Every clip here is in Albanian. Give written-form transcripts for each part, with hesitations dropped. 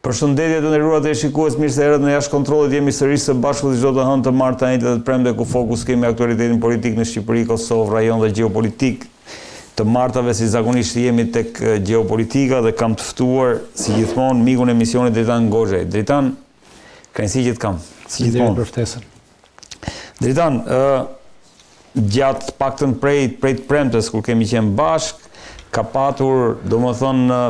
Përshëndetje të nderuar e shikues, mirë se erdhët në jashtë kontrollit. Jemi sërish së bashku çdo të hënë të martë të njëjtë dhe të premte ku fokus kemi aktualitetin politik në Shqipëri, Kosovë, rajon dhe gjeopolitik. Të martave si zakonisht jemi tek gjeopolitika dhe kam të ftuar si gjithmonë mikun e emisionit Dritan Gozhej. Dritan, kënaqësi që të kam. Si gjithmonë për ftesën. Dritan, gjatë paktën prej të premtes kur kemi qenë bashk, ka patur, domethënë,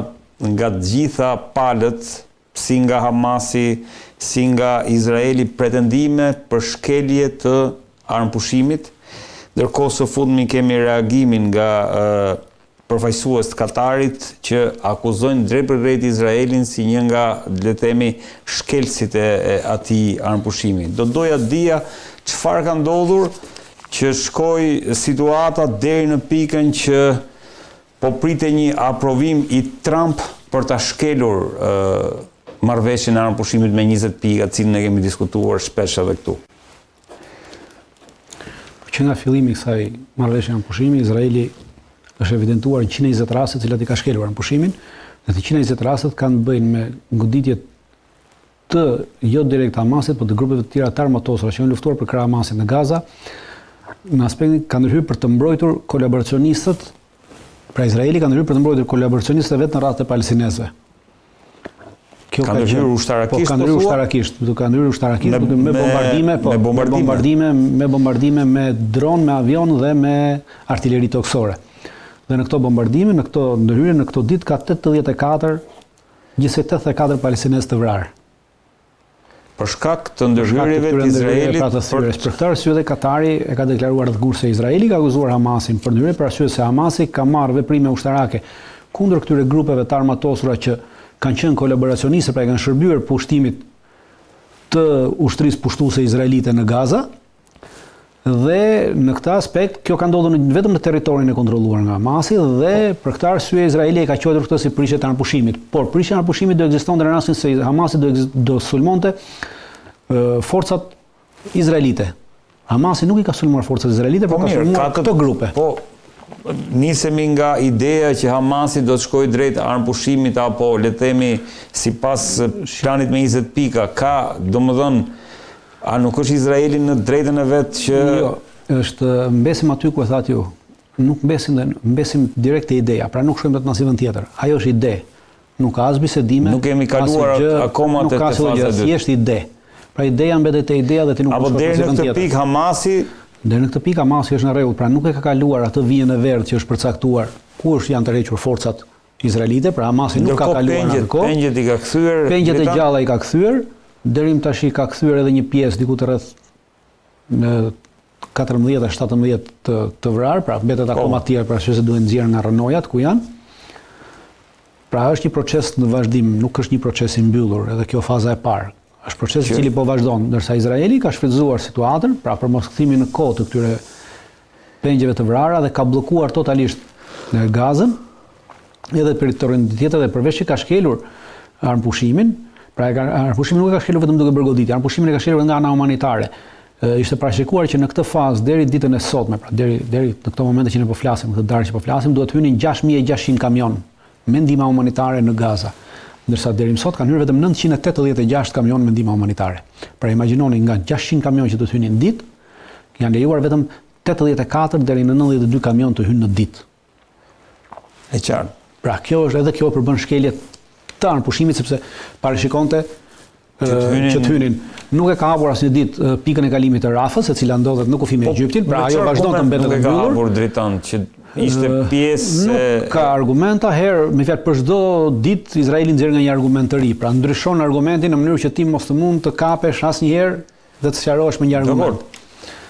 nga të gjitha palët, si nga Hamasi, si nga Izraeli, pretendime për shkelje të armëpushimit. Ndërkohë së fundmi kemi reagimin nga përfaqësues të Katarit që akuzojnë drejt për drejt Izraelin si një nga, le të themi, shkelësit e atij armëpushimi. Do doja të dija çfarë ka ndodhur që shkoi situata deri në pikën që po pritej një aprovim i Trump për ta shkelur marrëveshjen e armëpushimit me 20 pika, cilën ne kemi diskutuar shpesh edhe këtu. Që nga fillimi i kësaj marrëveshje armëpushimi, Izraeli është evidentuar në 120 raste të cilat i ka shkelur armëpushimin, dhe të 120 rastet kanë bëjnë me goditje të jo direkt Hamasit, por të grupeve të tjera të armatosura që janë luftuar për krah Hamasit në Gaza, në aspektin ka ndërhyrë për të mbrojtur kolaboracionistët. Pra Izraeli ka ndërhyrë për të mbrojtur kolaboracionistët vetë në radhë të palestinezëve. Ka ndërhyrë ushtarakisht, ka ndërhyrë ushtarakisht, me bombardime, me dron, me avion dhe me artilleri toksore. Dhe në këto bombardime, në këto ndërhyrje, në këto ditë ka 84, gjithsej 84 palestinezë të vrarë. Për shkak të ndërhyrjeve të Izraelit. Për këtë arsye dhe Katari e ka deklaruar rrethgurt se Izraeli ka akuzuar Hamasin për ndërhyrje për arsye se Hamasi ka marrë veprime ushtarake kundër këtyre grupeve të armatosura që kanë qenë kolaboracionistë, pra e kanë shërbyer pushtimit të ushtrisë pushtuese izraelite në Gaza. Dhe në këtë aspekt, kjo ka ndodhur vetëm në territorin e kontrolluar nga Hamasi dhe për këtë arsye Izraeli e ka quajtur këtë si prishje të armëpushimit. Por prishja e armëpushimit do ekzistonte në rastin se Hamasi do sulmonte forcat izraelite. Hamasi nuk i ka sulmuar forcat izraelite, por ka sulmuar këto grupe. Po, nisemi nga ideja që Hamasi do të shkojë drejt armëpushimit apo le të themi sipas planit me 20 pika. Ka, domethënë, a nuk është Izraeli në drejtën e vet që jo, është mbesim aty ku e thatë ju. Nuk mbesim direkt te ideja, pra nuk shkojmë në asnjë vend tjetër. Ajo është ide. Nuk ka as bisedime. Nuk kemi kaluar akoma te faza e dytë. Thjesht ide. Pra ideja mbetet te ideja dhe ti nuk apo deri në këtë pikë Hamasi. Deri në këtë pikë Hamasi është në rregull, pra nuk e ka kaluar atë vijën e verdhë që është përcaktuar ku janë tërhequr forcat izraelite, pra Hamasi nuk ka kaluar atë. Pengjet i ka kthyer. Pengjet e gjalla i ka kthyer. Deri tash i ka kthyer edhe një pjesë diku të rreth në 14-17 të vrarë, pra mbetet akoma të tjerë, pra se duhen nxjerrë nga rënojat ku janë. Pra është një proces në vazhdim, nuk është një proces i mbyllur, edhe kjo faza e parë. Është proces i cili po vazhdon, ndërsa Izraeli ka shfrytzuar situatën, pra për mos kthimin në kohë të këtyre pengjeve të vrara dhe ka bllokuar totalisht në Gazën, edhe për territorin tjetër dhe përveç që ka shkelur armëpushimin. Pra armëpushimi nuk e ka shkelur vetëm duke bërë goditje, armëpushimin e ka shkelur nga ana humanitare. Ishte parashikuar që në këtë fazë deri ditën e sotme, pra deri në këto momente që ne po flasim, këtë darkë që po flasim, duhet hynin 6600 kamion me ndihmë humanitare në Gaza. Ndërsa deri më sot kanë hyrë vetëm 986 kamion me ndihmë humanitare. Pra imagjinoni nga 600 kamion që do të hynin në ditë, janë lejuar vetëm 84 deri në 92 kamion të hynë në ditë. E qartë. Pra kjo është edhe kjo përbën shkelje të armëpushimit sepse parashikonte që të hynin. Nuk e ka hapur asnjë ditë pikën e kalimit të Rafës, e cila ndodhet në kufi me Egjiptin, pra ajo vazhdon të mbetet e mbyllur. Nuk e ka hapur Dritan që ishte pjesë. Nuk ka argumenta herë, me fjalë për çdo ditë Izraeli nxjerr nga një argument të ri, pra ndryshon argumentin në mënyrë që ti mos të mund të kapesh asnjëherë dhe të sqarohesh me një argument.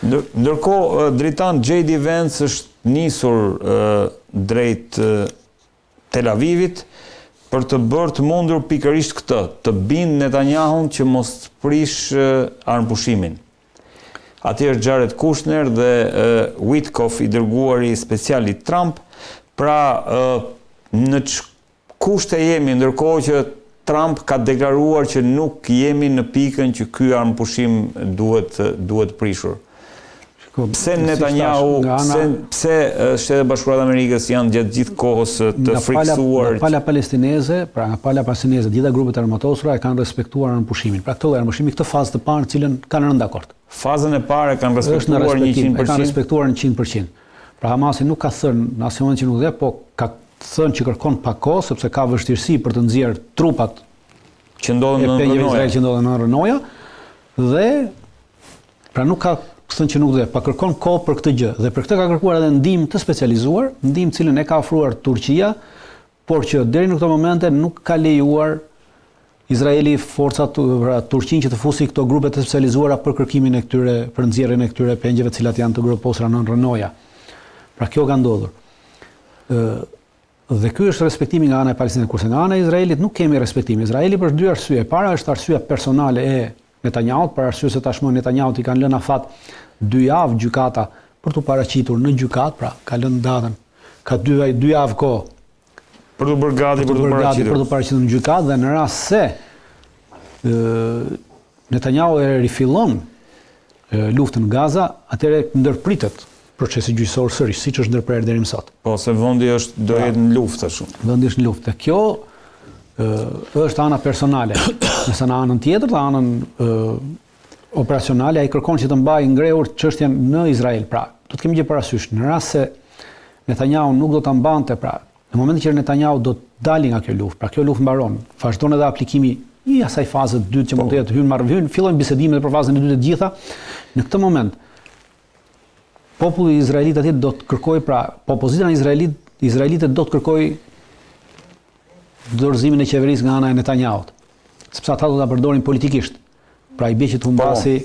Ndërkohë Dritan J.D. Vance është nisur drejt Tel Avivit për të bërë të mundur pikërisht këtë, të bindë Netanyahun që mos të prish armëpushimin. Aty është Jared Kushner dhe Witkoff, i dërguari special i Trump. Pra, në kushte jemi, ndërkohë që Trump ka deklaruar që nuk jemi në pikën që ky armëpushim duhet prishur. Pse Netanyahu, pse Shtetet e Bashkuara të Amerikës janë gjatë gjithë kohës të friksuar? Nga pala palestineze, pra nga pala palestineze, gjitha grupet armatosura e kanë respektuar armëpushimin. Pra këtë armëpushimi, këtë fazë të parë, cilën kanë rënë dakord. Fazën e parë kanë respektuar 100%. Kanë respektuar 100%. Pra Hamasi nuk ka thënë në asnjë moment që nuk dhe, po ka thënë që kërkon pak kohë sepse ka vështirësi për të nxjerrë trupat që ndodhen në Rënoja, që ndodhen në Rënoja, dhe pra nuk ka thënë që nuk dhe, pa kërkon kohë për këtë gjë. Dhe për këtë ka kërkuar edhe ndihmë të specializuar, ndihmë cilën e ka ofruar Turqia, por që deri në këto momente nuk ka lejuar Izraeli forcat Turqinë që të fusi këto grupe të specializuara për kërkimin e këtyre, për nxjerrjen e këtyre pengjeve të cilat janë të groposura në Rënoja. Pra kjo ka ndodhur. Dhe ky është respektimi nga ana e Palestinës, kurse nga ana e Izraelit nuk kemi respektim. Izraeli për dy arsye. Para është arsyeja personale e Netanyahu, për arsye se tashmë Netanyahu i kanë lënë afat 2 javë gjykata për të paraqitur në gjykat, pra ka lënë datën, ka 2 javë kohë për të bërë gati për të paraqitur në gjykat, dhe në rast se Netanyahu e rifillon luftën në Gaza, atëherë ndërpritet procesi gjyqësor sërish, siç është ndërprer deri më sot. Po, se vendi do jetë në luftë ashtu. Vendi është në luftë. Kjo është ana personale. Nëse në anën tjetër, në anën operacionale, ai kërkon që të mbajë ngrehur çështjen në Izrael. Pra, do të kemi gjë parasysh. Në rast se Netanyahu nuk do ta mbante, pra, në momentin që Netanyahu do të dalë nga kjo luftë, pra kjo luftë mbaron, vazhdon edhe aplikimi i asaj faze të dytë që mund të jetë fillojnë bisedimet për fazën e dytë të gjitha. Në këtë moment populli izraelit atje do të kërkojë, pra, opozita izraelite do të kërkojë dorëzimin e qeverisë nga ana e Netanyahut, sepse ata do ta përdorin politikisht. Pra i bie që të humbasi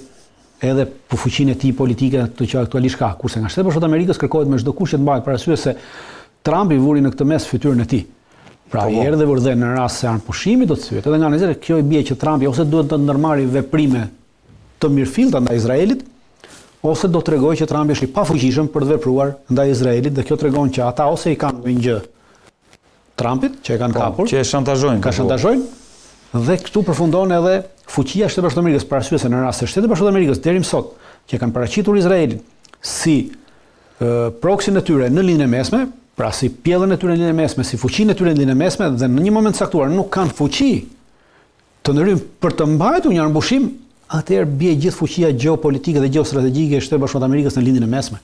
edhe për fuqinë e tij politike të që aktualisht ka, kurse nga Shtetet e Bashkuara të Amerikës kërkohet me çdo kush që të mbahet parasysh se Trumpi vuri në këtë mes fytyrën e tij. Pra i erdhe vërdhe në rast se armëpushimi do të thyet. Edhe nga ana tjetër kjo i bie që Trumpi ose duhet të ndërmarrë veprime të mirëfillta ndaj Izraelit, ose do të tregojë që Trumpi është i pafuqishëm për të vepruar ndaj Izraelit, dhe kjo tregon që ata ose i kanë një gjë Trumpit, që e kanë kapur, që e shantazhojnë. Ka shantazhojnë, dhe këtu përfundon edhe fuqia e Shtetit Bashkuar të Amerikës, për arsye se në rast se Shtetet Bashkuara të Amerikës deri më sot që kanë paraqitur Izraelin si proksin e tyre në linjën e mesme, pra si pjellën e tyre në linjën e mesme, si fuqinë e tyre në linjën e mesme, dhe në një moment caktuar nuk kanë fuqi të ndryshme për të mbajtur një armëpushim, atëherë bie gjithë fuqia gjeopolitike dhe gjeostrategjike e Shtetit Bashkuar të Amerikës në lindjen e mesme.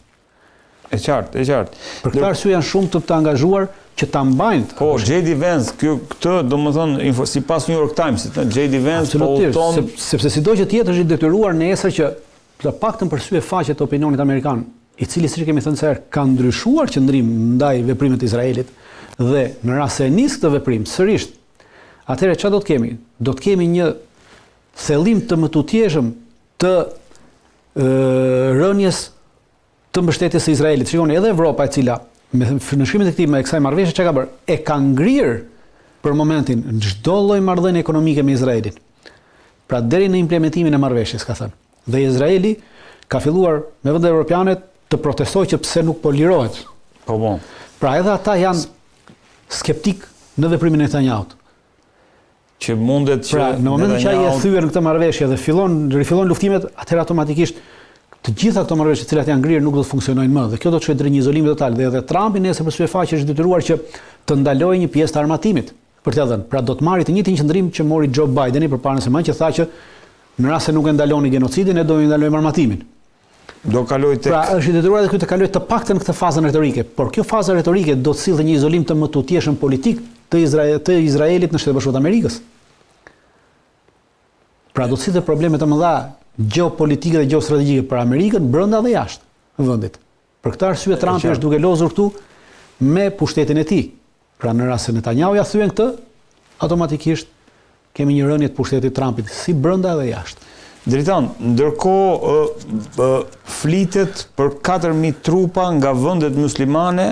E qartë, e qartë. Për këtë arsye janë shumë të angazhuar që ta mbajnë. Po, J.D. Vance, këtë domethënë sipas New York Times, J.D. Vance po ton sepse sido që të jetë është i detyruar nesër që të paktën për sy e faqe të opinionit amerikan, i cili siç kemi thënë se ka ndryshuar qëndrim ndaj veprimeve të Izraelit, dhe në rast se nis këtë veprim sërish, atëherë çfarë do të kemi? Do të kemi një thellim të mëtutjeshëm të rënjes të mbështetjes së Izraelit. Shikoni, edhe Evropa, e cila me nënshkrimin e kësaj marrëveshje çka ka bërë, e ka ngrirë për momentin çdo lloj marrëdhënie ekonomike me Izraelin. Pra deri në implementimin e marrëveshjes, ka thënë. Dhe Izraeli ka filluar me vendet evropiane të protestojë që pse nuk po lirohet. Po. Pra edhe ata janë skeptik në veprimin e Netanyahut. Që mundet që në momentin që ai e thyer në këtë marrëveshje dhe rifillon luftimet, atëherë automatikisht të gjitha këto marrëveshje të cilat janë ngrirë nuk do të funksionojnë më, dhe kjo do të çojë drejt një izolimi total, dhe edhe Trumpi nesër për sy e faqe është detyruar që të ndalojë një pjesë të armatimit për t'ia dhënë. Pra do të marrë të njëjtin qëndrim që mori Joe Bideni përpara se më që tha që në rast se nuk e ndaloni genocidin, ne do i ndalojmë armatimin. Do kaloj tek. Pra është i detyruar edhe ky të kalojë të paktën këtë fazën retorike, por kjo fazë retorike do të sillë një izolim të mëtutjeshëm politik të Izraelit në Shtetet Bashkuara të Amerikës. Pra do të sillë probleme të mëdha gjeopolitike dhe gjeostrategjike për Amerikën brenda dhe jashtë vendit. Për këtë arsye Trumpi është duke lozur këtu me pushtetin e tij. Pra në rast se Netanyahu ja thyen këtë, automatikisht kemi një rënje të pushtetit Trumpit si brenda dhe jashtë. Dritan, ndërkohë flitet për 4.000 trupa nga vendet muslimane,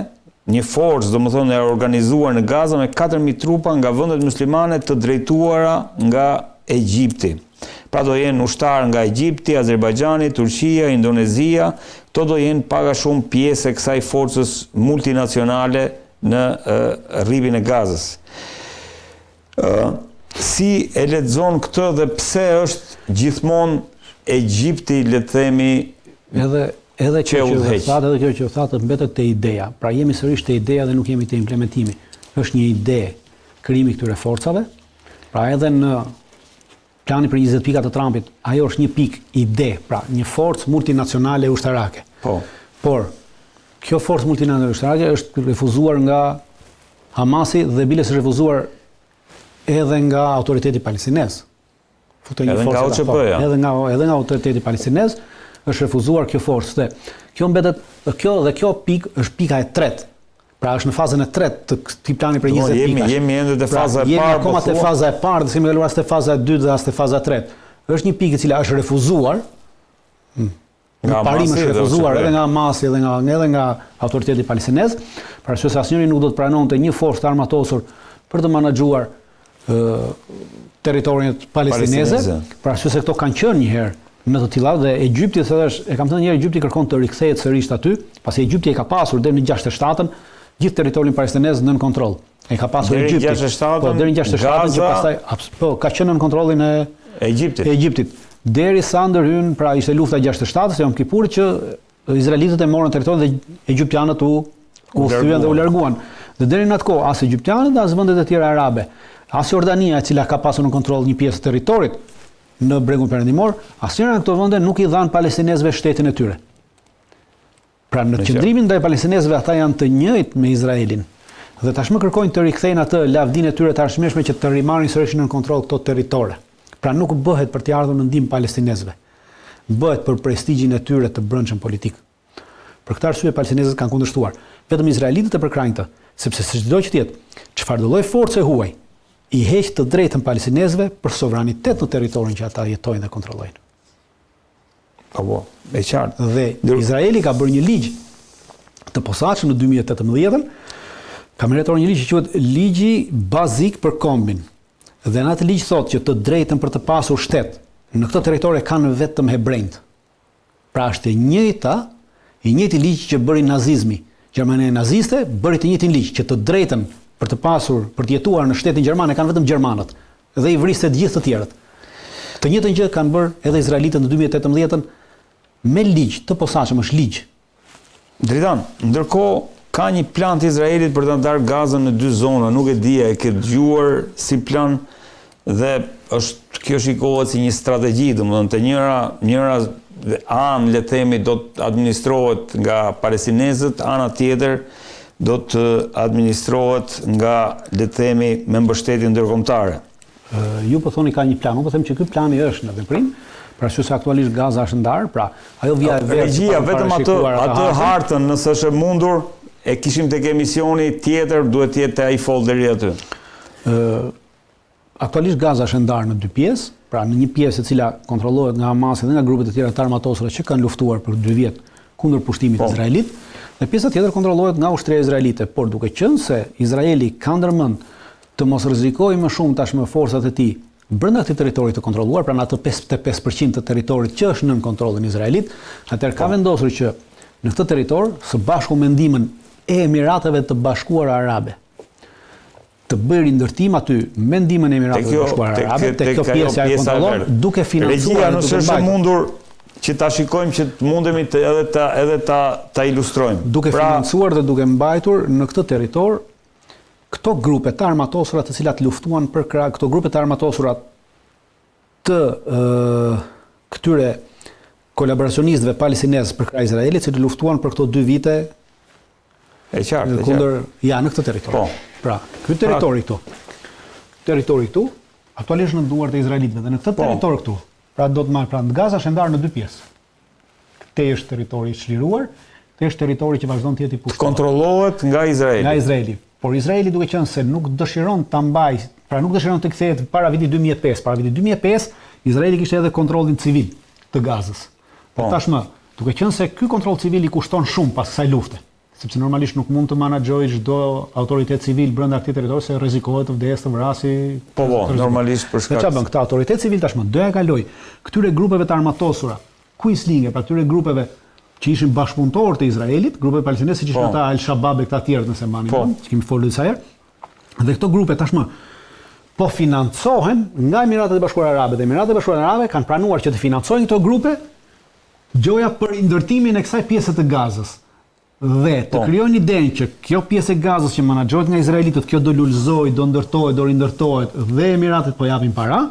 një forcë domethënë e organizuar në Gaza me 4.000 trupa nga vendet muslimane të drejtuara nga Egjipti. Pra do jenë ushtarë nga Egjipti, Azerbajxhani, Turqia, Indonezia, to do jenë paga shumë pjesë e kësaj forcës multinacionale në rripin e Gazës. Si e lexon këtë dhe pse është gjithmonë Egjipti, le të themi, edhe Edhe kjo që thatë mbetet te ideja. Pra jemi sërish te ideja dhe nuk jemi te implementimi. Është një ide krijimi këtyre forcave. Pra edhe në plani për 20 pika të Trumpit, ajo është një pikë ide, pra një forcë multinacionale ushtarake. Po. Por kjo forcë multinacionale ushtarake është refuzuar nga Hamasi dhe bile është refuzuar edhe nga autoriteti palestinez. Edhe nga OCP-ja. Edhe nga autoriteti palestinez është refuzuar kjo forcë. Dhe kjo mbetet kjo pikë është pika e tretë. Pra është në fazën e tretë të këtij plani për 20 pikash. Jemi ende te faza e parë. Jemi akoma te faza e parë, dhe kemi kaluar as te faza e dytë dhe as te faza e tretë. Është një pikë e cila është refuzuar. Nga Parim është refuzuar edhe nga Hamasi edhe nga autoriteti palestinez, për arsye se asnjëri nuk do të pranonte një forcë të armatosur për të menaxhuar territoriet palestineze, për arsye se këto kanë qenë një herë në të tilla dhe Egjipti, e kam thënë një herë, Egjipti kërkon të rikthehet sërish aty, pasi Egjipti e ka pasur deri në 67-ën gjithë territorin palestinez nën kontroll. E ka pasur Egjipti. Deri në 67-ën që pastaj ka qenë nën kontrollin e Egjiptit. Derisa ndërhyn, pra ishte lufta 67-s, Yom Kippur, që izraelitët e morën territorin dhe egjiptianët u thyen dhe u larguan. Dhe deri në atë kohë as egjiptianët as vendet e tjera arabe, as Jordania, e cila ka pasur në kontroll një pjesë të territorit në bregun perëndimor, asnjëra nga këto vende nuk i dhan palestinezëve shtetin e tyre. Pra në qëndrimin ndaj palestinezëve ata janë të njëjtë me Izraelin. Dhe tashmë kërkojnë të rikthejnë atë lavdinë e tyre të arsimshme që të rimarrin sërish në kontroll këto territore. Pra nuk bëhet për t'i ardhur në ndihmë palestinezëve. Bëhet për prestigjin e tyre të brendshëm politik. Për këtë arsye palestinezët kanë kundërshtuar. Vetëm izraelitët e përkrajnë të, sepse çdo që tjetë, çfarë do lloj force huaj i heq të drejtën palestinezëve për sovranitet në territorin që ata jetojnë dhe kontrollojnë. Po, e qartë. Dhe Izraeli ka bërë një ligj të posaçëm në 2018-ën, ka mbërritur një ligj që quhet ligji bazik për kombin. Dhe në atë ligj thotë që të drejtën për të pasur shtet në këtë territor kanë vetëm hebrejt. Pra është i njëjti ligj që bëri nazizmi. Gjermania naziste bëri të njëjtin ligj që të drejtën për të pasur, për të jetuar në shtetin gjerman kanë vetëm gjermanët dhe i vriste të gjithë të tjerët. Të njëjtën gjë kanë bërë edhe izraelitët në 2018-ën me ligj të posaçëm, është ligj. Dritan, ndërkohë ka një plan të Izraelit për të ndarë Gazën në 2 zona, nuk e di, e ke dëgjuar si plan dhe kjo shikohet si një strategji, domethënë të njëra anë, le të themi, do të administrohet nga palestinezët, ana tjetër do të administrohet nga, le të themi, me mbështetje ndërkombëtare. Ju po thoni ka një plan, unë po them që ky plani është në veprim, pra që se aktualisht Gaza është ndarë, pra ajo vija e vetë. Regjia, vetëm atë hartën, nëse është e mundur, e kishim tek emisioni tjetër, duhet të jetë ai folderi aty. Aktualisht Gaza është ndarë në 2 pjesë, pra në një pjesë e cila kontrollohet nga Hamasi dhe nga grupet e tjera të armatosura që kanë luftuar për 2 vjet kundër pushtimit të Izraelit, dhe pjesa tjetër kontrollohet nga ushtria izraelite, por duke qenë se Izraeli ka ndërmend të mos rrezikojë më shumë tashmë forcat e tij brenda këtij territori të kontrolluar, pra në atë 5% të territorit që është nën kontrollin e Izraelit, atëherë ka vendosur që në këtë territor, së bashku me ndihmën e Emirateve të Bashkuara Arabe, të bëri ndërtim aty me ndihmën e Emirateve të Bashkuara Arabe, tek kjo pjesë e kontrollon, duke financuar, duke mbajtur. Mundur që ta shikojmë që të mundemi edhe ta ilustrojmë. Duke financuar dhe duke mbajtur në këtë territor këto grupe të armatosura të cilat luftuan për krah, këto grupe të armatosura të këtyre kolaboracionistëve palestinezë për krah Izraelit, që luftuan për këto 2 vite kundër në këtë territor. Pra, ky territori këtu, aktualisht në duart e izraelitëve dhe në këtë territor këtu, pra do të marrë, pra në Gaza është ndarë në 2 pjesë. Këtej është territori i çliruar, këtej është territori që vazhdon të jetë i pushtuar. Kontrollohet nga Izraeli. Nga Izraeli. Por Izraeli duke qenë se nuk dëshiron ta mbajë, pra nuk dëshiron të kthehet para vitit 2005. Para vitit 2005, Izraeli kishte edhe kontrollin civil të Gazës. Por tashmë, duke qenë se ky kontroll civil i kushton shumë pas kësaj lufte, sepse normalisht nuk mund të menaxhojë çdo autoritet civil brenda këtij territori se rrezikohet të vdesë, të vrasë. Normalisht për shkak. Çfarë bën këtë autoritet civil tashmë? Do ja kaloj këtyre grupeve të armatosura, Quislinge, pra këtyre grupeve që ishin bashkëpunëtorë të Izraelit, grupe palestineze siç ishin ata Al-Shabaab e këta të tjerë nëse mbani mend, që kemi folur disa herë. Dhe këto grupe tashmë po financohen nga Emiratet e Bashkuara Arabe dhe Emiratet e Bashkuara Arabe kanë pranuar që të financojnë këto grupe gjoja për ndërtimin e kësaj pjese të Gazës dhe të krijojnë idenë që kjo pjesë e Gazës që menaxhohet nga izraelitët, kjo do lulëzohet, do ndërtohet, do rindërtohet dhe Emiratet po japin para,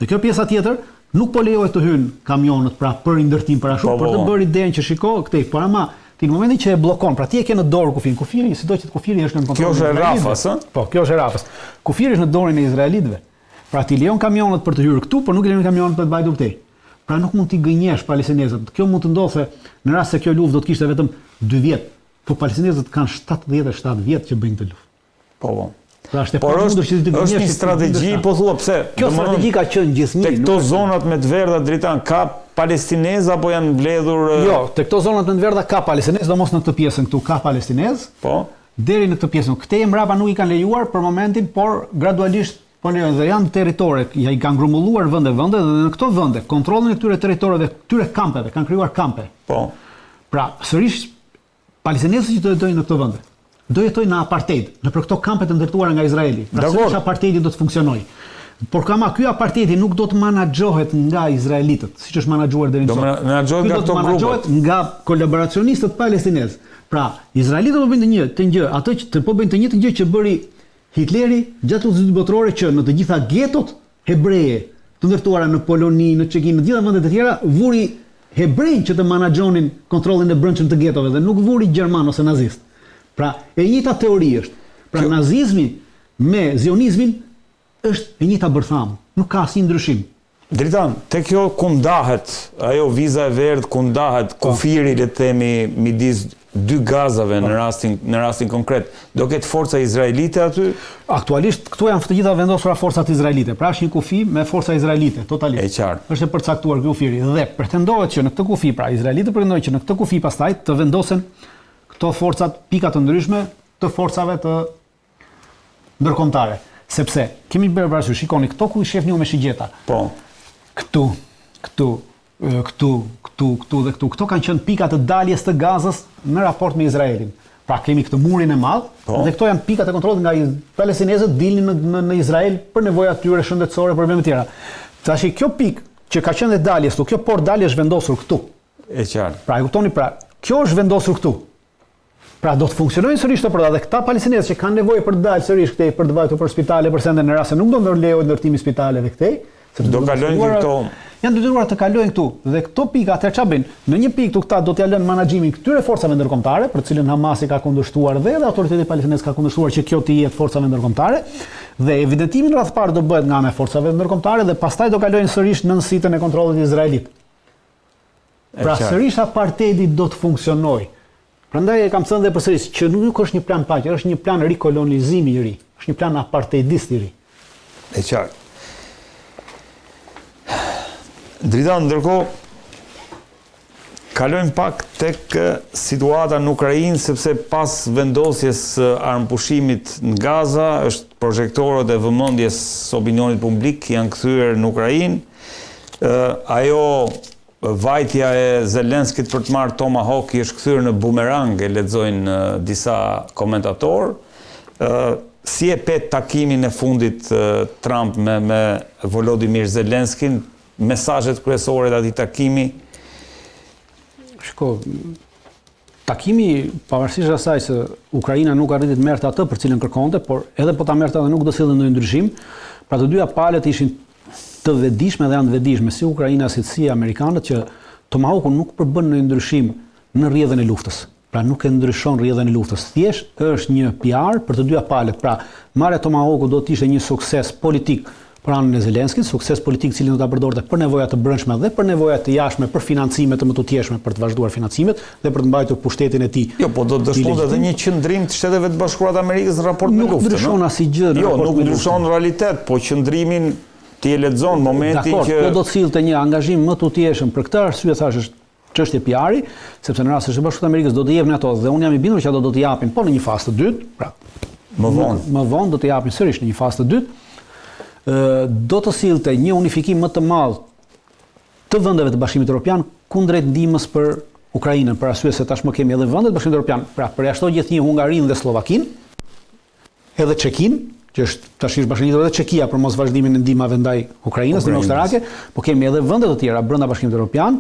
dhe kjo pjesa tjetër nuk po lejohet të hyjnë kamionët pra për ndërtim para shumë, për të bërë idenë që shiko këtej, por ama ti në momentin që e bllokon, pra ti e ke në dorë kufirin. Kufiri, sidoqë kufiri është në kontroll. Kjo është e Rafas, ë? Po, kjo është e Rafas. Kufiri është në dorën e izraelitëve. Pra ti lejon kamionët për të hyrë këtu, por nuk lejon kamionët për të vajtur këtej. Pra nuk mund t'i gënjesh palestinezët. Kjo mund të ndodhte në rast se kjo luftë do të kishte vetëm 2 vjet. Po palestinezët kanë 77 vjet që bëjnë këtë luftë. Po. Pra por është një strategji, po thua pse? Kjo strategji ka qenë gjithnjë. Tek këto zonat me të verdha Dritan ka palestinez apo janë mbledhur? Jo, tek këto zonat me të verdha ka palestinez, domos në këtë pjesën këtu ka palestinez. Po. Deri në këtë pjesën. Këtej mbrapa nuk i kanë lejuar për momentin, por gradualisht po lejojnë dhe janë territore, ja i kanë grumbulluar vende dhe në këto vende kontrollin e këtyre territoreve, këtyre kampeve, kanë krijuar kampe. Po. Pra, sërish palestinezët që do jetojnë në këto vende do jetojnë në apartheid, në për këto kampe të ndërtuara nga Izraeli. Pra sërish apartheidi do të funksionojë. Por kama ky apartheidi nuk do të menaxhohet nga izraelitët, siç është menaxhuar deri në sot. Do menaxhohet nga këto grupe, nga kolaboracionistët palestinezë. Pra, izraelitët do bëjnë të një, ato që po bëjnë të njëjtën gjë që bëri Hitleri gjatë luftës së dytë botërore, që në të gjitha getot hebreje të ndërtuara në Poloni, në Çekinë, në të gjitha vendet e tjera, vuri hebrejnë që të menaxhonin kontrollin e brendshëm të getove dhe nuk vuri gjerman ose nazist. Pra, e njëjta teori është. Pra, nazizmi me zionizmin është e njëjta bërthamë, nuk ka asnjë ndryshim. Dritan, te kjo ku ndahet ajo viza e verdhë, ku ndahet kufiri, le të themi, midis dy gazave në rastin konkret, do ketë forca izraelite aty? Aktualisht këtu janë të gjitha vendosura forcat izraelite. Pra është një kufi me forca izraelite, totalisht. E qartë. Është e përcaktuar ky kufiri dhe pretendohet që në këtë kufi, pra izraelitët pretendojnë që në këtë kufi pastaj të vendosen këto forcat, pika të ndryshme të forcave të ndërkombëtare. Sepse kemi bërë parasysh, shikoni këto ku i shefni ju me shigjeta. Po. Këtu dhe këtu. Këto kanë qenë pikat të daljes të Gazës në raport me Izraelin. Pra kemi këtë murin e madh, dhe këto janë pikat e kontrollit nga palestinezët dilnin në Izrael për nevojat tyre shëndetësore, probleme të tjera. Tash kjo pikë që ka qenë dhe daljes këtu, kjo port dalje është vendosur këtu. E qartë. Pra e kuptoni, pra kjo është vendosur këtu. Pra do të funksionojnë sërish të përda dhe këta palestinezë që kanë nevojë për të dalë sërish këtej, për të vajtur për spitale, për sende në rast se nuk do ndërlejohet ndërtimi spitaleve këtej, do kalojnë këto. Janë detyruar të kalojnë këtu dhe këto pika atëherë çfarë bëjnë? Në një pikë këta do t'ia lënë menaxhimin këtyre forcave ndërkombëtare, për të cilën Hamasi ka kundërshtuar dhe autoriteti palestinez ka kundërshtuar që kjo të jetë forcave ndërkombëtare, dhe evidentimi në radhë parë do bëhet nga ana e forcave ndërkombëtare dhe pastaj do kalojnë sërish nën sitën e kontrollit izraelit. Pra sërish apartheidi do të funksionojë. Prandaj e kam thënë dhe përsëris që nuk është një plan paqe, është një plan rikolonizimi i ri, është një plan apartheidist i ri. E qartë. Dritan, ndërkohë, kalojmë pak tek situata në Ukrainë, sepse pas vendosjes armëpushimit në Gaza, është projektorët e vëmendjes së opinionit publik janë kthyer në Ukrainë. Ajo vajtja e Zelenskit për të marrë Tomahawk i është kthyer në bumerang, e lexojnë disa komentatorë. Si e pet takimin e fundit Trump me Volodymyr Zelenskin? Mesazhet kryesore të atij takimi? Shiko, takimi pavarësisht asaj se Ukraina nuk arriti të merrte atë për cilën kërkonte, por edhe po ta merrte edhe nuk do sillte ndonjë ndryshim. Pra të dyja palët ishin të vetëdijshme dhe janë të vetëdijshme si Ukraina si amerikanët që Tomahawku nuk përbën ndonjë ndryshim në rrjedhën e luftës. Pra nuk e ndryshon rrjedhën e luftës. Thjesht është një PR për të dyja palët. Pra marrja e Tomahawku do të ishte një sukses politik për anën e Zelenskit, sukses politik cilin do ta përdorte për nevojat të brendshme dhe për nevojat të jashtme, për financime të mëtutjeshme, për të vazhduar financimet dhe për të mbajtur pushtetin e tij. Jo, po do të dëshmonte edhe një qëndrim të Shteteve të Bashkuara të Amerikës në raport me luftën. Nuk ndryshon asgjë në raport me luftën. Jo, nuk ndryshon realitet, po qëndrimin ti e lexon momentin që kjo do të sillte një angazhim më të utjeshëm. Për këtë arsye thash është çështje PR-i, sepse në rast se Shtetet Bashkuara të Amerikës do të jepnin ato dhe unë jam i bindur që ato do të japin, po në një fazë të dytë, pra më vonë do të japin sërish në një fazë të dytë. Do të sillte një unifikim më të madh të vendeve të Bashkimit Evropian kundrejt ndihmës për Ukrainën, për arsye se tashmë kemi edhe vendet të Bashkimit Evropian, pra përjashtoi gjithnjë Hungarinë dhe Slovakinë, edhe Çekinë, që është tash bashkëngjitur edhe Çekia për mos vazhdimin e ndihmave ndaj Ukrainës, ndihmë ushtarake, po kemi edhe vende të tjera brenda Bashkimit Evropian,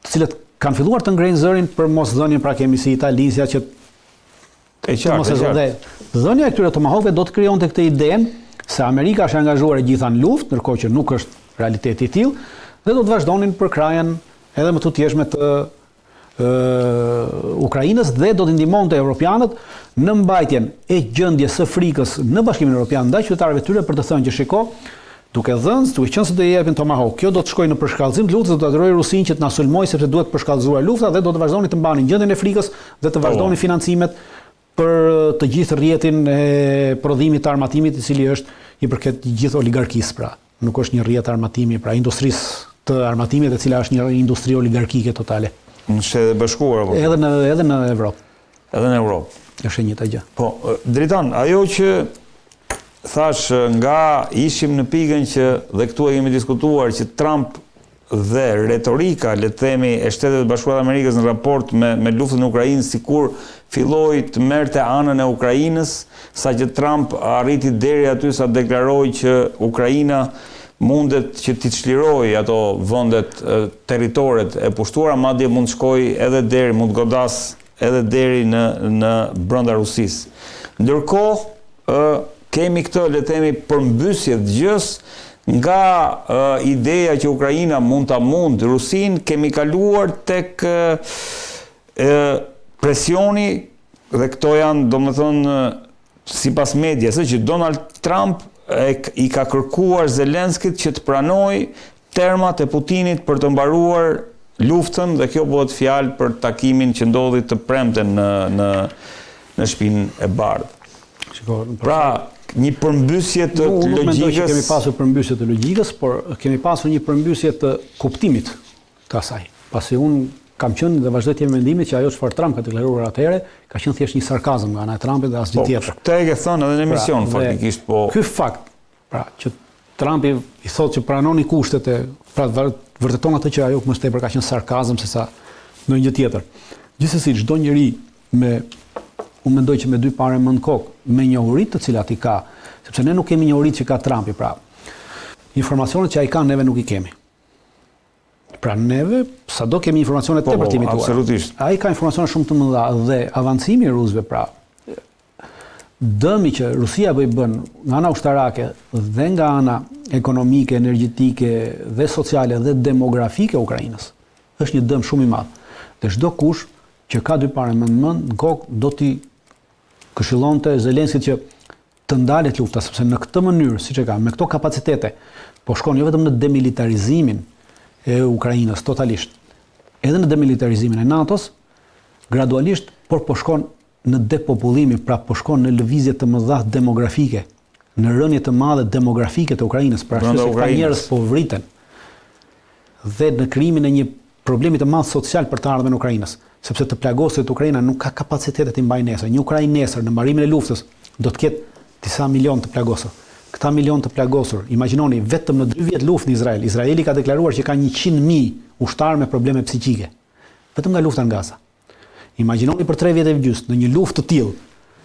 të cilët kanë filluar të ngrejnë zërin për mos dhënien, pra kemi si Italisja që dhënia e këtyre tomahawkëve do të krijonte këtë idenë se Amerika është angazhuar e gjitha në luftë, ndërkohë që nuk është realiteti i tillë, dhe do të vazhdonin për krajen edhe më të thjeshme të Ukrainës dhe do të ndihmonte europianët në mbajtjen e gjendjes së frikës në Bashkimin Evropian ndaj qytetarëve tyre për të thënë që shiko, duke qenë se do i japin tomahawk, kjo do të shkojë në përshkallëzim të luftës, do të atërojë Rusinë që të na sulmojë sepse duhet përshkallëzuar lufta dhe do të vazhdonin të mbanin gjendjen e frikës dhe të vazhdonin financimet për të gjithë rrjetin e prodhimit të armatimit, i cili është i përket gjithë oligarkisë, pra. Nuk është një rrjet armatimi, pra industrisë të armatimit, e cila është një industri oligarkike totale. Në Shtetet e Bashkuara apo? Edhe në Evropë. Edhe në Evropë. Është një të gjë. Po, Dritan, ajo që thash nga ishim në pikën që dhe këtu e kemi diskutuar që Trump dhe retorika, le të themi, e Shtetet e Bashkuara të Amerikës në raport me luftën e Ukrainës, sikur filloi të merrte anën e Ukrainës, saqë Trump arriti deri aty sa deklaroi që Ukraina mundet që t'i çlirojë ato vendet territoret e pushtuara, madje mund të shkojë edhe deri, mund të godas edhe deri në brenda Rusisë. Ndërkohë kemi këtë, le të themi, përmbysje dëgjës nga ideja që Ukraina mund Rusinë, kemi kaluar tek presioni, dhe këto janë, domethënë, sipas medias, që Donald Trump i ka kërkuar Zelenskit që të pranojë termat e Putinit për të mbaruar luftën, dhe kjo bëhet fjalë për takimin që ndodhi të premten në Shtëpinë e Bardhë. Pra, një përmbysje të logjikës. Nuk mendoj që kemi pasur përmbysje të logjikës, por kemi pasur një përmbysje të kuptimit të asaj. Pasi unë kam qenë dhe vazhdoj të jem mendimit që ajo çfarë Trump ka deklaruar atëherë ka qenë thjesht një sarkazëm nga ana e Trumpit dhe asgjë tjetër. Këtë e ke thënë edhe në emision, faktikisht, po. Ky fakt, pra, që Trumpi i thotë që pranoni kushtet e, pra vërteton atë që ajo më tepër ka qenë sarkazëm sesa ndonjë gjë tjetër. Gjithsesi, çdo njeri unë mendoj që me dy parë më në kokë, me njohuritë të cilat i ka, sepse ne nuk kemi njohuritë që ka Trumpi, pra. Informacionet që ai ka neve nuk i kemi. Pra neve, sado kemi informacionet tepër të limituara. Absolutisht. Ai ka informacione shumë të mëdha dhe avancimi i rusëve, pra dëmi që Rusia bën nga ana ushtarake dhe nga ana ekonomike, energjetike dhe sociale dhe demografike e Ukrainës është një dëm shumë i madh. Dhe çdo kush që ka dy parë më në kokë do t'i këshillonte Zelenskit që të ndalet lufta, sepse në këtë mënyrë, siç e ka, me këto kapacitete, po shkon jo vetëm në demilitarizimin e Ukrainës totalisht, edhe në demilitarizimin e NATO-s, gradualisht, por po shkon në depopullimin, pra po shkon në lëvizje të mëdha demografike, në rënje të madhe demografike të Ukrainës, pra arsye se ka njerëz po vriten, dhe në krijimin e një problemi të madh social për të ardhmen e Ukrainës, sepse të plagoset Ukraina nuk ka kapacitetet të mbajë nesër. Një Ukrainë nesër në mbarimin e luftës do të ketë disa milion të plagosur. Këta milion të plagosur, imagjinoni vetëm në 2 vjet luftë në Izrael. Izraeli ka deklaruar që ka 100.000 ushtarë me probleme psiqike. Vetëm nga lufta në Gaza. Imagjinoni për 3 vjet e gjys në një luftë të tillë.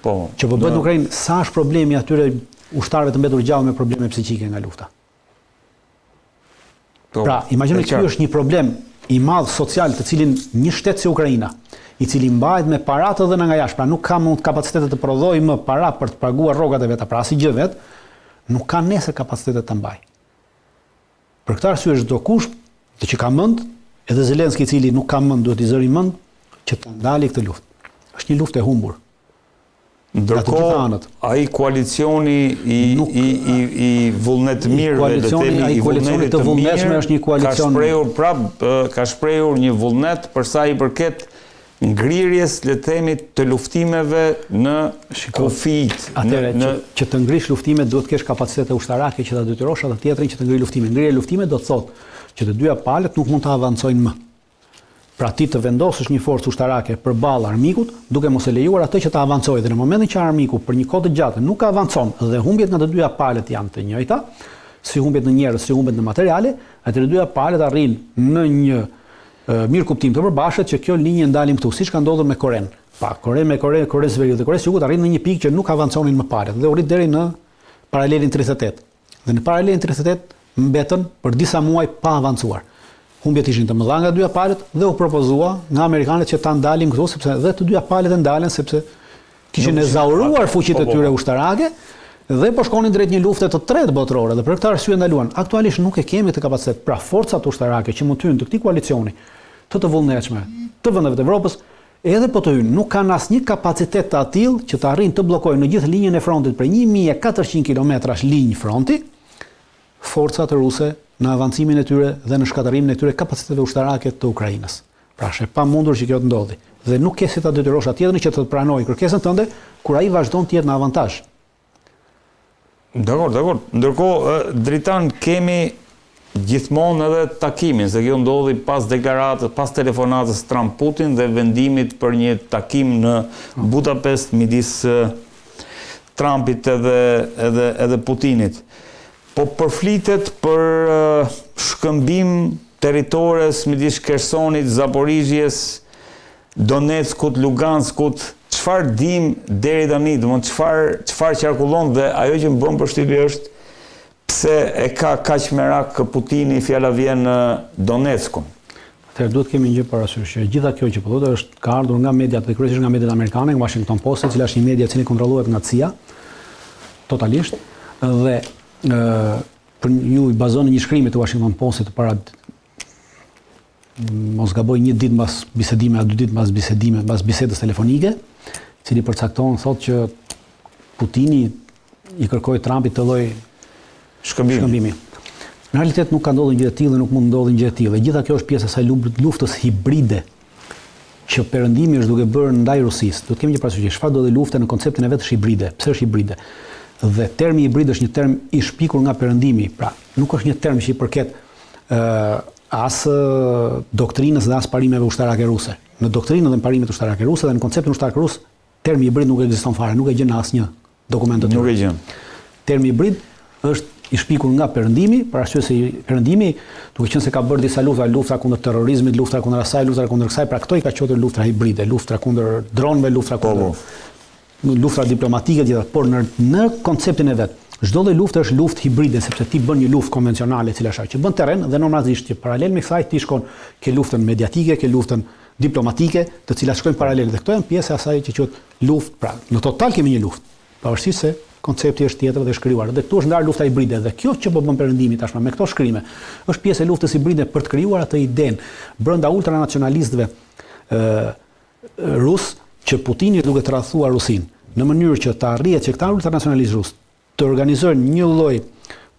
Po. Që po bëhet në Ukrainë, sa është problemi atyre ushtarëve të mbetur gjallë me probleme psiqike nga lufta. Po. Pra, imagjinoni ky është një problem i madh social të cilin një shtet si Ukraina, i cili mbahet me para të dhëna nga jashtë, pra nuk ka mund kapacitete të prodhojë më para për të paguar rrogat e veta, pra asgjë vet, nuk ka nesër kapacitetet të mbajë. Për këtë arsye çdo kush që ka mend, edhe Zelenski i cili nuk ka mend, duhet i zëri mend që të ndalë këtë luftë. Është një luftë e humbur. Ndërkohë, ai koalicioni i vullnetmirëve, le të themi, i vullnetit të vullnetshëm është një koalicion. Ka shprehur një vullnet për sa i përket ngrirjes, le të themi, të luftimeve në kufijt. Atëherë që të ngrish luftimet duhet të kesh kapacitete ushtarake që ta detyrosh atë tjetrin që të ngrijë luftimin. Ngrirja e luftimit do të thotë që të dyja palët nuk mund të avancojnë më. Pra ti të vendosësh një forcë ushtarake përballë armikut, duke mos e lejuar atë që të avancojë. Dhe në momentin që armiku për një kohë të gjatë nuk avancon dhe humbjet nga të dyja palët janë të njëjta, si humbjet në njerëz, si humbjet në materiale, atë të dyja palët arrin në një mirë kuptim të përbashkët që kjo linjë ndalim këtu, siç ka ndodhur me Koren. Pa, Koren së Veriut dhe Korea së Jugut arrin në një pikë që nuk avanconin më palët dhe u rit deri në paralelin 38. Dhe në paralelin 38 mbetën për disa muaj pa avancuar. humbjet ishin të mëdha nga dyja palët dhe u propozua nga amerikanët që ta ndalin këtu sepse dhe të dyja palët e ndalen sepse kishin ezauruar fuqitë e tyre ushtarake dhe po shkonin drejt një lufte të tretë botërore dhe për këtë arsye ndaluan. Aktualisht nuk e kemi të kapacitet. Pra forcat ushtarake që mund të hyjnë të këtij koalicioni të vullnetshme të vendeve të Evropës, edhe po të hyjnë, nuk kanë asnjë kapacitet të tillë që të arrijnë të bllokojnë në gjithë linjën e frontit për 1400 kilometrash linjë fronti forcat ruse në avancimin e tyre dhe në shkatërimin e tyre kapaciteteve ushtarake të Ukrainës. Pra është e pamundur që kjo të ndodhi. Dhe nuk ke si ta detyrosh atjetrin që të pranojë kërkesën tënde kur ai vazhdon të jetë në avantazh. Dakor. Ndërkohë, Dritan, kemi gjithmonë edhe takimin, se kjo ndodhi pas deklaratës, pas telefonatës Trump-Putin dhe vendimit për një takim në Budapest midis Trumpit edhe Putinit. Po përflitet për shkëmbim territores midis Khersonit, Zaporizhjes, Donetskut, Luganskut, çfarë dim deri tani, domethënë çfarë qarkullon dhe ajo që më bën përshtypje është pse e ka kaq merak Putini fjala vjen në Donetskun. Atëherë duhet kemi një gjë parasysh, që gjitha kjo që po thotë është ka ardhur nga mediat dhe kryesisht nga mediat amerikane, nga Washington Post, e cila është një media e cila kontrollohet nga CIA totalisht dhe për ju i bazoni një shkrimi të Washington Postit para mos gaboj një ditë mbas bisedime, a 2 ditë mbas bisedës telefonike, i cili përcakton thotë që Putini i kërkoi Trumpit të lloj shkëmbimi. Në realitet nuk ka ndodhur gjë e tillë dhe nuk mund ndodhi gjë e tillë. Gjitha kjo është pjesë e asaj luftës hibride që Perëndimi është duke bërë ndaj Rusisë. Do të kemi një parasysh çfarë do të lufta në konceptin e vetë është hibride. Pse është hibride? Dhe termi hibrid është një term i shpikur nga Perëndimi. Pra, nuk është një term që i përket as doktrinës dhe as parimeve ushtarake ruse. Në doktrinën dhe në parimet ushtarake ruse dhe në konceptin ushtarak rus, termi hibrid nuk ekziston fare, nuk e gjen në asnjë dokument të tyre. Nuk e gjen. Termi hibrid është i shpikur nga Perëndimi, për arsye se Perëndimi, duke qenë se ka bërë disa lufta kundër terrorizmit, lufta kundër asaj, lufta kundër kësaj, pra këto i ka quajtur luftra hibride, luftra kundër dronëve, luftra kundër luftra diplomatike gjithë, por në konceptin e vet, çdo lloj lufte është luftë hibride, sepse ti bën një luftë konvencionale e cila është që bën terren dhe normalisht që paralel me kësaj ti shkon ke luftën mediatike, ke luftën diplomatike, të cilat shkojnë paralel dhe këto janë pjesë e asaj që quhet luftë. Pra, në total kemi një luftë, pavarësisht se koncepti është tjetër dhe është krijuar. Dhe këtu është ndarë lufta hibride dhe kjo që po bën Perëndimi tashmë me këto shkrime është pjesë e luftës hibride për të krijuar atë idenë brenda ultranacionalistëve rus që Putini është duke tradhtuar Rusinë në mënyrë që të arrihet që këta ultranacionalistë rus të organizojnë një lloj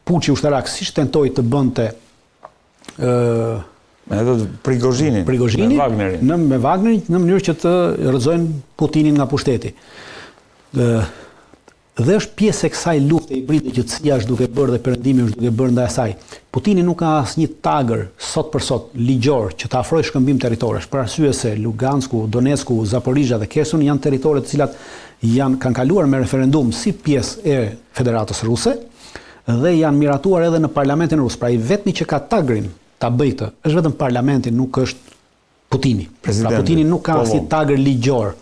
puçi ushtarak siç tentoi të bënte edhe Prigozhini me Wagnerin. Me Wagnerin në mënyrë që të rrëzojnë Putinin nga pushteti. Dhe është pjesë e kësaj lufte hibride që CIA është duke bërë dhe Perëndimi është duke bërë ndaj asaj. Putini nuk ka asnjë tagër sot për sot ligjor që të afrojë shkëmbim territoresh, për arsye se Lugansku, Donetsku, Zaporizhia dhe Kherson janë territore të cilat kanë kaluar me referendum si pjesë e Federatës Ruse dhe janë miratuar edhe në parlamentin rus. Pra i vetmi që ka tagrin ta bëjë këtë është vetëm parlamenti, nuk është Putini. Pra Putini nuk ka asnjë tagër ligjor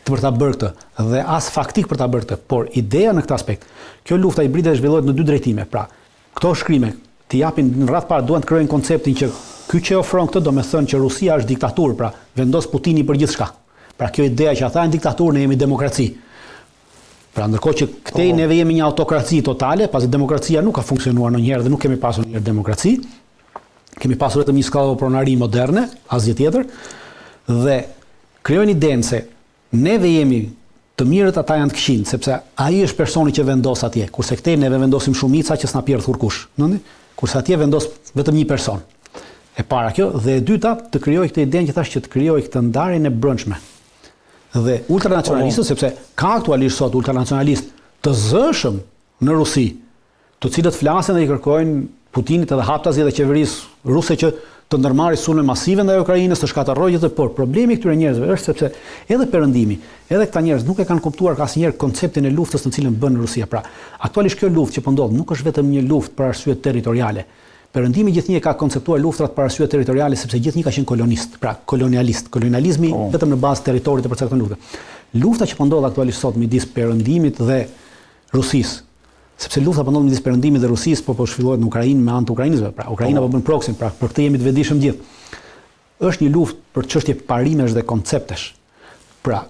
për ta bërë këtë dhe as faktik për ta bërë këtë, por ideja në këtë aspekt, kjo lufta hibride zhvillohet në 2 drejtime. Pra, këto shkrime të japin në radhë parë duan të krijojnë konceptin që ky që ofron këtë do të thënë që Rusia është diktaturë, pra vendos Putini për gjithçka. Pra kjo ideja që ata janë diktaturë, ne jemi demokraci. Pra ndërkohë që këtej neve jemi një autokraci totale, pasi demokracia nuk ka funksionuar ndonjëherë dhe nuk kemi pasur ndonjëherë demokraci. Kemi pasur vetëm një skallë pronari moderne, asgjë tjetër, dhe krijojnë idenë se neve jemi të mirët, ata janë të këqijtë, sepse ai është personi që vendos atje, kurse këtej neve vendosim shumica që s'na pjerë kurkush, kurse atje vendos vetëm një person. E para kjo, dhe e dyta të krijojë këtë idenë që thash që të krijojë këtë ndarjen e brendshme. Dhe ultranacionalistët, sepse ka aktualisht sot ultranacionalistë të zëshëm në Rusi, të cilët flasin dhe i kërkojnë Putinit edhe haptazi dhe qeverisë ruse që të ndërmarrë sulme masive ndaj Ukrainës, të shkatërrojë gjithë, por problemi i këtyre njerëzve është sepse edhe Perëndimi, edhe këta njerëz nuk e kanë kuptuar asnjëherë konceptin e luftës në cilën bën Rusia. Pra, aktualisht kjo luftë që po ndodh nuk është vetëm një luftë për arsye territoriale. Perëndimi gjithnjë ka konceptuar luftrat për arsye territoriale sepse gjithnjë ka qenë kolonist, pra kolonialist. Kolonializmi vetëm në bazë territorit të përcakton luftë. Lufta që po ndodh aktualisht sot midis Perëndimit dhe Rusisë Sepse lufta po ndodh midis Perëndimit dhe Rusisë, po zhvillohet në Ukrainë me anë të Ukrainës, pra Ukraina po bën proksin, pra për këtë jemi të vetëdijshëm gjithë. Është një luftë për çështje parimesh dhe konceptesh. Pra,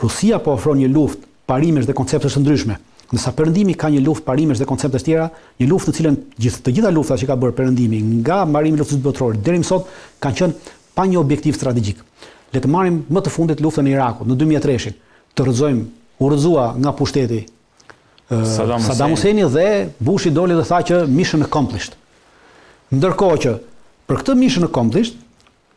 Rusia po ofron një luftë parimesh dhe konceptesh të ndryshme. Ndërsa Perëndimi ka një luftë parimesh dhe konceptesh tjera, një luftë në cilën të gjitha luftat që ka bërë Perëndimi nga mbarimi i luftës botërore deri më sot kanë qenë pa një objektiv strategjik. Le të marrim më të fundit luftën e Irakut në 2003-shin. Të rrëzojmë, u rrëzua nga pushteti Saddam Hussein dhe Bushi doli dhe tha që mission accomplished. Ndërkohë që për këtë mission accomplished,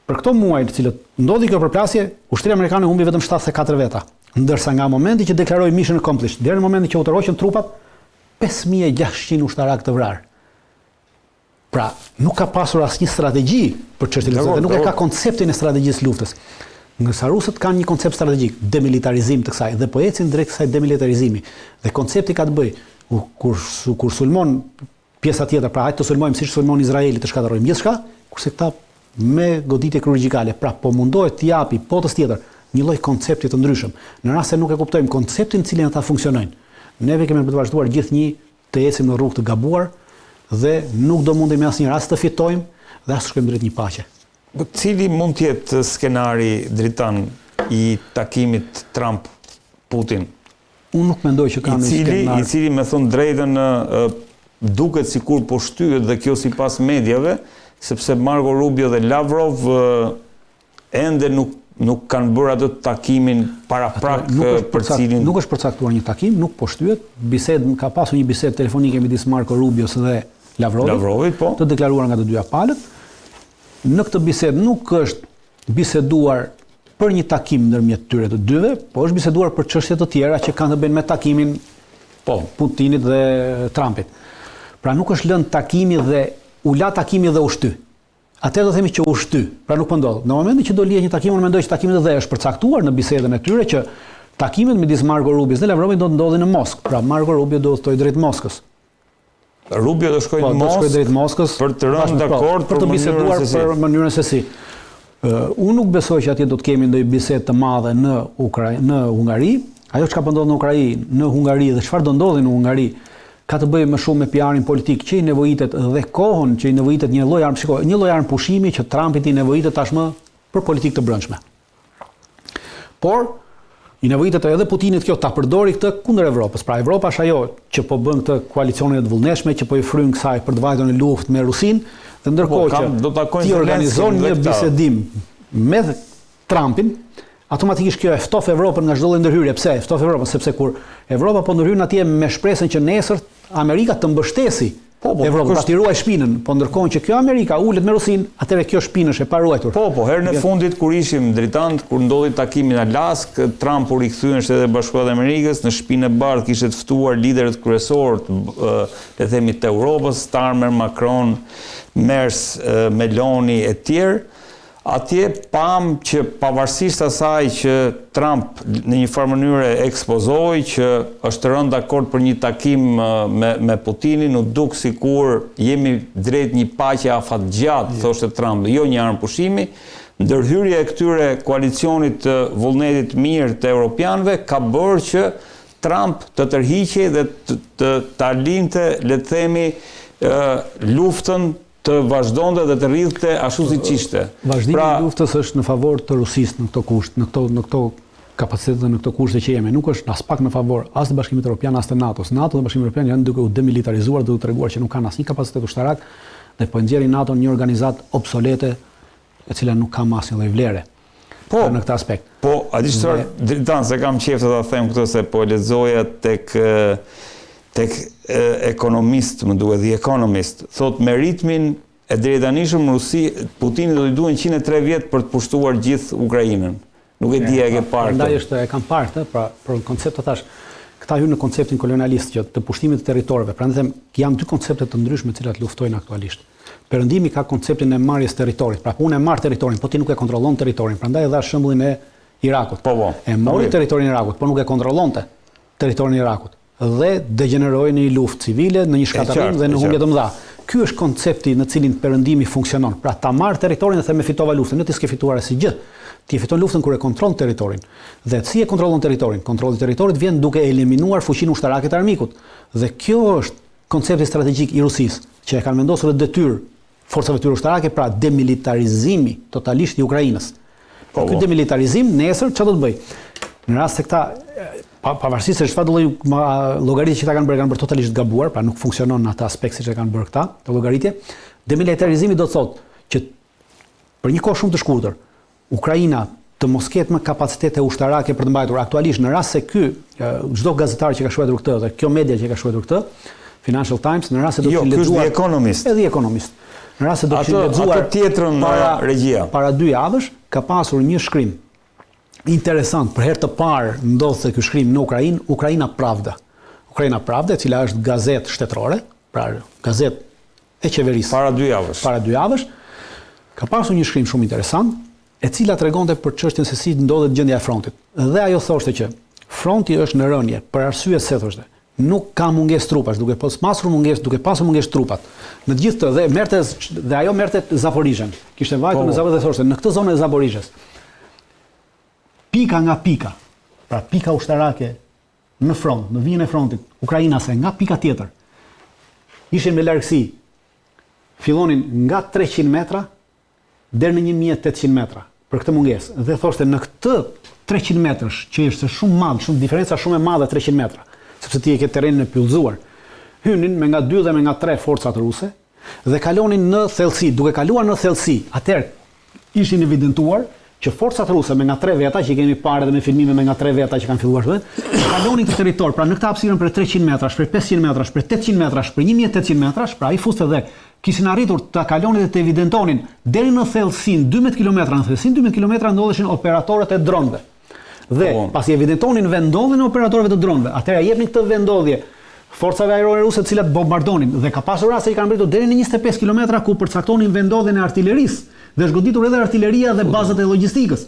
për këto muaj të cilët ndodhi kjo përplasje, ushtria amerikane humbi vetëm 74 veta. Ndërsa nga momenti që deklaroi mission accomplished deri në momentin që u tërhoqën trupat, 5600 ushtarak të vrarë. Pra, nuk ka pasur asnjë strategji për çështjen e luftës, nuk e ka konceptin e strategjisë luftës. Nësa rusët kanë një koncept strategjik, demilitarizim të kësaj, dhe po ecin drejt kësaj demilitarizimi. Dhe koncepti ka të bëj, kur sulmon pjesa tjetër, pra hajtë të sulmojmë siç sulmon Izraeli të shkatërrojmë gjithçka, kurse këta me goditje kirurgjikale, pra po mundohet të japi potës tjetër një lloj koncepti të ndryshëm. Në rast se nuk e kuptojmë konceptin në cilin ata funksionojnë, neve kemi të vazhduar gjithnjë të ecim në rrugë të gabuar dhe nuk do mundemi asnjëherë as të fitojmë dhe as të shkojmë drejt një paqe. Cili mund të jetë skenari dritan i takimit Trump-Putin? Unë nuk mendoj që ka një skenar. I cili me thonë drejtën duket sikur po shtyhet dhe kjo sipas medjave, sepse Marco Rubio dhe Lavrov ende nuk kanë bërë atë takimin paraprak për cilin... Nuk është përcaktuar një takim, nuk po shtyhet. Ka pasur një bisedë telefonike midis Marco Rubios dhe Lavrovit, po. Të deklaruar nga të dyja palët. Në këtë bisedë nuk është biseduar për një takim ndërmjet tyre të dyve, po është biseduar për çështje të tjera që kanë të bëjnë me takimin Putinit dhe Trumpit. Pra nuk është lënë takimi dhe u la takimi dhe u shty. Atëherë do themi që u shty, pra nuk po ndodh. Në momentin që do lihet një takim, unë mendoj që takimi dhe është përcaktuar në bisedën e tyre që takimet midis Marco Rubios dhe Lavrovit do të ndodhin në Moskë. Pra Marco Rubio do të udhtojë drejt Moskës. Rubio do shkojë në Moskë për të rënë dakord për të biseduar për mënyrën se si. Unë nuk besoj që atje do të kemi ndonjë bisedë të madhe në Hungari. Ajo çka po ndodh në Ukrainë, në Hungari dhe çfarë do ndodhi në Hungari ka të bëjë më shumë me PR-in politik që i nevojitet dhe kohën që i nevojitet një lloj armë pushimi që Trumpit i nevojitet tashmë për politikë të brendshme. Por i nevojitet edhe Putinit kjo ta përdori këtë kundër Evropës. Pra Evropa është ajo që po bën këtë koalicionin e të vullnetshme, që po i fryn kësaj për të vajtur në luftë me Rusinë, dhe ndërkohë që ti organizon një bisedim me Trumpin, automatikisht kjo e ftof Evropën nga çdo lloj ndërhyrje. Pse e ftof Evropën? Sepse kur Evropa po ndërhyn atje me shpresën që nesër Amerika të mbështesi Evropën, pra t'i ruaj shpinën, po ndërkohë që kjo Amerika ulet me Rusinë, atëherë kjo shpinë është e paruajtur. Herën e fundit kur ishim dritant, kur ndodhi takimi në Alask, Trump u rikthyen Shtetet e Bashkuara të Amerikës, në shtëpinë e bardhë kishte ftuar liderët kryesorë le themi të Europës, Starmer, Macron, Merz, Meloni e tjerë. Atje pam që pavarësisht asaj që Trump në një farë mënyrë ekspozoi që është rënë dakord për një takim me Putinin, u duk sikur jemi drejt një paqe afatgjatë, thoshte Trump, jo një armë pushimi. Ndërhyrja e këtyre koalicionit të vullnetit mirë të europianëve ka bërë që Trump të tërhiqej dhe të linte, le të themi, luftën të vazhdonte dhe të rridhte ashtu siç ishte. Vazhdimi i luftës është në favor të Rusisë në këto kushte, në këto kapacitete dhe në këto kushte që jemi. Nuk është as pak në favor as të Bashkimit Evropian as të NATO-s. NATO dhe Bashkimi Evropian janë duke u demilitarizuar, duke treguar që nuk kanë asnjë kapacitet ushtarak dhe po nxjerrin NATO një organizatë obsolete e cila nuk ka asnjë lloj vlere. Në këtë aspekt. Po, a di çfarë, dritan se kam qejf të ta them këtë se po e lexoja tek ekonomist, më duhet The Economist, thot me ritmin e drejtanishëm Putinit do t'i duhen 103 vjet për të pushtuar gjithë Ukrainën. Nuk e di e ke parë. Prandaj është e kam parë, pra për koncept të thash, këta hyn në konceptin kolonialist që të pushtimit të territoreve. Prandaj them janë dy koncepte të ndryshme të cilat luftojnë aktualisht. Perëndimi ka konceptin e marrjes territorit. Pra unë e marr territorin, po ti nuk e kontrollon territorin. Prandaj e dha shembullin e Irakut. E mori territorin e Irakut, po nuk e kontrollonte territorin e Irakut. Dhe degeneroi në një luftë civile, në një shkatërrim dhe në humbje të mëdha. Ky është koncepti në cilin perëndimi funksionon. Pra ta marr territorin dhe thënë fitova luftën, ti s'ke fituar asgjë. ti fiton luftën kur e kontrollon territorin. Dhe si e kontrollon territorin? Kontrolli i territorit vjen duke eliminuar fuqinë ushtarake të armikut. Dhe kjo është koncepti strategjik i Rusisë, që e kanë vendosur detyrë forcave tyre ushtarake, pra demilitarizimi totalisht i Ukrainës. Ky demilitarizim nesër çfarë do të bëj? Në rast se këta pavarësisht se çfarë lloj llogaritë që ta kanë bërë totalisht gabuar, pra nuk funksionon në atë aspekt siç e kanë bërë këta, të llogaritje, demilitarizimi do të thotë që për një kohë shumë të shkurtër, Ukraina të mos ketë më kapacitete ushtarake për të mbajtur. Aktualisht në rast se çdo gazetar që ka shkruar këtë dhe kjo media që ka shkruar këtë, Financial Times, në rast se do të lexuar The Economist. The Economist. Në rast se do të lexuar atë tjetrën regjia. Para 2 javësh ka pasur një shkrim interesant, për herë të parë ndodh se ky shkrim në Ukrainë, Ukraina Pravda. Ukraina Pravda, e cila është gazetë shtetërore, pra gazetë e qeverisë. Para 2 javësh. Para 2 javësh ka pasur një shkrim shumë interesant, e cila tregonte për çështjen se si ndodhet gjendja e frontit. Dhe ajo thoshte që fronti është në rënje për arsye se thoshte, nuk ka mungesë trupash, duke pasur mungesë trupat. Në të gjithë dhe ajo merrte Zaporizhen. Kishte vajtur në Zaporizh dhe thoshte, në këtë zonë e Zaporizhes, pika nga pika, pra pika ushtarake në front, në vijën e frontit, ukrainase nga pika tjetër, ishin me largësi, fillonin nga 300 metra deri në 1800 metra për këtë mungesë. Dhe thoshte në këtë 300 metrash, që është shumë madh, shumë diferenca shumë e madhe 300 metra, sepse ti e ke terrenin e pyllëzuar, hynin me nga 2 dhe me nga 3 forcat ruse dhe kalonin në thellësi. Duke kaluar në thellësi, atëherë ishin evidentuar që forcat ruse me nga 3 veta, që i kemi parë edhe me filmime me nga 3 veta që kanë filluar kalonin këtë territor, pra në këtë hapësirën për 300 metrash, për 500 metrash, për 800 metrash, për 1800 metrash, pra ai fuste dhe kishin arritur të kalonin dhe të evidentonin deri në thellësinë 12 kilometra, në thellësinë 12 kilometra ndodheshin operatorët e dronëve. Dhe pasi evidentonin vendodhjen e operatorëve të dronëve, atëherë jepnin këtë vendodhje forcave ajrore ruse të cilat bombardonin, dhe ka pasur raste që kanë mbritur deri në 25 kilometra ku përcaktonin vendodhjen e artillerisë dhe është goditur edhe artilleria dhe bazat e logjistikës.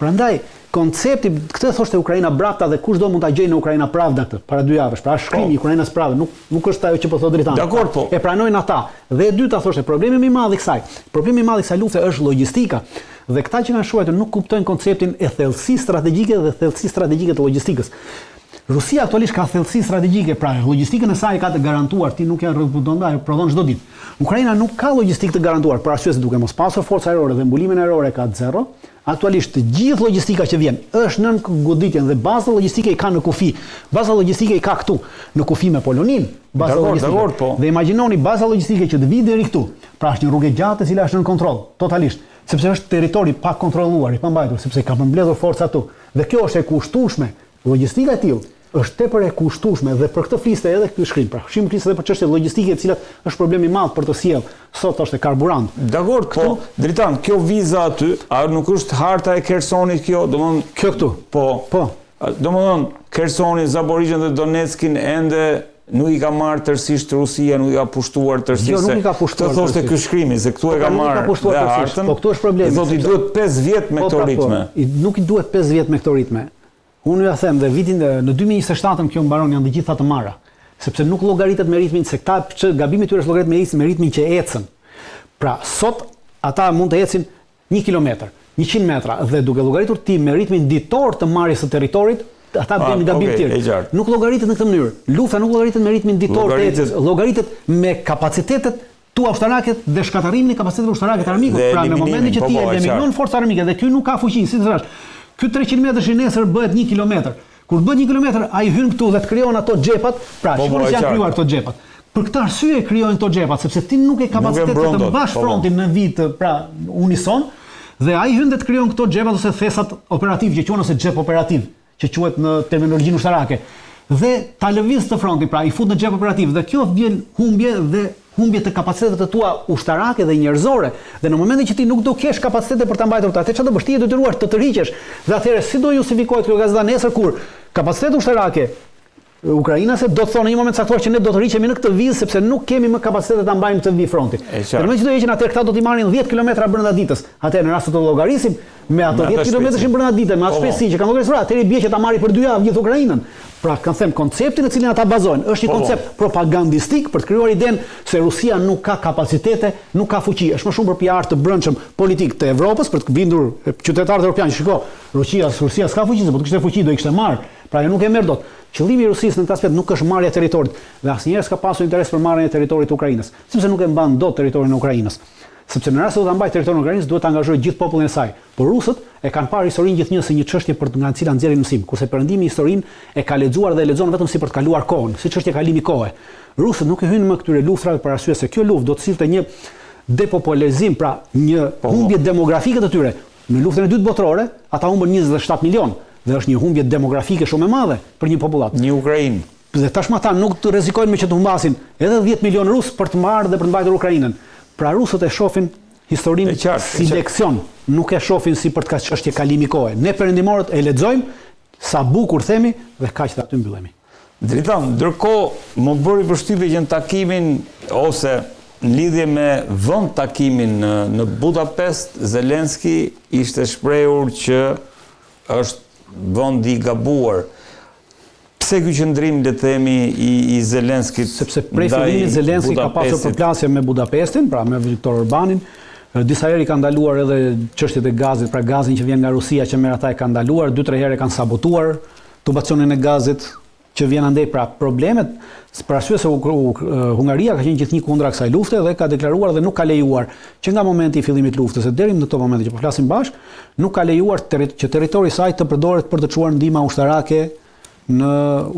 Prandaj koncepti, këtë thoshte Ukraina Brafta dhe kushdo mund ta gjejë në Ukraina Pravda këtë para 2 javësh. Pra shkrimi i Ukrainës Pravda nuk është ajo që po thotë Dritani. Dakor, po. E pranojnë ata. Dhe e dyta thoshte problemi më i madh i kësaj lufte është logjistika. Dhe këta që kanë shkruar nuk kuptojnë konceptin e thellësisë strategjike dhe thellësisë strategjike të logjistikës. Rusia aktualisht ka thellësi strategjike, pra logjistikën e saj ka të garantuar, ti nuk e rrëpudon ajo prodhon çdo ditë. Ukraina nuk ka logjistikë të garantuar, për arsye se duke mos pasur forcë ajrore dhe mbulimin ajror ka 0. Aktualisht gjithë logjistika që vjen është nën goditjen dhe baza logjistike i ka në kufi. Baza logjistike i ka këtu, në kufi me Polonin. Baza logjistike. Po. Dhe imagjinoni baza logjistike që të vijë deri këtu. Pra është një rrugë gjatë e cila është nën kontroll totalisht, sepse është territori pa kontrolluar, i pambajtur, sepse ka përmbledhur forca këtu. Dhe kjo është e kushtueshme. Logjistika e tillë është tepër e kushtueshme dhe për këtë fliste edhe ky shkrim. Pra, shkrim fliste edhe për çështje logjistike, e cila është problem i madh për të sjellë sot është karburant. Dakor, po, Dritan, kjo viza aty, a nuk është harta e Khersonit kjo, domthon kjo këtu. Po. Domthon Khersonin, Zaporizhen dhe Donetskin ende nuk i ka marrë tërësisht Rusia, nuk i ka pushtuar tërësisht. Jo, nuk i ka pushtuar. Të thoshte ky shkrimi se këtu e ka marrë dhe hartën. Po këtu është problemi. Thotë i duhet 5 vjet me këto ritme. Nuk i duhet 5 vjet me këto ritme. Unë ja them dhe vitin në 2027 kjo mbaron janë të gjitha të marra, sepse nuk llogaritet me ritmin se këta që gabimi tyre është llogaritet me ritmin që ecën. Pra sot ata mund të ecin 1 kilometër, 100 metra dhe duke llogaritur ti me ritmin ditor të marrjes së territorit, ata bëjnë gabim të tjerë. Nuk llogaritet në këtë mënyrë. Lufta nuk llogaritet me ritmin ditor të ecës, llogaritet me kapacitetet tua ushtarake dhe shkatërimin e kapaciteteve ushtarake të armikut. Pra në momentin që ti eliminon forcat armike dhe ky nuk ka fuqi, si thua. Ky 300 metrash i nesër bëhet 1 kilometër. Kur bëhet 1 kilometër, ai hyn këtu dhe të krijon ato xhepat. Pra, shikoni se janë krijuar këto xhepat. Për këtë arsye krijojnë këto xhepat, sepse ti nuk e kapacitet të mbash frontin në vit, pra, unison, dhe ai hyn dhe të krijon këto xhepat ose thesat operativ, që quhen ose xhep operativ, që quhet në terminologjinë ushtarake. Dhe ta lëviz të frontin, pra i fut në xhep operativ dhe kjo vjen humbje të kapaciteteve të tua ushtarake dhe njerëzore. Dhe në momentin që ti nuk do kesh kapacitete për ta mbajtur atë, çfarë do bësh ti? Je detyruar të tërhiqesh. Dhe atëherë si do justifikohet kjo gazeta nesër kur kapaciteti ushtarake ukrainase do të thonë në një moment caktuar që ne do të rriqemi në këtë vizë sepse nuk kemi më kapacitete ta mbajmë këtë vizë fronti. Në moment që do heqin atëherë këta do t'i marrin 10 kilometra brenda ditës. Atëherë në rast se do llogarisim me ato 10 kilometrash brenda ditës, me atë shpejtësi që kanë llogarisur, atëherë i bie që ta marri për 2 javë gjithë Ukrainën. Pra, kanë them, konceptin në cilin ata bazojnë është një koncept propagandistik për të krijuar idenë se Rusia nuk ka kapacitete, nuk ka fuqi. Është më shumë për PR të brendshëm politik të Evropës për të bindur qytetarët evropianë. Shiko, Rusia s'ka fuqi, po të kishte fuqi do i kishte marrë. Pra nuk e merr dot. Qëllimi i Rusisë në këtë aspekt nuk është marrja e territorit dhe asnjëherë s'ka pasur interes për marrjen e territorit të Ukrainës, sepse nuk e mban dot territorin e Ukrainës. Sepse në rast se do ta mbajë territorin e Ukrainës, duhet ta angazhojë gjithë popullin e saj. Por rusët e kanë parë historinë gjithnjë si një çështje për nga cila nxjerrin mësim, kurse perëndimi historinë e ka lexuar dhe e lexon vetëm si për të kaluar kohën, si çështje kalimi kohe. Rusët nuk e hyjnë më këtyre luftrave për arsye se kjo luftë do të sillte një depopulizim, pra një humbje demografike të tyre. Në luftën e dytë botërore, ata humbën 27 milion dhe është një humbje demografike shumë e madhe për një popullat. Një Ukrainë. Dhe tashmë ata nuk të rrezikojnë me që të humbasin edhe 10 milion rus për të marrë dhe për të mbajtur Ukrainën. Pra rusët e shohin historinë si leksion, nuk e shohin si për të ka çështje kalimi kohe. Ne perëndimorët e lexojmë, sa bukur themi dhe kaq të aty mbyllemi. Dritan, ndërkohë më bëri përshtypje që në takimin ose në lidhje me vend takimin në Budapest, Zelenski ishte shprehur që është vendi i gabuar. Pse ky qëndrim le të themi i Zelenskit? Sepse prej fillimit Zelenski ka pasur përplasje me Budapestin, pra me Viktor Orbanin. Disa herë i ka ndaluar edhe çështjet e gazit, pra gazin që vjen nga Rusia që merr ata e ka ndaluar, 2-3 herë kanë sabotuar tubacionin e gazit që vjen andej. Pra problemet për arsye se Hungaria ka qenë gjithnjë kundra kësaj lufte dhe ka deklaruar dhe nuk ka lejuar që nga momenti i fillimit të luftës deri në këtë moment që po flasim bashkë, nuk ka lejuar që territori i saj të përdoret për të çuar ndihma ushtarake në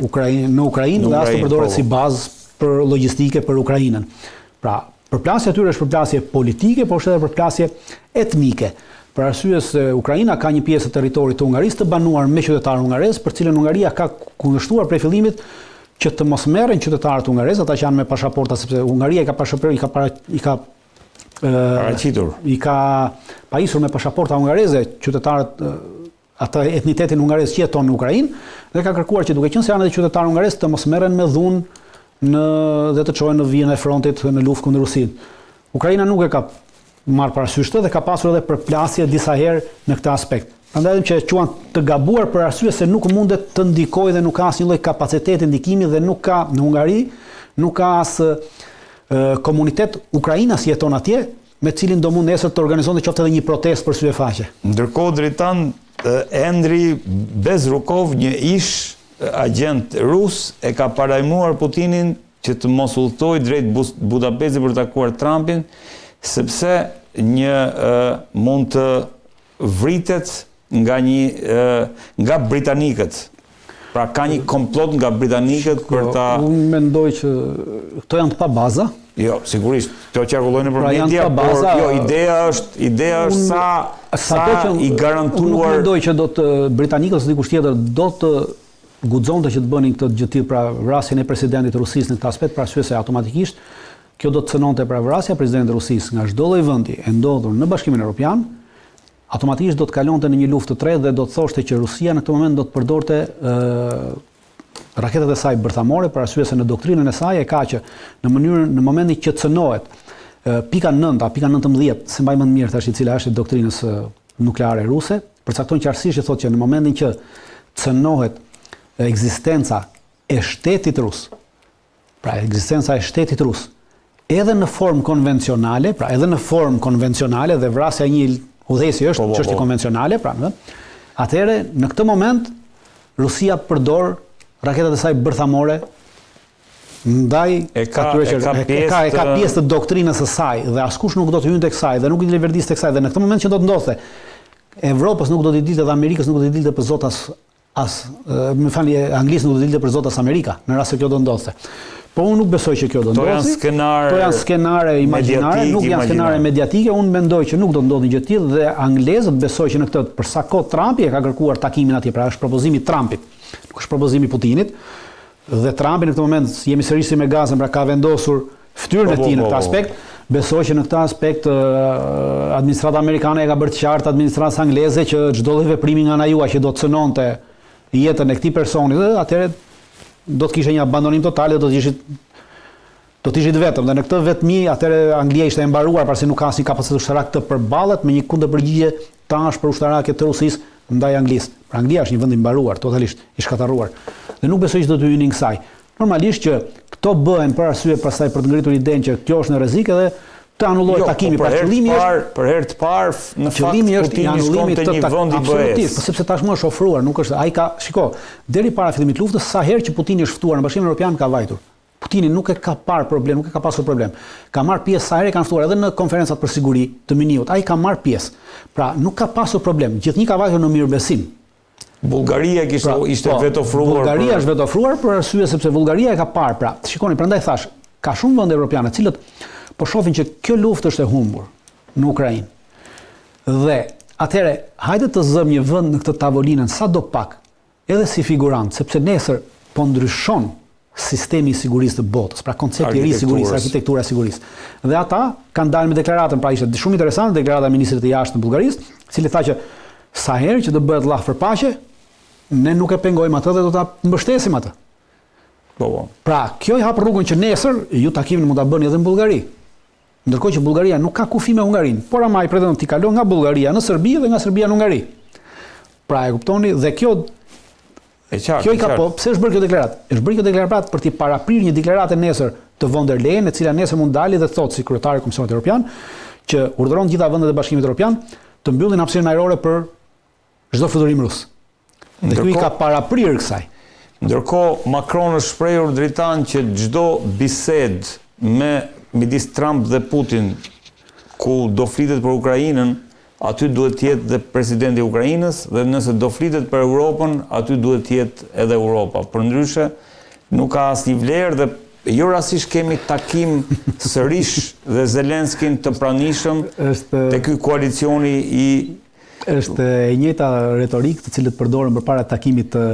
Ukrainë dhe as të përdoret si bazë për logjistike për Ukrainën. Pra, përplasja e tyre është përplasje politike, por është edhe përplasje etnike. Për arsye se Ukraina ka një pjesë të territorit të Hungarisë të banuar me qytetarë hungarez, për cilën Hungaria ka kundërshtuar prej fillimit që të mos merren qytetarët hungarez, ata që janë me pasaporta, sepse Hungaria i ka pajisur me pasaporta hungareze qytetarët ata etnitetin hungarez që jeton në Ukrainë dhe ka kërkuar që duke qenë se janë edhe qytetarë hungarez të mos merren me dhunë dhe të çohen në vijën e frontit në luftë kundër Rusisë. Ukraina nuk e ka marrë parasysh dhe ka pasur edhe përplasje disa herë në këtë aspekt. Prandaj që e quan të gabuar për arsye se nuk mundet të ndikojë dhe nuk ka asnjë lloj kapaciteti ndikimi dhe nuk ka në Hungari, nuk ka as komunitet ukrainas jeton atje me cilin do mund nesër të organizonte qoftë edhe një protestë për syfaqe. Ndërkohë Dritan, Endri Bezrukov, një ish agent rus, e ka parajmuar Putinin që të mos udhtojë drejt Budapestit për të takuar Trumpin, sepse mund të vritet nga britanikët. Pra ka një komplot nga britanikët për ta... Unë mendoj që këto janë të pa baza. Jo, sigurisht, këto qarkullojnë për media, por jo, ideja është sa i garantuar... Unë nuk mendoj që britanikët ose dikush tjetër do të guxonte që të bënin këtë gjë të tillë, pra vrasjen e presidentit të Rusisë në këtë aspekt, për arsye se automatikisht kjo do të cënonte pra vrasja e presidentit të Rusisë nga çdo lloj vendi e ndodhur në Bashkimin Evropian, automatikisht do të kalonte në një luftë të tretë dhe do të thoshte që Rusia në këtë moment do të përdorte raketat e saj bërthamore, për arsye se në doktrinën e saj e ka që në momentin që cënohet pika 9, pika 19, se mbaj më mirë tash i cila është doktrinës nukleare ruse, përcakton qartësisht që thotë që në momentin që cënohet ekzistenca e shtetit rus, pra ekzistenca e shtetit rus, edhe në formë konvencionale, pra edhe në formë konvencionale dhe vrasja një udhëheci është çështje konvencionale, pra, atëherë në këtë moment Rusia përdor raketat e saj bërthamore ndaj atyre që ka pjesë të doktrinës së saj dhe askush nuk do të hynte kësaj dhe nuk i leverdiste tek kësaj dhe në këtë moment që do të ndodhte Evropës nuk do t'i dilte dhe Amerikës nuk do t'i dilte për zot Anglisë nuk do t'i dilte për zot as Amerika në rast se kjo do ndodhte. Po unë nuk besoj që kjo do ndodhi. To janë skenare imagjinare, nuk janë skenare mediatike. Unë mendoj që nuk do të ndodhi gjë të tillë dhe anglezët besoj që në këtë për sa kohë Trumpi e ka kërkuar takimin atje, pra është propozimi i Trumpit, nuk është propozimi i Putinit. Dhe Trumpi në këtë moment jemi sërish si me gazën, pra ka vendosur fytyrën e tij në këtë aspekt. Besoj që në këtë aspekt administrata amerikane e ka bërë të qartë administratës angleze që çdo lloj veprimi nga ana juaj që do të cënonte jetën e këtij personi, atëherë do të kishte një abandonim total dhe do të ishit vetëm. Dhe në këtë vetmi, atëherë Anglia ishte e mbaruar, pasi nuk ka asnjë kapacitet ushtarak të përballet me një kundërpërgjigje tash për ushtarake të Rusisë ndaj Anglisë. Pra Anglia është një vend i mbaruar, totalisht i shkatërruar. Dhe nuk besoj që do të hynin kësaj. Normalisht që këto bëhen për arsye pastaj për të ngritur idenë që kjo është në rrezik edhe të anullohet takimi. Pra qëllimi është për herë të parë në fakt Putini shkon te një vend i BE-s. Sepse tashmë është ofruar, nuk është ai ka, shiko, deri para fillimit të luftës sa herë që Putini është ftuar në Bashkimin Evropian ka vajtur. Putini nuk e ka parë problem, nuk e ka pasur problem. Ka marrë pjesë sa herë kanë ftuar edhe në konferencat për siguri të Miniut. Ai ka marrë pjesë. Pra nuk ka pasur problem. Gjithnjë ka vajtur në mirëbesim. Bullgaria ishte vetë ofruar. Bullgaria është vetë ofruar për arsye sepse Bullgaria e ka parë. Pra, shikoni, prandaj thash, ka shumë vende evropiane të cilët po shohin që kjo luftë është e humbur në Ukrainë. Dhe atëherë, hajde të zëm një vend në këtë tavolinën sadopak, edhe si figurant, sepse nesër po ndryshon sistemi i sigurisë të botës, pra koncepti i ri i sigurisë, arkitektura e sigurisë. Dhe ata kanë dalë me deklaratën, pra ishte shumë interesante deklarata e ministrit të jashtëm të Bullgarisë, i cili tha që sa herë që do bëhet llaf për paqe, ne nuk e pengojmë atë dhe do ta mbështesim atë. Po. Pra, kjo i hap rrugën që nesër ju takimin mund ta bëni edhe në Bullgari. Ndërkohë që Bullgaria nuk ka kufi me Hungarinë, por ama i pretendon t'i kalon nga Bullgaria në Serbi dhe nga Serbia në Hungari. Pra, e kuptoni, dhe kjo kjo i ka po, pse është bërë kjo deklaratë? Është bërë kjo deklaratë për t'i paraprirë një deklaratë nesër të von der Leyen, e cila nesër mund dali dhe thotë si kryetari i Komisionit Evropian, që urdhëron gjitha vendet e Bashkimit Evropian të mbyllin hapësirën ajrore për çdo fluturim rus. Dhe ky i ka paraprirë kësaj. Ndërkohë Macron është shprehur drejtan që çdo bisedë midis Trump dhe Putin ku do flitet për Ukrainën, aty duhet të jetë dhe presidenti i Ukrainës, dhe nëse do flitet për Europën, aty duhet të jetë edhe Europa. Përndryshe, nuk ka asnjë vlerë dhe jo rastisht kemi takim sërish dhe Zelenskin të pranishëm te ky koalicioni i është e njëjta retorikë të cilët përdoren përpara takimit të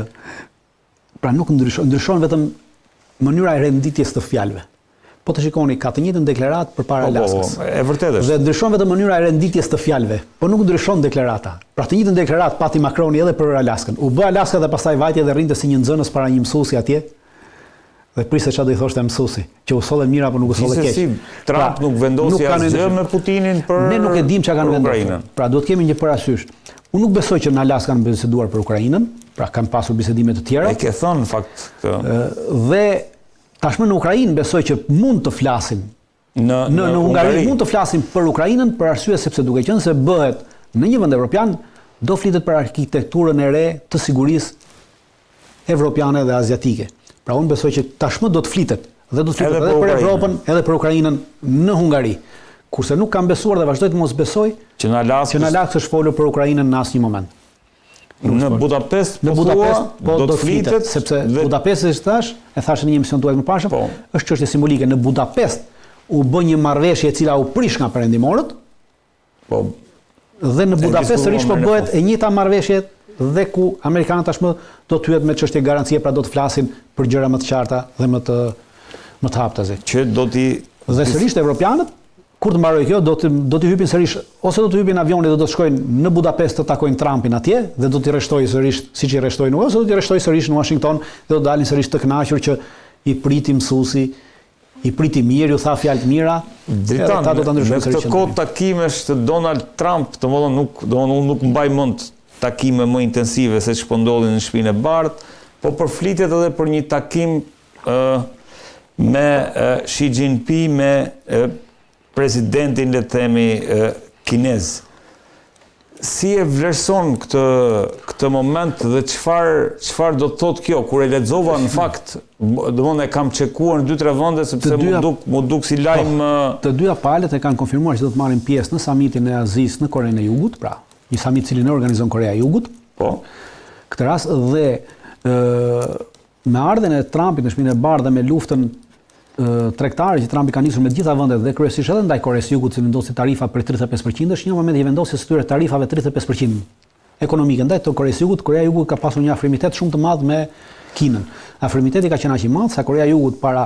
pra nuk ndryshon vetëm mënyra e renditjes të fjalëve. Po të shikoni, ka të njëjtën deklaratë përpara Alaskës. E vërtetë është. Dhe ndryshon vetëm mënyra e renditjes të fjalëve, po nuk ndryshon deklarata. Pra të njëjtën deklaratë pati Macroni edhe për Alaskën. U bë Alaska dhe pastaj vajti dhe rrinte si një nxënës para një mësuesi atje. Dhe priste çfarë do i thoshte mësuesi, që u solle mirë apo nuk u solle keq. Trump nuk vendosi asgjë me Putinin për ne nuk e dim çka kanë vendosur. Pra duhet kemi një parasysh. Unë nuk besoj që në Alaska kanë biseduar për Ukrainën, pra kanë pasur bisedime të tjera. E ke thënë në fakt këtë. Dhe tashmë në Ukrainë besoj që mund të flasin. Në Hungari mund të flasin për Ukrainën për arsye sepse duke qenë se bëhet në një vend evropian, do flitet për arkitekturën e re të sigurisë evropiane dhe aziatike. Pra unë besoj që tashmë do të flitet dhe do të flitet edhe për Evropën, edhe për Ukrainën në Hungari. Kurse nuk kam besuar dhe vazhdoj të mos besoj që në Alaskë është folur për Ukrainën në asnjë moment. Në Budapest do të flitet sepse Budapesti e thash në një emision tuaj më parë, është çështje simbolike. Në Budapest u bë një marrëveshje e cila u prish nga perëndimorët. Po. Dhe në Budapest sërish po bëhet e njëjta marrëveshje dhe ku amerikanët tashmë do të hyet me çështje garancie, pra do të flasin për gjëra më të qarta dhe më të haptazi. Që do t'i dhe sërish evropianët kur të mbarojë kjo, do t'i hypin sërish, ose do t'i hypin avionit dhe do të shkojnë në Budapest të takojnë Trumpin atje dhe do t'i rreshtojë sërish siç i rreshtojnë, ose do t'i rreshtojë sërish në Washington dhe do dalin sërish të kënaqur që i priti mësuesi, i priti mirë, u tha fjalë të mira. Dritan, me këtë kohë takimesh të Donald Trump, unë nuk mbaj mend takime më intensive se ç'po ndodhin në Shtëpinë e Bardhë, po përflitet edhe për një takim me Xi Jinping, me presidentin, le të themi, kinez. Si e vlerëson këtë moment dhe çfarë do të thotë kjo? Kur e lexova në fakt, domthonë e kam çekuar në 2-3 vende sepse mu duk si lajm. Të dyja palët e kanë konfirmuar që do të marrin pjesë në samitin e Azisë në Korenë e Jugut, pra një samit cilin e organizon Korea e Jugut. Po. Këtë rast dhe me ardhen e Trumpit në Shtëpinë e Bardhë dhe me luftën tregtare që Trumpi ka nisur me gjitha vendet dhe kryesisht edhe ndaj Koreas së Jugut, që vendosi tarifa për 35%, është një moment i vendosjes së tyre tarifave 35% ekonomike ndaj të Koreas së Jugut. Korea e Jugut ka pasur një afrimitet shumë të madh me Kinën. Afrimiteti ka qenë aq i madh sa Korea e Jugut para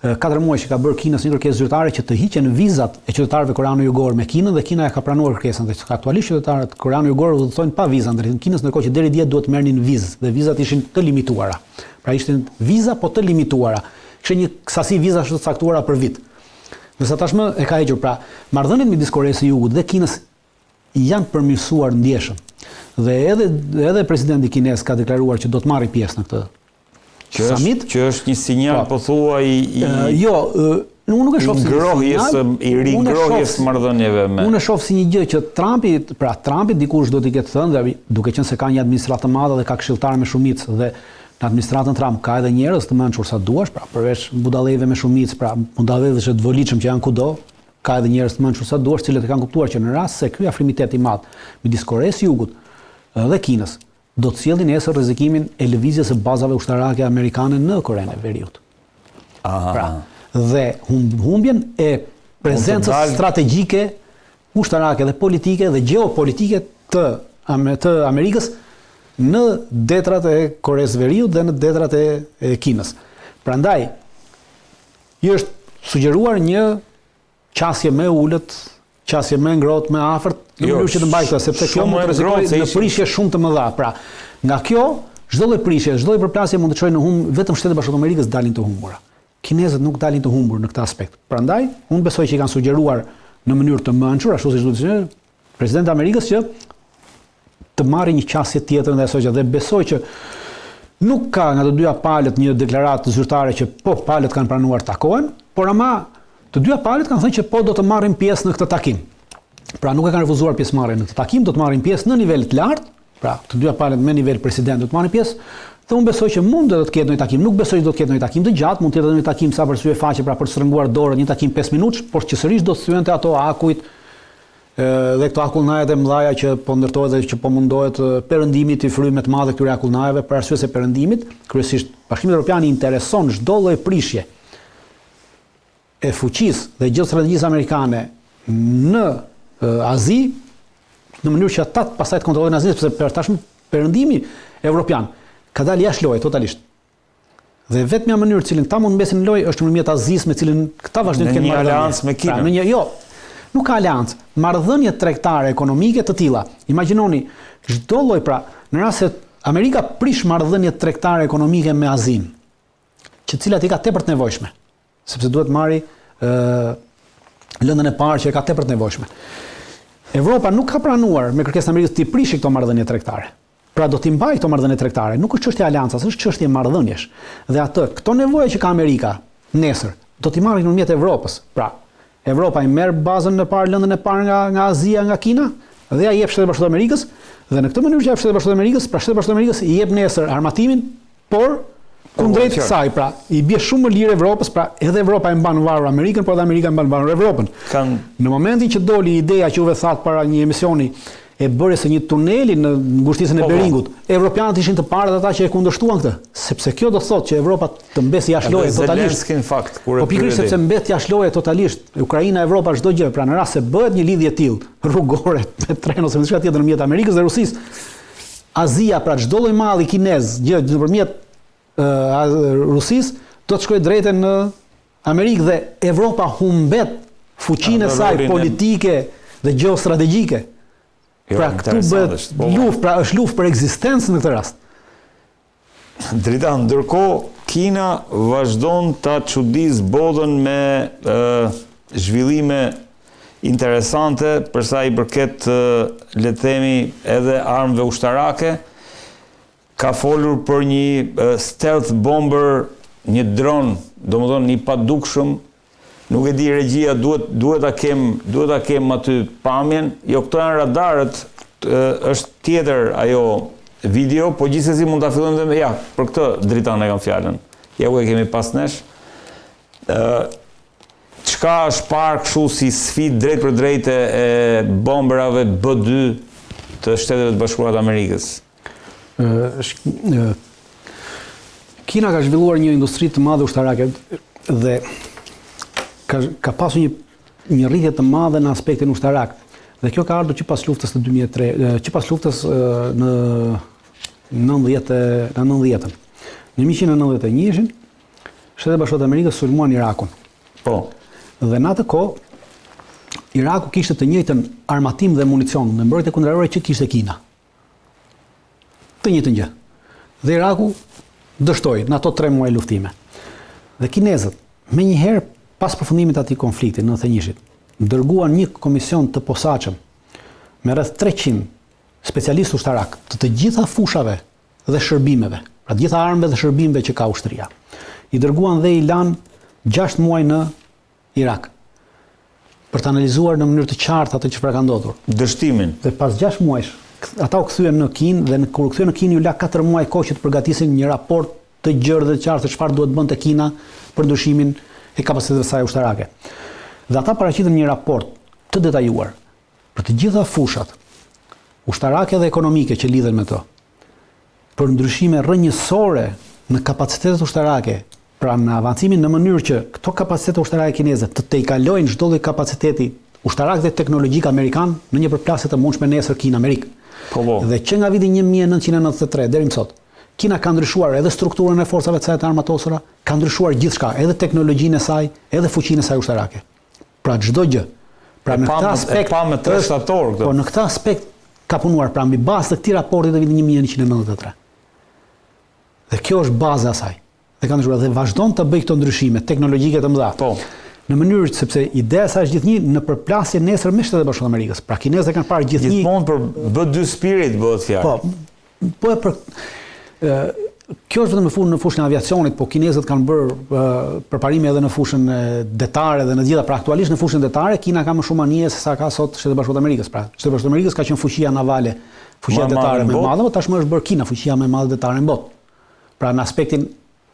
4 muaj që ka bërë Kinës një kërkesë zyrtare që të hiqen vizat e qytetarëve koreano-jugor me Kinën dhe Kina e ka pranuar kërkesën. Dhe aktualisht qytetarët koreano-jugor udhëtojnë pa vizë në drejtim Kinës, ndërkohë që deri dje duhet merrnin vizë dhe vizat ishin të limituara. Pra ishin viza po të limituara. Kishte një sasi vizash të caktuara për vit. Ndërsa tashmë e ka hequr. Pra, marrëdhëniet midis Koreas së Jugut dhe Kinës janë përmirësuar ndjeshëm. Dhe edhe presidenti kinez ka deklaruar që do të marrë pjesë në këtë summit. Që është një sinjal, po thua, jo, unë nuk e shoh si i rigrohjes marrëdhënieve me. Unë e shoh si një gjë që Trumpi dikush do t'i ketë thënë, dhe duke qenë se ka një administratë të madhe dhe ka këshilltarë me shumicë, dhe në administratën Trump ka edhe njerëz të mençur sa duash, pra përveç budallëve me shumicë, pra budallëve që të volitshëm që janë kudo, ka edhe njerëz të mençur sa duash, cilët e kanë kuptuar që në rast se ky afrimitet i madh midis Koreas së Jugut dhe Kinës do të sjellin nesër rrezikimin e lëvizjes së bazave ushtarake amerikane në Korenë e Veriut. Pra, dhe humbjen e prezencës strategjike, ushtarake dhe politike dhe geopolitike të Amerikës në detrat e Koreas së Veriut dhe në detrat e Kinës. Prandaj, i është sugjeruar një qasje më ulët, qasje më ngrohtë, më afërt, në mënyrë që të mbajë këtë, sepse kjo mund të rrezikojë në prishje shumë të mëdha. Pra, nga kjo, çdo lloj prishje, çdo lloj përplasje mund të çojë në humb, vetëm Shtetet Bashkuara të Amerikës dalin të humbura. Kinezët nuk dalin të humbur në këtë aspekt. Prandaj, unë besoj që i kanë sugjeruar në mënyrë të mençur, ashtu siç duhet të thënë, presidenti i Amerikës që të marrë një qasje tjetër ndaj asaj dhe besoj që nuk ka nga të dyja palët një deklaratë zyrtare që po palët kanë pranuar takohen, por ama të dyja palët kanë thënë që po do të marrin pjesë në këtë takim. Pra nuk e kanë refuzuar pjesëmarrjen në këtë takim, do të marrin pjesë në nivel të lartë, pra të dyja palët me nivel president do të marrin pjesë, dhe unë besoj që mund të ketë një takim, nuk besoj që do të ketë një takim të gjatë, mund të jetë një takim sa për sy e faqe, pra për të shtrënguar dorën, një takim 5 minutësh, por qësërisht do të thyente ato akujt dhe këto akullnajet e mëdha që po ndërtohet dhe që po mundohet perëndimit i frymë të madhe këtyre akullnajeve për arsye se perëndimit, kryesisht Bashkimi Evropian i intereson çdo lloj prishje e fuqisë dhe gjeostrategjisë amerikane në Azi, në mënyrë që ata pastaj të kontrollojnë Azinë, sepse për tashmë perëndimi evropian ka dalë jashtë lojë totalisht. Dhe vetmja mënyrë cilën ta mund mbesin në lojë është nëpërmjet Azisë, me cilën këta vazhdojnë të kenë aleancë me Kinën. Jo, nuk ka aleancë, marrëdhënie tregtare ekonomike të tilla. Imagjinoni çdo lloj, pra, në rast se Amerika prish marrëdhënie tregtare ekonomike me Azinë, që cilat i ka tepër të nevojshme, sepse duhet marri lëndën e parë që e ka tepër të nevojshme. Evropa nuk ka pranuar me kërkesën e Amerikës të prishë këto marrëdhënie tregtare. Pra do t'i mbajë këto marrëdhënie tregtare, nuk është çështje aleancës, është çështje marrëdhëniesh. Dhe këto nevoja që ka Amerika nesër, do t'i marrë nëpërmjet Evropës. Pra, Evropa i merr bazën në parë, lëndën e parë nga Azia, nga Kina, dhe ja jep Shtetet Bashkuara të Amerikës, dhe në këtë mënyrë që jep Shtetet Bashkuara të Amerikës, pra Shtetet Bashkuara të Amerikës i jep nesër armatimin, por kundrejt kësaj, pra, i bie shumë më lirë Evropës, pra edhe Evropa e mban varur Amerikën, por edhe Amerika e mban varur Evropën. Në momentin që doli ideja që juve thatë para një emisioni e bërjes së një tuneli në ngushtisën e Beringut, evropianët ishin të parët ata që e kundërshtuan këtë, sepse kjo do thotë që Evropa të mbesë jashtë loje totalisht. Zelenski në fakt, kur po pikërisht sepse mbet jashtë loje totalisht, Ukraina, Evropa, çdo gjë, pra në rast se bëhet një lidhje tillë rrugore me tren ose me diçka tjetër nëpërmjet Amerikës dhe Rusisë, Azia, pra çdo lloj malli kinez, gjë nëpërmjet Rusisë, do të shkojë drejtë në Amerikë dhe Evropa humbet fuqinë e saj politike dhe gjeostrategjike. Pra këtu bëhet luftë, pra është luftë për ekzistencën në këtë rast. Dritan, ndërkohë Kina vazhdon ta çuditësë botën me zhvillime interesante për sa i përket le të themi edhe armëve ushtarake. Ka folur për një stealth bomber, një dron, domethënë një padukshëm. Nuk e di regjia, duhet ta kem aty pamjen. Jo, këto janë radarët, është tjetër ajo video, po gjithsesi mund ta fillojmë dhe ja, për këtë Dritan e kam fjalën. Ja ku e kemi pas nesh. Çka është parë kështu si sfidë drejt për drejt e bomberave B2 të Shteteve të Bashkuara të Amerikës? Kina ka zhvilluar një industri të madhe ushtarake dhe ka pasur një rritje të madhe në aspektin ushtarak. Dhe kjo ka ardhur që pas luftës në 2003, që pas luftës në 90-ën. Në 1991-shin, Shtetet Bashkuara të Amerikës sulmuan Irakun. Po. Dhe në atë kohë, Iraku kishte të njëjtën armatim dhe municion në mbrojtje kundërore që kishte Kina. Të njëjtën gjë. Dhe Iraku dështoi në ato 3 muaj luftime. Dhe kinezët, menjëherë pas përfundimit të atij konflikti në 91-shit, dërguan një komision të posaçëm me rreth 300 specialistë ushtarak të gjitha fushave dhe shërbimeve, Pra gjitha armëve dhe shërbimeve që ka ushtria. I dërguan dhe i lanë 6 muaj në Irak për të analizuar në mënyrë të qartë atë çfarë ka ndodhur. Dështimin. Dhe pas 6 muajsh, ata u kthyen në Kinë dhe kur u kthyen në Kinë ju la 4 muaj kohë që të përgatisin një raport të gjerë dhe të qartë se çfarë duhet bënte Kina për ndryshimin e kapaciteteve saj ushtarake. Dhe ata paraqitën një raport të detajuar për të gjitha fushat ushtarake dhe ekonomike që lidhen me to, për ndryshime rrënjësore në kapacitetet ushtarake, pra në avancimin në mënyrë që këto kapacitete ushtarake kineze të tejkalojnë çdo lloj kapaciteti ushtarak dhe teknologjik amerikan në një përplasje të mundshme nesër Kinë-Amerikë. Dhe që nga viti 1993 deri më sot, Kina ka ndryshuar edhe strukturën e forcave të saj të armatosura, ka ndryshuar gjithçka, edhe teknologjinë e saj, edhe fuqinë e saj ushtarake. Pra çdo gjë. Pra në këtë aspekt po në këtë aspekt ka punuar pra mbi bazë të këtij raporti të vitit 1993. Dhe kjo është baza e saj. Dhe ka ndryshuar dhe vazhdon të bëjë këto ndryshime teknologjike të mëdha. Po. Në mënyrë sepse ideja e saj është gjithnjë në përplasje nesër me Shtetet e Bashkuara të Amerikës. Pra kinezët kanë parë gjithnjë gjithmonë për B2 Spirit bëhet fjalë. Po kjo është vetëm në fushën e aviacionit, po kinezët kanë bërë përparime edhe në fushën detare dhe në gjitha. Pra aktualisht në fushën detare Kina ka më shumë anije se sa ka sot Shtetet e Bashkuara të Amerikës. Pra Shtetet e Bashkuara të Amerikës ka qenë fuqia navale, fuqia detare më e madhe, por tashmë është bërë Kina fuqia më e madhe detare në botë. Pra në aspektin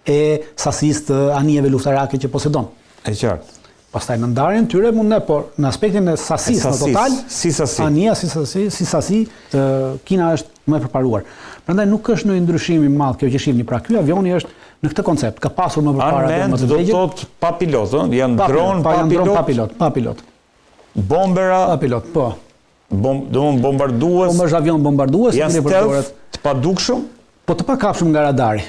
e sasisë të anijeve luftarake që posedon. E qartë. Pastaj në ndarjen tyre mund ne, por në aspektin e sasisë në total, si sasi. Anija si sasi, Kina është më e përparuar. Prandaj nuk është në ndryshim i madh kjo që shihni. Pra ky avioni është në këtë koncept, ka pasur më përpara dhe më të do të thotë pa pilot, janë dron pa pilot. Bombera pa pilot, po. Domthon bombardues. Po është avion bombardues, janë stealth të padukshëm, po të pakapshëm nga radari.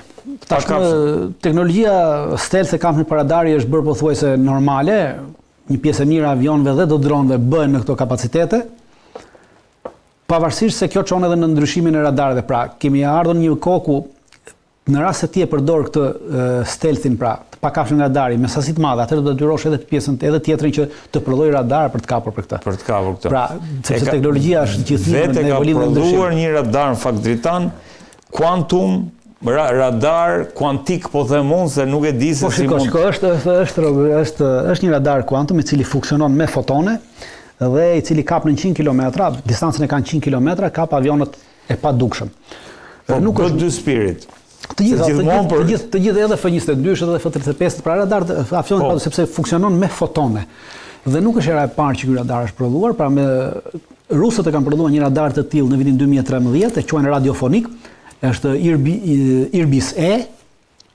Teknologjia stealth e kamshme për radari është bërë pothuajse normale, një pjesë e mirë avionëve dhe do dronëve bëhen në këto kapacitete, pavarësisht se kjo çon edhe në ndryshimin e radarëve. Pra, kemi ardhur një kohë ku në rast se ti e përdor këtë stealthin, pra, të pakapshëm nga radari me sasi të mëdha, atëherë do të dyrosh edhe pjesën edhe tjetrën që të prodhoj radar për të kapur për këtë. Për të kapur këtë. Pra, sepse teknologjia është gjithnjë në evolim dhe ndryshim. Vetë ka prodhuar një radar në fakt dritan, quantum radar kuantik, po them unë se nuk e di se si mund. Po është një radar kuantum i cili funksionon me fotone dhe i cili kap në 100 kilometra, distancën e kanë 100 kilometra, kap avionët e padukshëm. Po nuk është B2 Spirit. Të gjithë edhe F-22 edhe F-35, pra radar avionët sepse funksionon me fotone. Dhe nuk është era e parë që ky radar është prodhuar, pra rusët e kanë prodhuar një radar të tillë në vitin 2013, e quajnë radiofonik. Është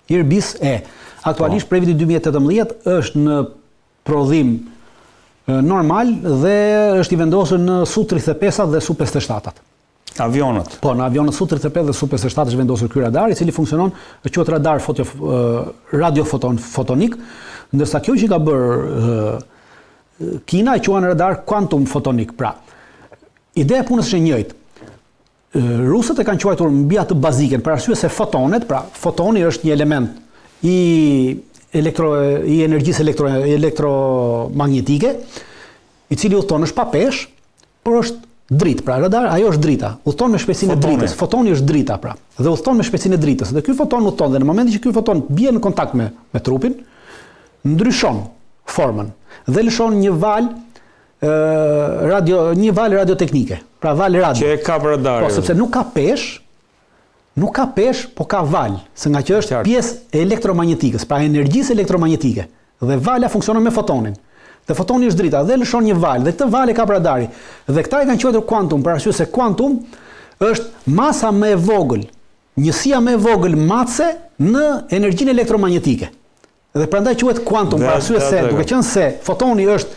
Irbis E. Aktualisht prej vitit 2018 është në prodhim normal dhe është i vendosur në Su-35 dhe Su-57. Avionët. Po, në avionët Su-35 dhe Su-57 është vendosur ky radar, i cili funksionon, quhet radar radiofotonik, ndërsa kjo që ka bërë Kina e quajnë radar quantum fotonik. Pra, ideja e punës është e njëjtë. Rusët e kanë quajtur mbi atë baziken, për arsye se fotonet, pra fotoni është një element i energjisë elektromagnetike, i cili udhton është pa peshë, por është dritë, pra radar, ajo është drita, udhton me shpejtësinë e dritës. Fotoni është drita, pra, dhe udhton me shpejtësinë e dritës. Dhe ky foton udhton dhe në momentin që ky foton bie në kontakt me trupin, ndryshon formën dhe lëshon një valë radioteknike, pra valë radio. Që e ka radari. Po, sepse nuk ka peshë, po ka valë, se nga që është pjesë elektromagnetikës, pra energjisë elektromagnetike. Dhe vala funksionon me fotonin. Dhe fotoni është drita dhe lëshon një valë, dhe këtë valë e ka radari. Dhe këta e kanë quajtur quantum, për arsye se quantum është masa më e vogël, njësia më e vogël matëse në energjinë elektromagnetike. Dhe prandaj quhet quantum, për arsye se duke qenë se fotoni është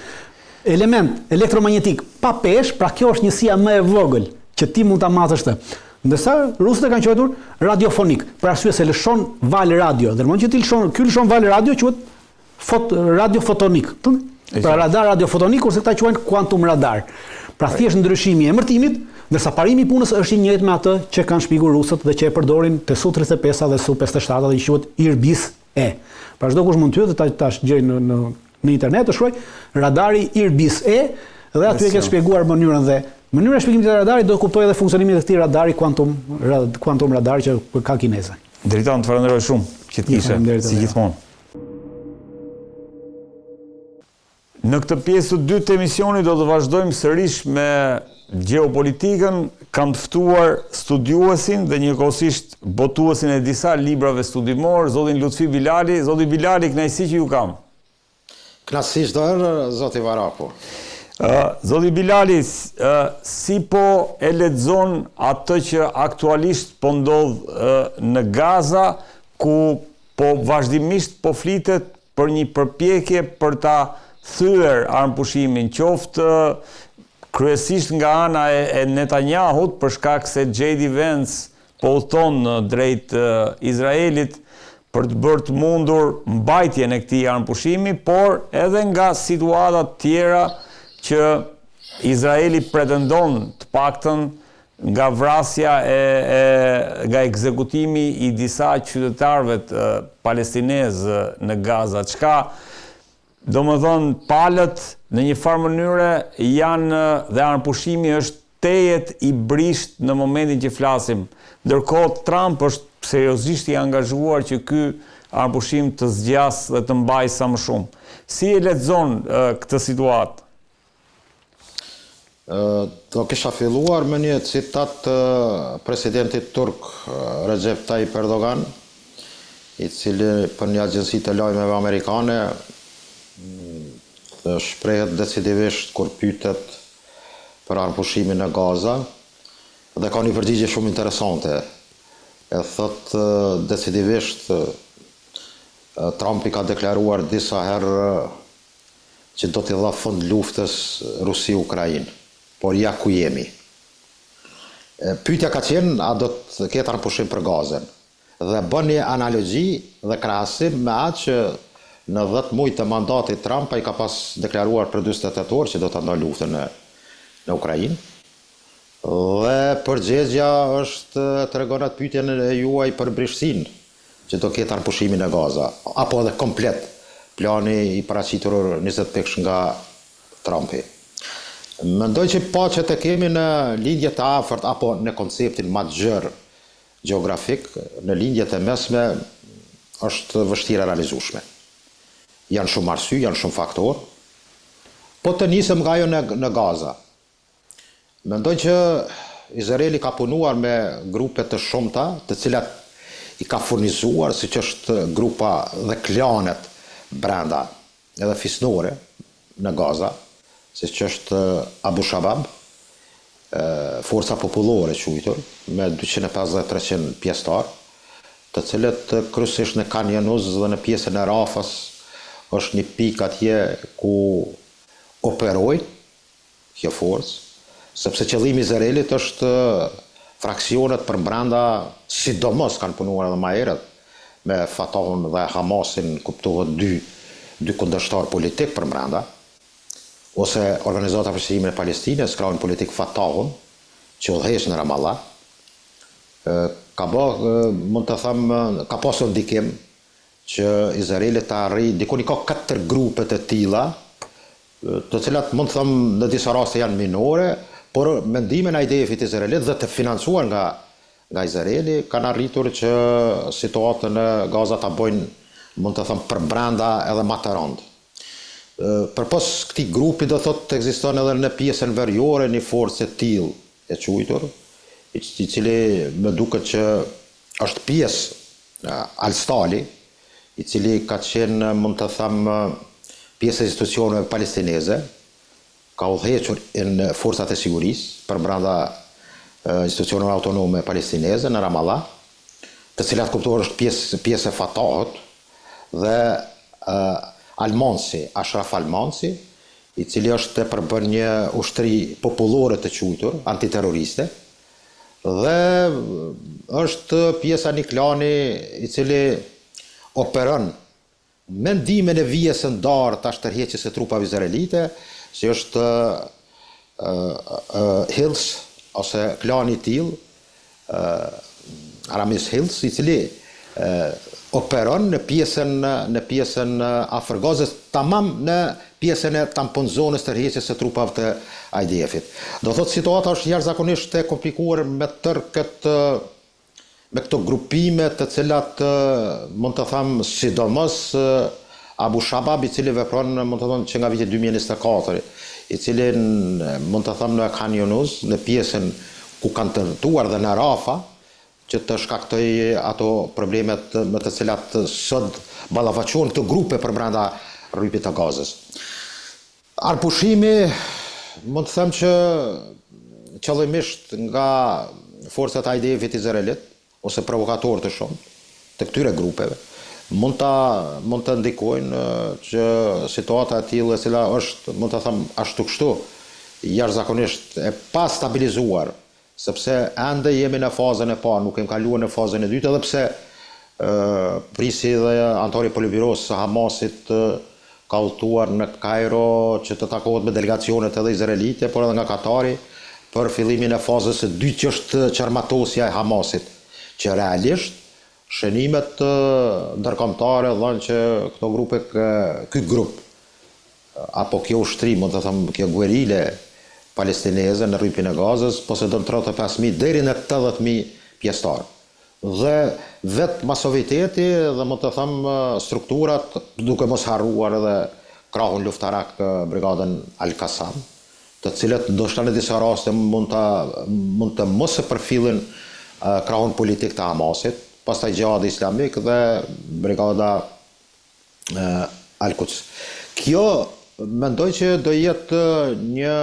element elektromagnetik pa peshë, pra kjo është njësia më e vogël që ti mund ta matësh të. Ndërsa rusët e kanë quajtur radiofonik, për arsye se lëshon valë radio. Dhe në moment që ky lëshon valë radio quhet radiofotonik. Pra radar radiofotonik, kurse këta quajnë quantum radar. Pra thjesht ndryshimi i emërtimit, ndërsa parimi i punës është i njëjtë me atë që kanë shpjeguar rusët dhe që e përdorin te Su-35 dhe Su-57 dhe që quhet Irbis E. Pra çdo kush mund të hyjë dhe ta gjejë në internet të shkruaj radari Irbis E dhe aty e ke shpjeguar mënyrën dhe mënyra e shpjegimit të radarit do të kuptojë edhe funksionimin e këtij radari quantum radari që ka kineze. Dritan, të falenderoj shumë që të kishe, si gjithmonë. Në këtë pjesë të dytë të emisionit do të vazhdojmë sërish me gjeopolitikën. Kam të ftuar studiuesin dhe njëkohësisht botuesin e disa librave studimor, zotin Lutfi Bilali. Zoti Bilali, kënaqësi që ju kam. Kënaqësi çdo herë, zoti Varaku. Zoti Bilali, si po e lexon atë që aktualisht po ndodh në Gaza, ku po vazhdimisht po flitet për një përpjekje për ta thyer armëpushimin, qoftë kryesisht nga ana e Netanyahut, për shkak se J.D. Vance po udhton drejt Izraelit për të bërë të mundur mbajtjen e këtij armëpushimi, por edhe nga situata tjera që Izraeli pretendon të paktën nga vrasja nga ekzekutimi i disa qytetarëve palestinezë në Gaza, çka do më thonë, palët në një farë mënyre janë dhe armëpushimi është tejet i brisht në momentin që flasim. Ndërkohë Trump është seriozisht i angazhuar që ky armëpushim të zgjas dhe të mbajë sa më shumë. Si e lexon këtë situatë? Do kisha filluar me një citat të presidentit turk Recep Tayyip Erdogan, i cili për një agjenci të lajmeve amerikane shprehet decidivisht kur pyetet për armëpushimin në Gaza dhe ka një përgjigje shumë interesante. E thot decidivisht Trumpi ka deklaruar disa herë që do t'i dha fund luftës Rusi-Ukrainë, por ja ku jemi. Pyetja ka qenë a do të ketë armëpushim për Gazën dhe bën një analogji dhe krahasim me atë që në 10 muaj të mandatit Trump ai ka pas deklaruar për 48 orë që do të ndajë luftën në Ukrainë. Dhe përgjegjja është tregon atë pyetjen e juaj për brishtësinë që do ketë armëpushimin në Gaza, apo edhe komplet plani i paraqitur 20 pikësh nga Trumpi. Mendoj që paqet e kemi në lindjet e afërt apo në konceptin më të gjerë gjeografik, në lindjet e mesme është vështirë realizueshme. Janë shumë arsye, janë shumë faktorë. Po të nisëm nga ajo në Gaza. Mendoj që Izraeli ka punuar me grupe të shumta, të cilat i ka furnizuar, siç është grupa dhe klanet brenda edhe fisnore në Gaza, siç është Abu Shabab, forca popullore quajtur, me 250-300 pjesëtar, të cilët kryesisht në Khan Younis dhe në pjesën e Rafas është një pikë atje ku operojnë kjo forcë, sepse qëllimi i Izraelit është fraksionet përbrenda, sidomos kanë punuar edhe më herët me Fatahun dhe Hamasin, kuptohet dy kundërshtar politik përbrenda, ose Organizata për Shtarimin e Palestinës, krahun politik Fatahun, që udhëheq në Ramallah, ka mund të them, ka pasur ndikim që Izraeli të arrijë, diku ka 4 grupe të tilla, të cilat mund të them në disa raste janë minore, por mendimin e IDF-it Izraelit dhe të financuar nga Izraeli kanë arritur që situatën në Gaza ta bëjnë, mund të them, përbrenda edhe më të rëndë. Përpos këtij grupi do thotë ekziston edhe në pjesën veriore një forcë e tillë e quajtur, i cili më duket që është pjesë Al-Stali, i cili ka qenë, mund të them, pjesë e institucioneve palestineze, ka udhëhequr në forcat e sigurisë përbrenda institucioneve autonome palestineze në Ramallah, të cilat kuptohet është pjesë e Fatahut, dhe Al-Mansi, Ashraf Al-Mansi, i cili është përbën një ushtri popullore të quajtur, antiterroriste, dhe është pjesa një klani i cili operon me ndihmën e vijes së ndarë të tërheqjes së trupave izraelite, si është Hills ose klani i tillë, Aramis Hills, i cili operon në pjesën afër Gazës, tamam në pjesën e tamponzonës të tërheqjes së trupave të IDF-it. Do thotë situata është jashtëzakonisht e komplikuar me tërë këtë me këto grupime të cilat mund të them sidomos Abu Shabab, i cili vepron mund të them që nga viti 2024, i cili mund të them në Khan Yunus, në pjesën ku kanë tërtuar dhe në Rafa, që të shkaktoj ato problemet me të cilat sot ballafaqohen këto grupe për brenda rrypit të Gazës. Arpushimi, mund të them që qëllimisht nga forcat IDF-it Izraelit ose provokatorë të shumë të këtyre grupeve mund të ndikojnë që situata e tillë e cila është, mund të them ashtu kështu, jashtëzakonisht e pa stabilizuar, sepse ende jemi në fazën e parë, nuk kemi kaluar në fazën e dytë, edhe pse prisi dhe antari Politbyros së Hamasit ka udhëtuar në Kairo që të takohet me delegacionet edhe izraelite, por edhe nga Katari për fillimin e fazës së dytë, që është qarmatosja e Hamasit, që realisht shënimet ndërkombëtare dhanë që këto grupe, ky grup apo kjo ushtri, mund të them kjo guerile palestineze në rrypin e Gazës posedon 35.000 deri në 80.000 pjesëtarë. Dhe vetë masoviteti dhe mund të them strukturat, duke mos harruar edhe krahun luftarak brigadën Al-Qassam, të cilët ndoshta në disa raste mund të mos e përfillin krahun politik të Hamasit, pastaj Gjihadi Islamik dhe brigada Al-Quds. Kjo mendoj që do jetë një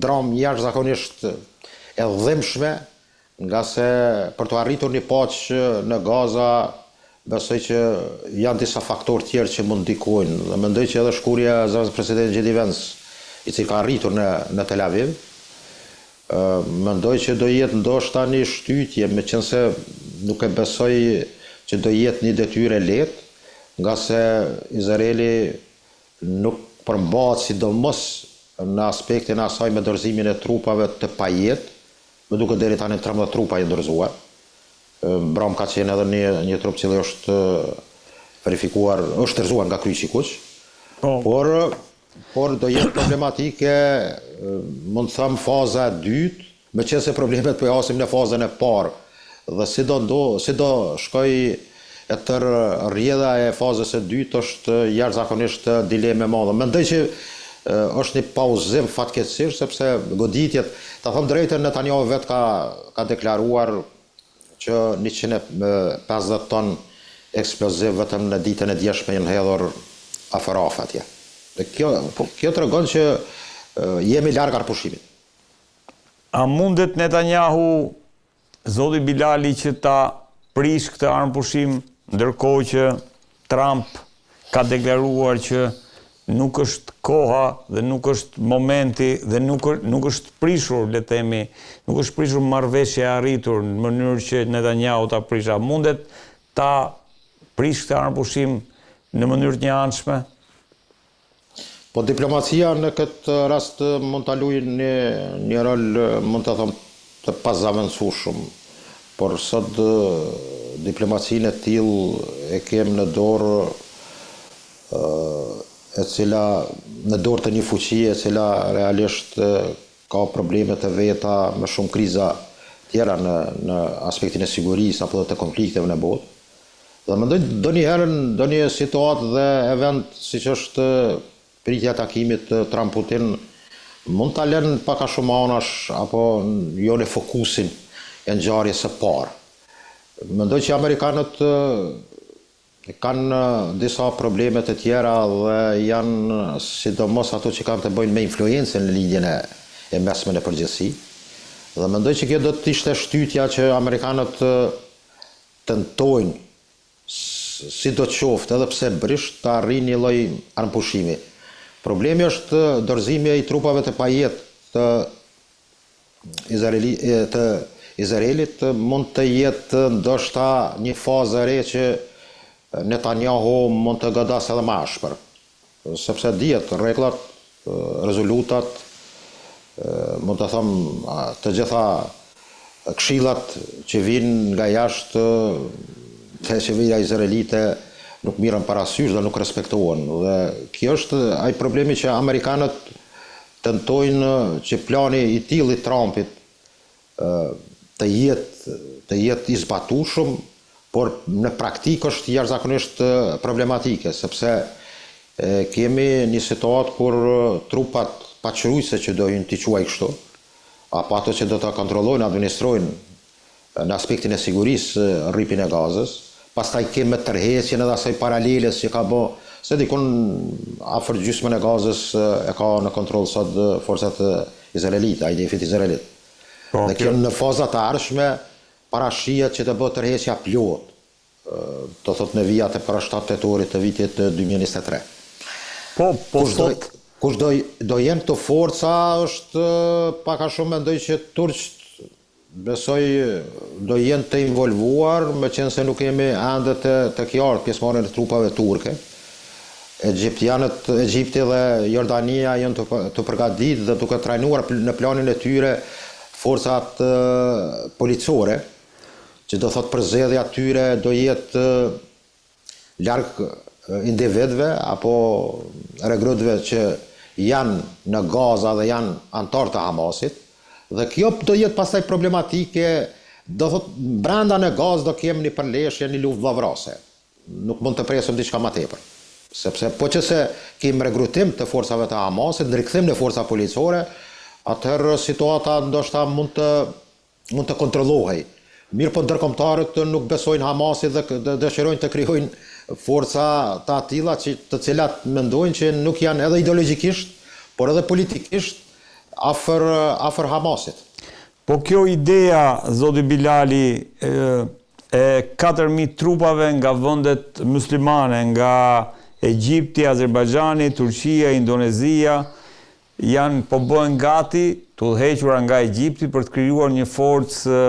dramë jashtëzakonisht e dhimbshme, nga se për të arritur një paqe në Gaza, besoj që janë disa faktorë tjerë që mund ndikojnë, dhe mendoj që edhe shkurja e zëvendësisë presidentit J.D. Vance, i cili ka arritur në Tel Aviv, mendoj që do jetë ndoshta një shtytje, meqense nuk e besoj që do jetë një detyrë e lehtë, nga se Izraeli nuk përmbahet sidomos në aspektin e asaj me dorëzimin e trupave të pajet, me duke deri tani 13 trupa janë dorëzuar. Bram ka qenë edhe një trup që është verifikuar, është dorëzuar nga Kryqi i Kuq, por do jetë problematike, mund të them faza e dytë, meqense problemet po jasim në fazën e parë, dhe si do shkoj e tër rrjedha e fazës e dytë është jashtëzakonisht dileme e madhe. Mendoj që është një pauzim fatkeqësisht, sepse goditjet, ta them drejtën, Netanyahu vet ka deklaruar që 150 ton eksploziv vetëm në ditën e djeshme janë hedhur afër Rafah atje. Dhe kjo tregon që jemi larg arpushimit. A mundet Netanyahu, zoti Bilali, që ta prish këtë armpushim, ndërkohë që Trump ka deklaruar që nuk është koha dhe nuk është momenti dhe nuk është prishur, le të themi, nuk është prishur marrëveshja e arritur në mënyrë që Netanyahu ta prishë. Mundet ta prish këtë armpushim në mënyrë të njëanshme? Po diplomacia në këtë rast mund ta luajë një rol, mund të them, të pazavendësueshëm, por sot diplomacinë e tillë e kemi në dorë e cila në dorë të një fuqie e cila realisht ka probleme të veta, me shumë kriza tjera në aspektin e sigurisë apo të konflikteve në botë. Dhe mendoj ndonjëherë situatë dhe event siç është pritja e takimit Trump-Putin mund ta lënë pak a shumë anash apo jo në fokusin e ngjarjes së parë. Mendoj që amerikanët kanë disa probleme të tjera dhe janë sidomos ato që kanë të bëjnë me influencën në lidhjen e mesme në përgjithësi. Dhe mendoj që kjo do të ishte shtytja që amerikanët tentojnë sidoqoftë edhe pse brisht të arrijnë një lloj armpushimi. Problemi është dorëzimi i trupave të pajet të Izraelit mund të jetë ndoshta një fazë e re që Netanyahu mund të godasë edhe më ashpër, sepse dihet rregullat, rezolutat, mund të them të gjitha këshillat që vijnë nga jashtë te qeveria izraelite nuk mirën parasysh dhe nuk respektohen. Dhe kjo është ai problemi që amerikanët tentojnë që plani i tillë i Trumpit të jetë i zbatueshëm, por në praktikë është jashtëzakonisht problematike, sepse kemi një situatë kur trupat paçruese që do hyjnë t'i quaj kështu, apo ato që do ta kontrollojnë, administrojnë në aspektin e sigurisë rripin e gazës, pastaj kemi tërheqjen edhe asaj paraleles që ka bë, se dikun afër gjysmën e gazës e ka në kontroll sot forcat izraelite, IDF-it izraelit. Dhe kjo në fazat e ardhshme parashihet që të bëhet tërheqja plot, do thot në vijat e para 7 tetorit të vitit 2023. Kush do jenë këto forca është pak a shumë mendoj që turqët besoj do jenë të involvuar, me qenë se nuk kemi ende të qartë pjesëmarrjen e trupave turke. Egjipti dhe Jordania janë të përgatitur dhe duke trajnuar në planin e tyre forcat policore, që do thot përzgjedhja atyre do jetë larg individëve apo regrutëve që janë në Gaza dhe janë antar të Hamasit, dhe kjo do jetë pastaj problematike, do thot brenda në Gazë do kemi një përleshje, një luftë vllavrase. Nuk mund të presim diçka më tepër. Sepse po që se kemi regrutim të forcave të Hamasit, ndërkthim në forca policore, atëherë situata ndoshta mund të kontrollohej. Mirë po ndërkombëtarët nuk besojnë Hamasit dhe dëshirojnë të krijojnë forca të atilla të cilat mendojnë që nuk janë edhe ideologjikisht, por edhe politikisht afër Hamasit. Po kjo ideja, zoti Bilali, e 4.000 trupave nga vendet muslimane, nga Egjipti, Azerbajxhani, Turqia, Indonezia, po bëhen gati të udhëhequra nga Egjipti për të krijuar një forcë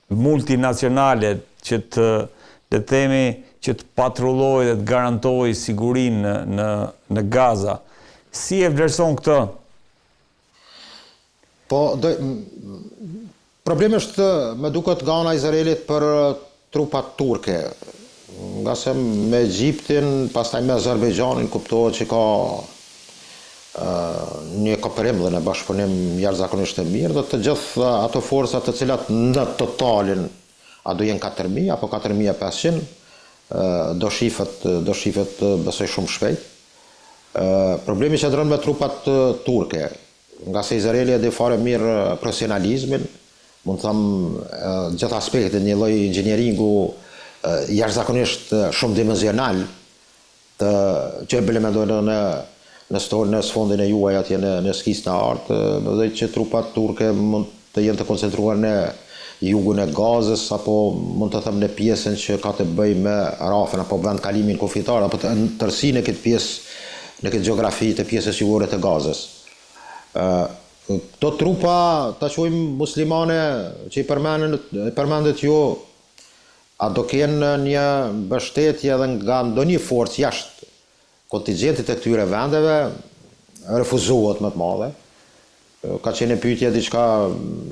multinacionale që të themi që të patrullojë dhe të garantojë sigurinë në Gaza. Si e vlerëson këtë? Po, problemi është me duket nga ana e Izraelit për trupat turke. Nga se me Egjiptin, pastaj me Azerbajxhanin kuptohet që ka një kooperim dhe në bashkëpunim jashtëzakonisht të mirë, dhe të gjithë ato forcat të cilat në totalin a do jenë 4.000 apo 4.500 do shihet besoj shumë shpejt. Problemi që ndron me trupat turke, nga se Izraeli e di fare mirë profesionalizmin, mund të them gjithë aspektet, një lloj inxhinieringu jashtëzakonisht shumë dimensional që implementojnë në sfondin e juaj atje në skisën e artë, dhe që trupat turke mund të jenë të koncentruar në jugun e Gazës, apo mund të them në pjesën që ka të bëjë me Rafën apo vend kalimin kufitar, apo të tërësinë në këtë pjesë, në këtë gjeografi të pjesës jugore të Gazës. Këto trupa, ta quajmë muslimane që i përmendet ju, a do kenë një mbështetje edhe nga ndonjë forcë jashtë kontingjentit e këtyre vendeve, refuzohet më të madhe. Ka qenë pyetje diçka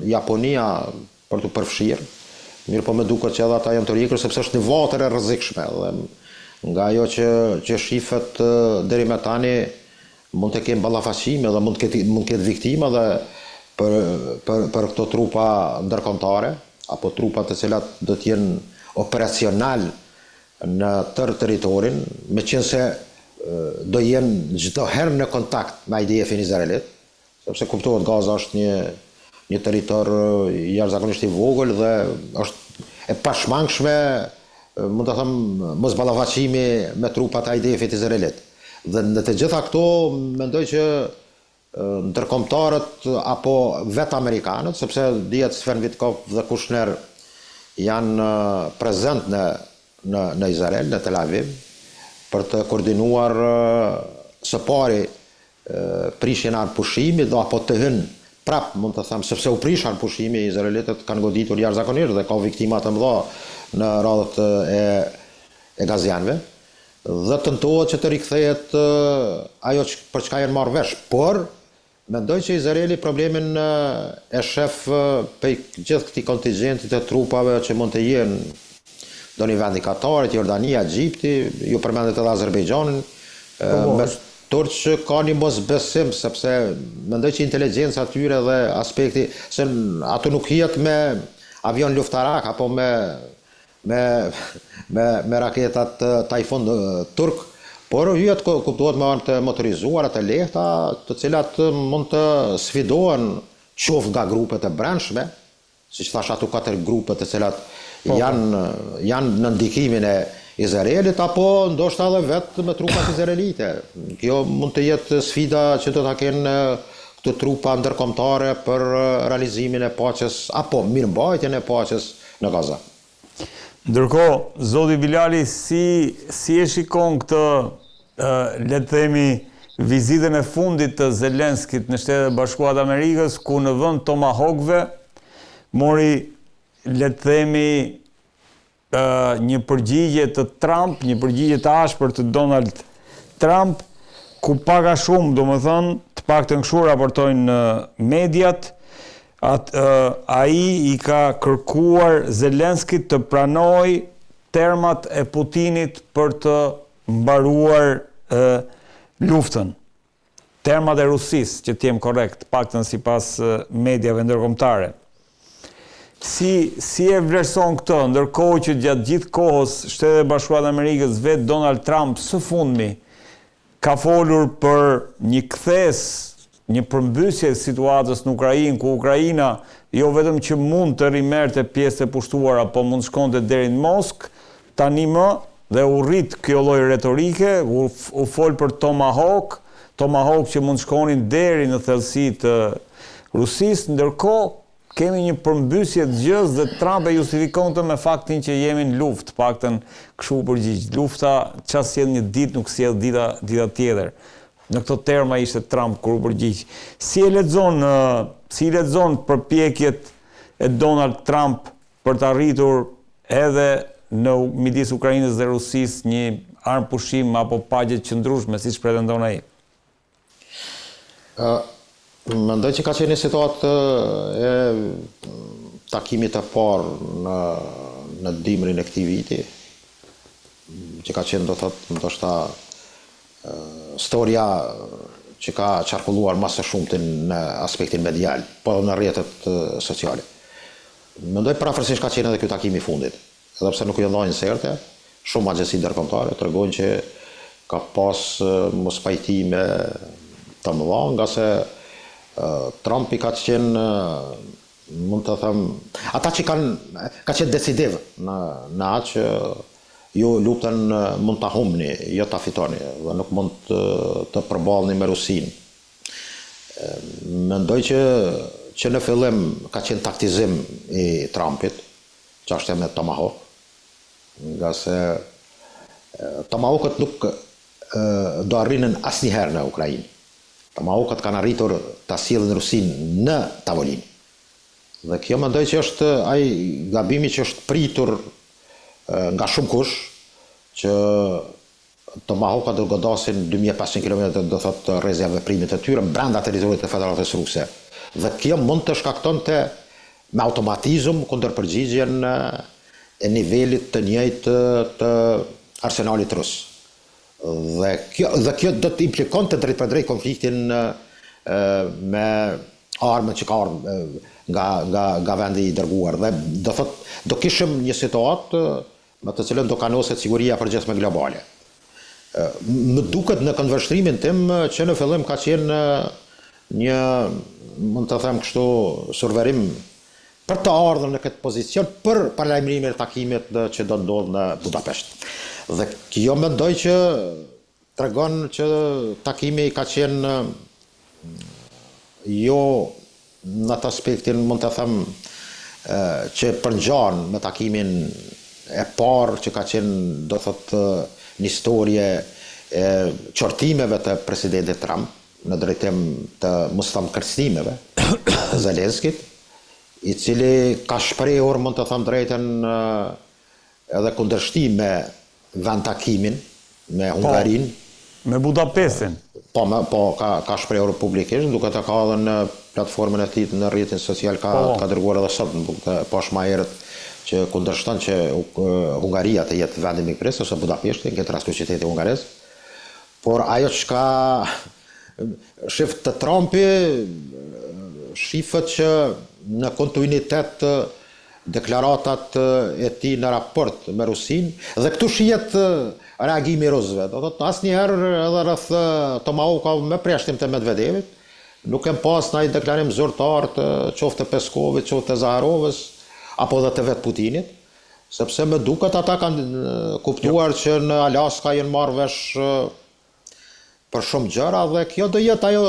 Japonia për të përfshirë, mirë po me duket që edhe ata janë të rrikur, sepse është një vatër e rrezikshme, dhe nga ajo që shihet deri me tani mund të kemë ballafaqime dhe mund të ketë viktima dhe për këto trupa ndërkombëtare, apo trupa të cilat do të jenë operacional në tërë territorin, meqense do jenë çdo herë në kontakt me IDF-in izraelit, sepse kuptohet Gaza është një territor jashtëzakonisht i vogël dhe është e pashmangshme, mund të them, mos ballafaqimi me trupat e IDF-it izraelit. Dhe në të gjitha këto mendoj që ndërkombëtarët apo vetë amerikanët, sepse dihet Sven Witkoff dhe Kushner janë prezent në Izrael, në Tel Aviv, për të koordinuar së pari prishjen e pushimit dhe apo të hyn prap, mund të them, sepse u prish pushimi, izraelitët kanë goditur jashtëzakonisht dhe ka viktima të mëdha në radhët e gazianëve, dhe tentohet që të rikthehet ajo për çka janë marrë vesh, por mendoj që Izraeli problemin e shef për gjithë këtij kontingjentit të trupave që mund të jenë do një vendi Katarit, Jordania, Egjipti, ju përmendet edhe Azerbajxhanin, me turqë ka një mosbesim, sepse mendoj që inteligjenca atyre dhe aspekti, se ato nuk hihet me avion luftarak apo me raketat Tajfun turk, por hyjet kuptohet me anë të motorizuara të lehta, të cilat mund të sfidohen qoftë nga grupet e brendshme, siç thash ato 4 grupe të cilat janë në ndikimin e Izraelit apo ndoshta edhe vetë me trupat izraelite. Kjo mund të jetë sfida që do ta kenë këto trupa ndërkombëtare për realizimin e paqes apo mirëmbajtjen e paqes në Gaza. Ndërkohë, zoti Bilali, si e shikon këtë, le të themi, vizitën e fundit të Zelenskit në Shtetet e Bashkuara të Amerikës, ku në vend Tomahawkëve mori, le të themi, një përgjigje të Trump, një përgjigje të ashpër të Donald Trump, ku pak a shumë, domethënë, të paktën kështu raportojnë mediat, ai i ka kërkuar Zelenskit të pranoj termat e Putinit për të mbaruar luftën. Termat e Rusisë, që t'jem korrekt, paktën sipas mediave ndërkombëtare. Si e vlerëson këtë, ndërkohë që gjatë gjithë kohës Shtetet e Bashkuara të Amerikës vetë Donald Trump së fundmi ka folur për një kthes, një përmbysje të situatës në Ukrainë, ku Ukraina jo vetëm që mund të rimerte pjesë të pushtuara, po mund shkonte deri në Moskë, tani më dhe u rrit kjo lloj retorike, u fol për Tomahawk që mund shkonin deri në thellësi të Rusisë, ndërkohë kemi një përmbysje të gjës dhe Trump e justifikon të me faktin që jemi në luftë, paktën kështu përgjigj. Lufta çfarë sjell një ditë nuk sjell dita tjetër. Në këto terma ishte Trump kur u përgjigj. Si lexon përpjekjet e Donald Trump për të arritur edhe në midis Ukrainës dhe Rusisë një armë pushim apo paqe të qëndrueshme, siç pretendon ai? Mendoj që ka qenë një situatë e takimit të parë në dimrin e këtij viti, që ka qenë, do thotë, ndoshta storia që ka qarkulluar më së shumti në aspektin medial, po në rrjetet sociale. Mendoj parafërsisht ka qenë edhe ky takim i fundit, edhe pse nuk i ndajnë serte, shumë agjenci ndërkombëtare tregojnë që ka pas mos pajtime të mëdha, nga se Trump i ka qenë, mund të them, ata që ka qenë decisiv në atë që ju luftën mund ta humbni, jo ta fitoni, dhe nuk mund të përballni me Rusinë. Mendoj që në fillim ka qenë taktizim i Trumpit, çështja me Tomahawk, nga se Tomahawkët nuk do arrinin asnjëherë në Ukrainë. Tomahawkët kanë arritur ta sjellin Rusinë në tavolinë. Dhe kjo mendoj që është ai gabimi që është pritur nga shumë kush, që Tomahawkët do godasin 2500 km, do thotë rrezja veprimit të tyre brenda territorit të Federatës Ruse. Dhe kjo mund të shkaktonte me automatizëm kundërpërgjigjen e nivelit të njëjtë të arsenalit rus. Dhe kjo do të implikonte drejt për drejt konfliktin me armët që ka ardhur nga vendi i dërguar. Dhe do kishim një situatë me të cilën do kanoset siguria përgjithshme globale. Më duket në këndvështrimin tim që në fillim ka qenë një, mund të them kështu, surverim për të ardhur në këtë pozicion për paralajmërimin e takimit që do ndodh në Budapesht. Dhe kjo mendoj që tregon që takimi ka qenë jo në atë aspektin, mund të them, që përngjan me takimin e parë që ka qenë, do thotë, një historie e qortimeve të presidentit Trump në drejtim të mos them kërcënimeve të Zelenskit, i cili ka shprehur, mund të them drejtën, edhe kundërshtim me vend takimin me Hungarinë. Me Budapestin. Po, ka shprehur publikisht, duke të ka edhe në platformën e tij në rrjetin social, ka dërguar edhe sot, poshtë më herët, që kundërshton që Hungaria të jetë vendi mikpres, ose Budapeshti, në këtë rast qyteti hungarez. Por ajo çka shif të Trumpi, shifët që në kontinuitet deklaratat e tij në raport me Rusin, dhe këtu shihet reagimi i rusëve. Do thotë asnjëherë edhe rreth Tomahawk me preshtim të Medvedevit, nuk kem pas ndonjë deklarim zyrtar të qoftë të Peskovit, qoftë të Zaharovës, apo dhe të vetë Putinit, sepse me duket ata kanë kuptuar që në Alaska janë marrë vesh për shumë gjëra, dhe kjo do jetë ajo,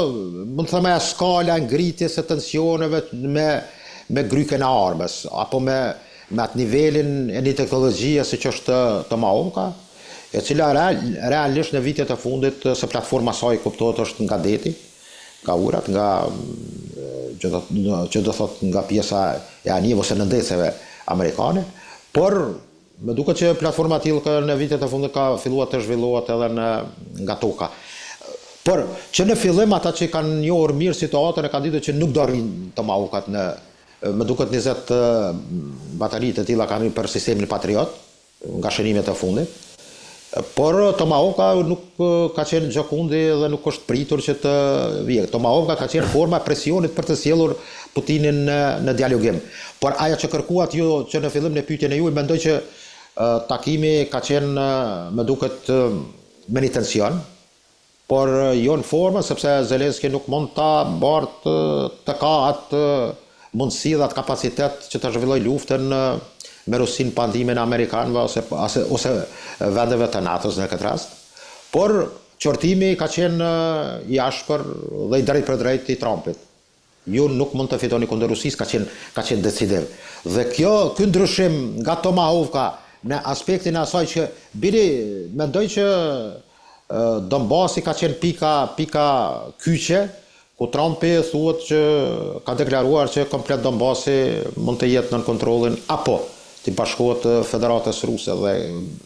mund të thëmë, skala ngritjes e tensioneve me grykën e armës, apo me atë nivelin e një teknologjie si që është Tomahawk, e cila realisht në vitet e fundit se platforma saj kuptohet është nga deti, nga urat, që do thot nga pjesa e aniv ose nëndeceve amerikane, por me duket që platforma tillë në vitet e fundit ka filluar të zhvillohet edhe nga toka. Por që në fillim ata që kanë njohur mirë situatën e kanë ditur që nuk do rrin Tomahawk me duket 20 bataritë të tilla kanë për sistemin Patriot nga shënimet e fundit. Por Tomahawk nuk ka qenë gjokundi dhe nuk është pritur që të vijë. Tomahawk ka qenë forma e presionit për të sjellur Putinin në dialogim. Por ajo që kërkuat ju që në fillim në pyetjen e juaj, mendoj që takimi ka qenë më duket me një tension, por jo në formën sepse Zelenski nuk mund ta bartë të ka atë mundësi dhe atë kapacitet që të zhvilloj luftën me Rusin pa ndihmën e amerikanëve ose vendeve të NATO-s në këtë rast. Por qortimi ka qenë i ashpër dhe i drejt për drejt i Trumpit. Ju nuk mund të fitoni kundër Rusisë, ka qenë decisiv. Dhe ky ndryshim nga Tomahawk në aspektin e asaj që biri mendoj që Donbasi ka qenë pika kyçe, ku Trumpi thuhet që ka deklaruar që komplet Donbasi mund të jetë nën kontrollin apo të bashkohet Federatës Ruse, dhe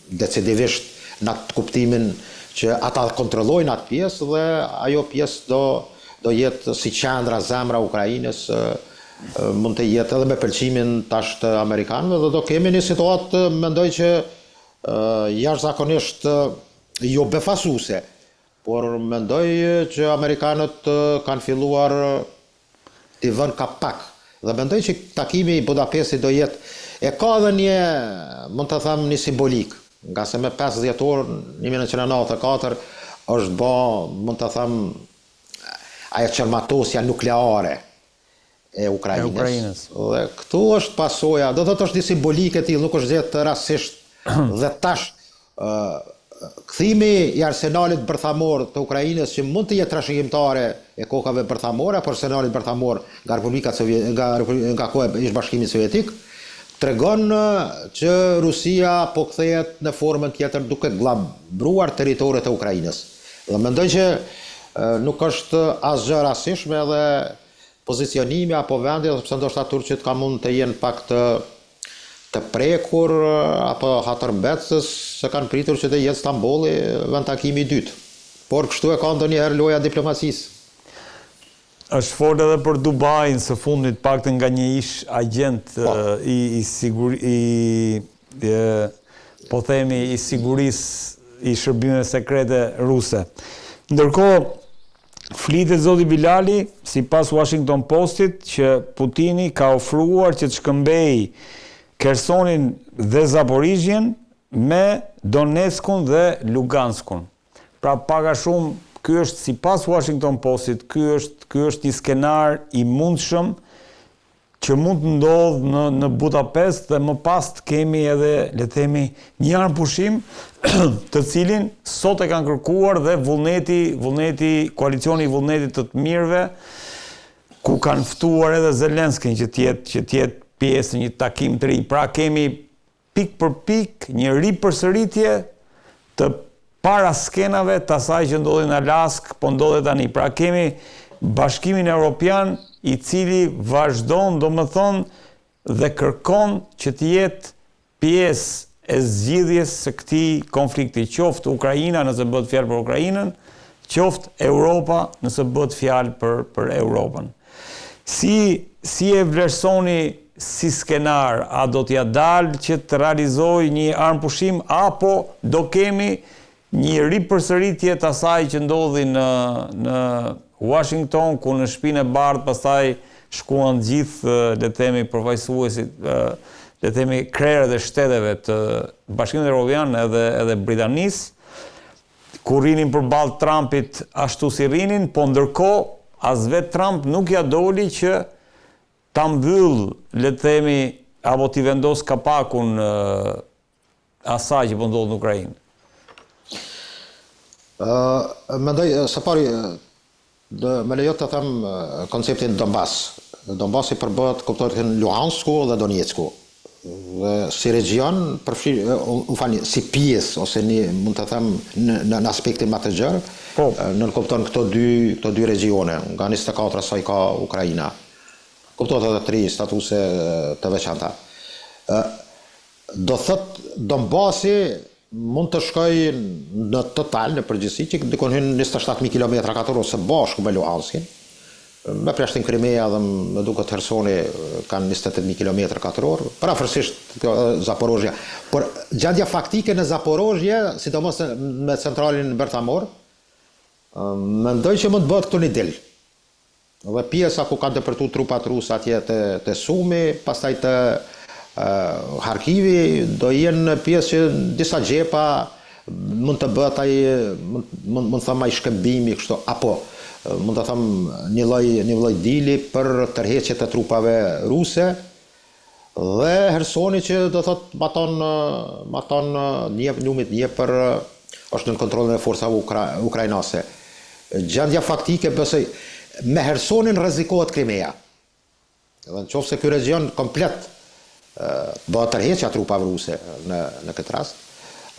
decisivisht në atë kuptimin që ata kontrollojnë atë pjesë dhe ajo pjesë do jetë si qendra zemra Ukrainës, mund të jetë edhe me pëlqimin tash të amerikanëve, dhe do kemi një situatë mendoj që jashtëzakonisht jo befasuese, por mendoj që amerikanët kanë filluar të vënë kapak, dhe mendoj që takimi i Budapestit do jetë e ka edhe një, mund të them, një simbolik, nga se me 5 dhjetor 1994 është bë, mund të them, ajo qërmatosja nukleare e Ukrainës. Dhe këtu është pasoja, do të është një simbolik e tillë, nuk është gjetë rastësisht, dhe tash kthimi i arsenalit bërthamor të Ukrainës, që mund të jetë trashëgimtare e kokave bërthamore, apo arsenalit bërthamor nga koha e Ish-Bashkimit Sovjetik, tregon që Rusia po kthehet në formën tjetër duke glabruar territoret e Ukrainës. Dhe mendoj që nuk është asgjë rastishme edhe pozicionimi apo vendi, sepse ndoshta turqit ka mund të jenë pak të prekur apo hatërmbetës se kanë pritur që të jetë Stambolli vend takimi i dytë. Por kështu e ka ndonjëherë loja diplomacisë. Është fort edhe për Dubai së fundit, paktën nga një ish agent po themi i sigurisë i shërbimeve sekrete ruse. Ndërkohë flitet zoti Bilali, sipas Washington Postit, që Putini ka ofruar që të shkëmbej Khersonin dhe Zaporizhjen me Donetskun dhe Luganskun. Pra paga shumë, ky është sipas Washington Postit, ky është një skenar i mundshëm që mund të ndodhë në Budapest, dhe më pas të kemi edhe, le të themi, një armpushim të cilin sot e kanë kërkuar dhe koalicioni i vullnetit të të mirëve, ku kanë ftuar edhe Zelenskin që të jetë pjesë një takim të ri. Pra kemi pik për pik një ripërsëritje të para skenave të asaj që ndodhi në Alask, po ndodhet tani. Pra kemi Bashkimin Evropian i cili vazhdon, domethënë, dhe kërkon që të jetë pjesë e zgjidhjes së këtij konflikti, qoftë Ukraina nëse bëhet fjalë për Ukrainën, qoftë Europa nëse bëhet fjalë për Europën. Si e vlerësoni si skenar, a do t'ja dalë që të realizoj një armpushim, apo do kemi një ripërsëritje të asaj që ndodhi në Washington, ku në Shtëpinë e Bardhë pastaj shkuan gjithë, le të themi, përfaqësuesit le të themi krerët e shteteve të Bashkimit Evropian edhe Britanisë, ku rinin përballë Trumpit ashtu si rinin, po ndërkohë as vetë Trump nuk ja doli që ta mbyll, le të themi, apo t'i vendos kapakun asaj që po ndodh në Ukrainë. Mendoj, së pari, me lejo të them konceptin Donbas. Donbasi përbëhet, kuptohet në Luhansku dhe Donetsku. Dhe si region, si pjesë, ose mund të them në aspektin më të gjerë, në kupton këto dy regione, nga 24 sa i ka Ukraina. Kuptohet edhe 3 statuse të veçanta. Do thot Donbasi mund të shkoj në total, në përgjithësi, që dikon hyn 27.000 km2 së bashku me Luhanskin. Me Prishtinë Krimea dhe me duket Hersoni kanë 28.000 km2, parafërsisht Zaporozhja. Por gjendja faktike në Zaporozhje, sidomos me centralin Bertamor, mendoj që mund të bëhet këtu një del. Dhe pjesa ku kanë depërtu trupat ruse atje të Sumi, pastaj të Harkivi, do jenë pjesë që disa gjepa mund të bëhet mund të them ai shkëmbimi kështu, apo mund të them një lloj dili për tërheqje të trupave ruse, dhe Hersoni që do thot maton numit Dnepër është në kontrollin e forcave ukrainase. Gjendja faktike besoj me Hersonin rrezikohet Krimea. Dhe nëse ky region komplet bëhet tërheqja trupave ruse në këtë rast,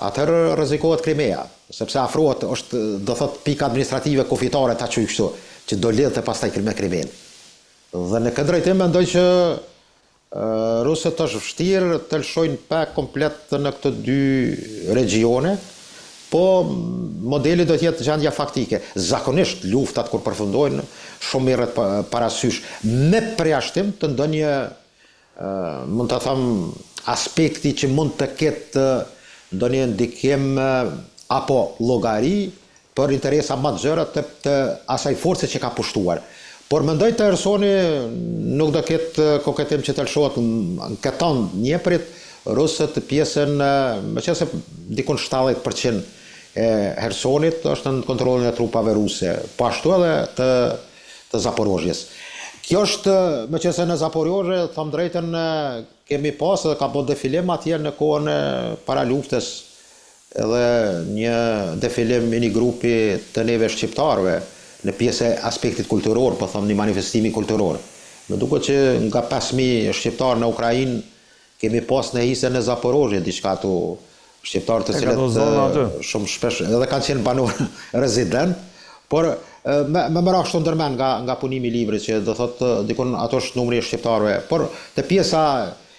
atëherë rrezikohet Krimea, sepse afrohet është do thot pikë administrative kufitare ta çuj kështu, që do lidhet pastaj me Krimen. Dhe në këtë drejtim mendoj që rusët është vështirë të lëshojnë pa komplet në këto dy regione, po modeli do të jetë gjendja faktike. Zakonisht luftat kur përfundojnë shumë merret parasysh me përjashtim të ndonjë mund të them aspekti që mund të ketë ndonjë ndikim apo llogari për interesa më të gjëra të asaj force që ka pushtuar. Por mendoj të Hersoni nuk do ketë koketim që të lëshohet në këton Dneprit, rusët pjesën, meqense dikon 70% e Hersonit është në kontrollin e trupave ruse, po ashtu edhe të Zaporozhjes. Kjo është, meqense në Zaporozhje, them drejtën, kemi pas dhe ka bërë defilim atje në kohën e para luftës, edhe një defilim i një grupi të neve shqiptarëve në pjesë e aspektit kulturor, po them një manifestimi kulturor. Më duket që nga 5.000 shqiptarë në Ukrainë kemi pas në hisën e Zaporozhje diçka tu shqiptarë të cilët shumë shpesh edhe kanë qenë banor rezident, por me mëra kështu ndërmen nga punimi i librit që do thotë dikon ato është numri i shqiptarëve, por te pjesa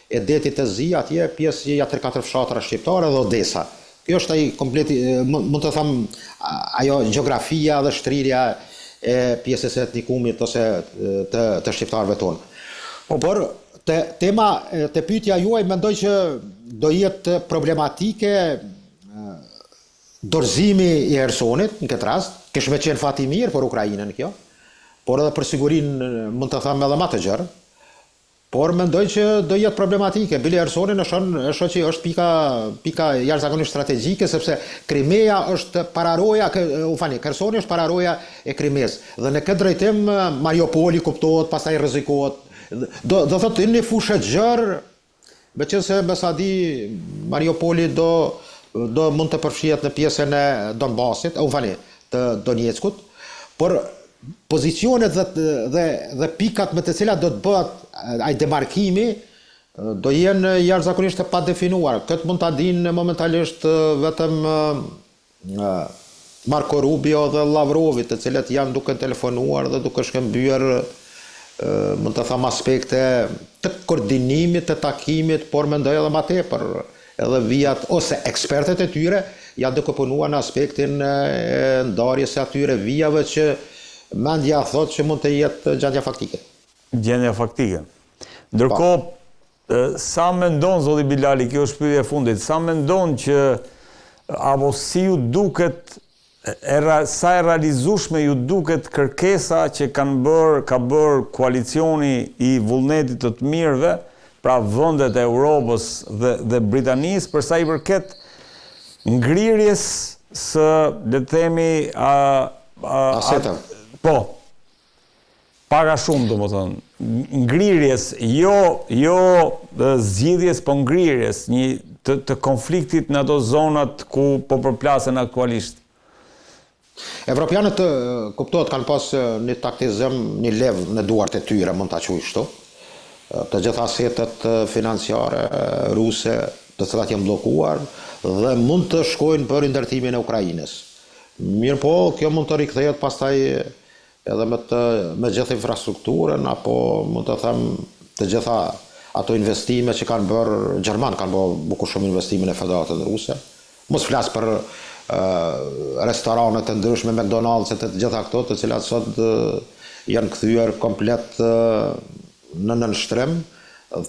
e detit të zi atje pjesë ja 3-4 fshatra shqiptare dhe Odesa. Kjo është ai kompleti, mund të them ajo gjeografia dhe shtrirja e pjesës e etnikumit ose të shqiptarëve tonë. Por tema te pyetja juaj mendoj që do jetë problematike dorëzimi i Hersonit në këtë rast, kish me qenë fati mirë për Ukrainën kjo, por edhe për sigurinë mund të them edhe më të gjerë. Por mendoj që do jetë problematike. Bile Hersoni është pika jashtëzakonisht strategjike, sepse Krimea është pararoja, Hersoni është pararoja e Krimes. Dhe në këtë drejtim Mariupoli kuptohet, pastaj rrezikohet. Do thotë në fushë gjerë, meqense me sa di Mariupoli do mund të përfshihet në pjesën e Donbasit, të Donetskut, por pozicionet dhe pikat me të cilat do të bëhet ai demarkimi do jenë jashtëzakonisht të padefinuar. Këtë mund ta dinë momentalisht vetëm Marco Rubio dhe Lavrovi, të cilët janë duke telefonuar dhe duke shkëmbyer mund të them aspekte të koordinimit, të takimit, por mendoj edhe më tepër edhe vijat ose ekspertët e tyre janë duke punuar në aspektin e ndarjes së atyre vijave që mendja thot që mund të jetë gjendja faktike. Gjendja faktike. Ndërkohë, sa mendon zoti Bilali, kjo është pyetja e fundit, sa mendon që apo si ju duket sa e realizueshme ju duket kërkesa që ka bërë koalicioni i vullnetit të të mirëve pra vendet e Europës dhe Britanisë për sa i përket ngrirjes së, le të themi, Aseta. po, para shumë, domethënë, ngrirjes, jo zgjidhjes, po ngrirjes, të konfliktit në ato zonat ku po përplasen aktualisht. Evropianët kuptohet kanë pas një taktizëm, një lev në duart e tyre, mund ta quaj kështu. Të gjitha asetet financiare ruse, të cilat janë bllokuar dhe mund të shkojnë për ndërtimin e Ukrainës. Mirë po, kjo mund të rikthehet pastaj edhe me gjithë infrastrukturën, apo mund të them të gjitha ato investime që kanë bërë Gjermanë, kanë bërë bukur shumë investimin e Federatës Ruse. Mos flas për restorane të ndryshme, McDonald's e të gjitha këto, të cilat sot janë kthyer komplet në nënshtrim,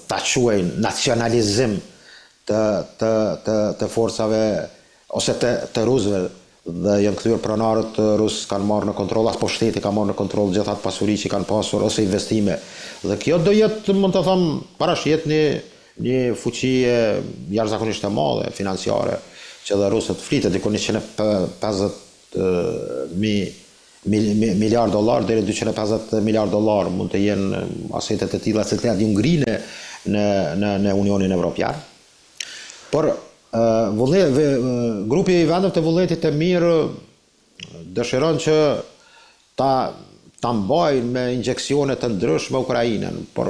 ta quajnë nacionalizim të forcave ose të rusëve, dhe janë kthyer pronarët rusë kanë marrë në kontroll, apo shteti ka marrë në kontroll gjithë atë pasuri që kanë pasur ose investime. Dhe kjo do jetë, mund të them, parashihet një fuqi jashtëzakonisht e madhe financiare, që dhe rusët flitet diku $150 miliard deri $250 miliard mund të jenë asetet e tilla që të janë ngrinë në Unionin Evropian. Por grupi i vendeve të vullnetit të mirë dëshiron që ta mbajnë me injeksione të ndryshme Ukrainën, por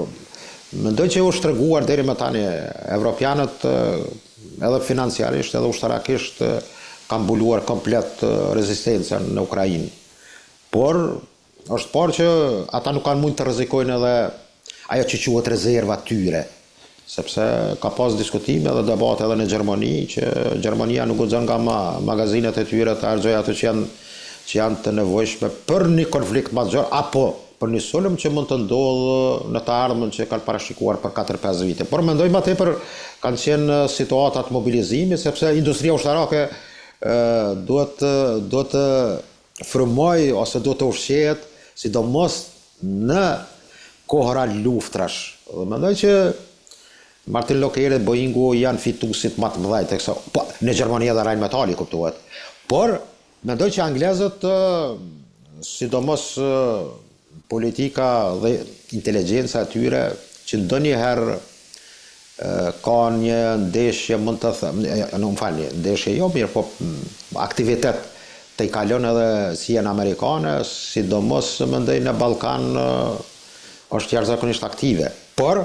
mendoj që është treguar deri më tani evropianët edhe financiarisht edhe ushtarakisht kanë mbuluar komplet rezistencën në Ukrainë. Por është parë që ata nuk kanë mund të rrezikojnë edhe ajo që quhet rezerva tyre, sepse ka pas diskutime dhe debate edhe në Gjermani që Gjermania nuk guxon nga magazinet e tyre të harxojë ato që janë të nevojshme për një konflikt magjor apo për një sulm që mund të ndodhë në të ardhmen që kanë parashikuar për 4-5 vite. Por mendoj më tepër kanë qenë situatat mobilizimi, sepse industria ushtarake duhet të frymoj ose duhet të ushqehet, sidomos në kohëra luftrash. Dhe mendoj që Martin Lockerbie, Boeingu janë fituesit më të mëdhenj teksa në Gjermani edhe Rheinmetall kuptohet. Por mendoj që anglezët, sidomos politika dhe inteligjenca e tyre, që ndonjëherë ka një ndeshje, mund të them, nuk falni, ndeshje jo mirë, po aktivitet të i kalon edhe si janë amerikane, sidomos mendoj në Ballkan është jashtëzakonisht aktive. Por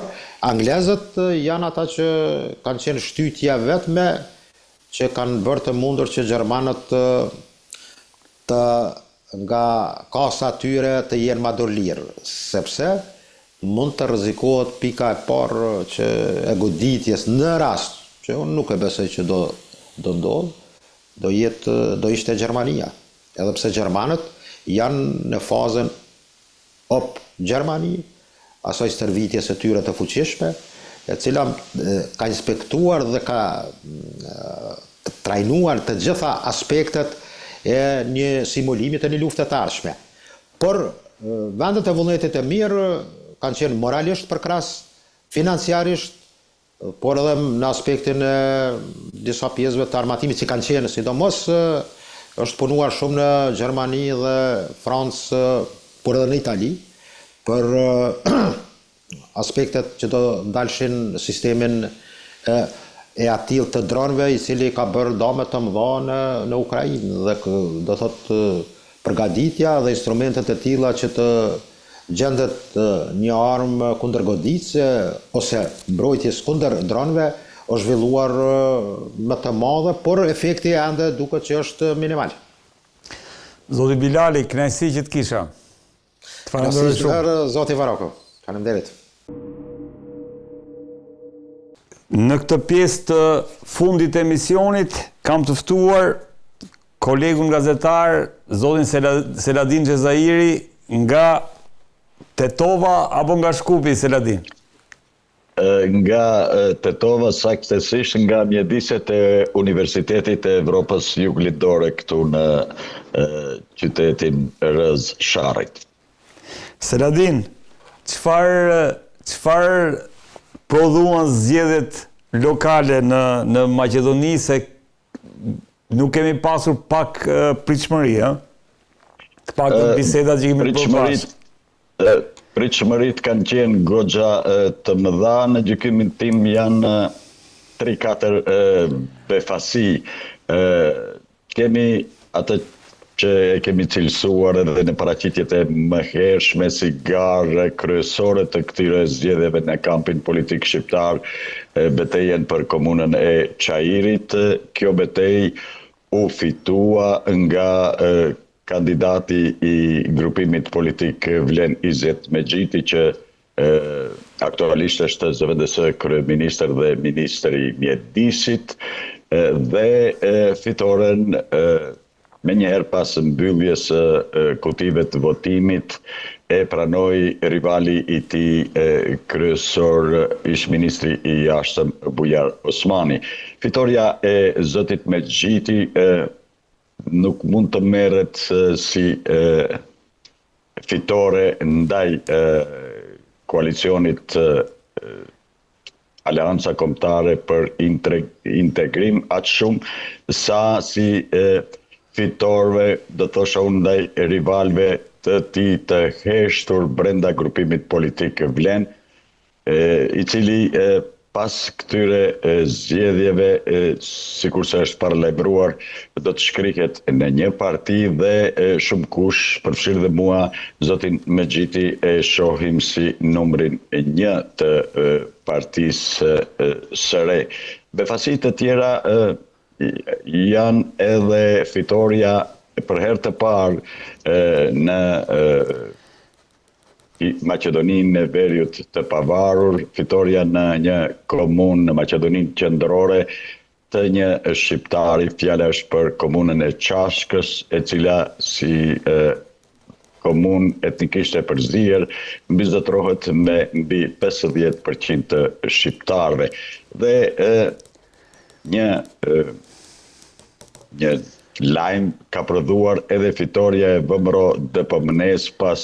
anglezët janë ata që kanë qenë shtytja vetme që kanë bërë të mundur që gjermanët nga kasa tyre të jenë më dorëlirë, sepse mund të rrezikohet pika e parë që e goditjes në rast që unë nuk e besoj që do ndodh, do ishte Gjermania. Edhe pse gjermanët janë në fazën Gjermani, asaj stërvitjes së tyre të fuqishme, e cila ka inspektuar dhe ka trajnuar të gjitha aspektet e një simulimit e një lufte të ardhshme. Por vendet e vullnetit e mirë kanë qenë moralisht përkras, financiarisht, por edhe në aspektin e disa pjesëve të armatimit që kanë qenë, sidomos është punuar shumë në Gjermani dhe Francë, por edhe në Itali, për aspektet që do ndalshin sistemin e atill të dronëve, i cili ka bërë dame të mëdha në Ukrainë, dhe do thotë përgatitja dhe instrumentet e tilla që të gjendet një armë kundër goditje ose mbrojtjes kundër dronëve është zhvilluar më të madhe, por efekti ende duket që është minimal. Zoti Bilali, kënaqësi që të kisha. Të falenderoj shumë. Zoti Varoko. Faleminderit. Në këtë pjesë të fundit të emisionit kam të ftuar kolegun gazetar zotin Seladin Xhezairi nga Tetova apo nga Shkupi, Seladin? Nga Tetova, saktësisht nga mjediset e Universitetit të Evropës Juglindore këtu në qytetin Rëz Sharrit. Seladin, çfarë prodhuan zgjedhjet lokale në Maqedoni, se nuk kemi pasur pak pritshmëri, ëh? Të paktën bisedat që kemi bërë bashkë. Pritshmërit kanë qenë goxha të mëdha, në gjykimin tim janë 3-4 befasi. Kemi atë që e kemi cilësuar edhe në paraqitjet e mëhershme si garë kryesore të këtyre zgjedhjeve në kampin politik shqiptar, betejën për komunën e Çajirit. Kjo betejë u fitua nga kandidati i grupimit politik Vlen Izet Mexhiti, që aktualisht është ZVDS kryeministër dhe ministër i mjedisit, dhe fitoren me njëherë pas mbylljes kutive të votimit e pranoi rivali i tij kryesor, ish-ministri i jashtëm Bujar Osmani. Fitoria e zotit Mexhiti nuk mund të merret si fitore ndaj koalicionit Aleanca Kombëtare për Integrim aq shumë sa si fitorëve, do thosha unë, ndaj rivalëve të tij të heshtur brenda grupimit politik Vlen, i cili pas këtyre zgjedhjeve, sikurse është paralajmëruar, do të shkrihet në një parti dhe shumë kush, përfshirë dhe mua, zotin Mexhiti, e shohim si numrin 1 të partisë së re. Befasit të tjera janë edhe fitoria për herë të parë në Maqedoninë e Veriut të pavarur, fitoria në një komunë në Maqedoninë qendrore të një shqiptari, fjala është për komunën e Çashkës, e cila si komunë etnikisht e përzier mbizotërohet me mbi 50% të shqiptarëve. Dhe një lajm ka prodhuar edhe fitoria e VMRO DPMN-s pas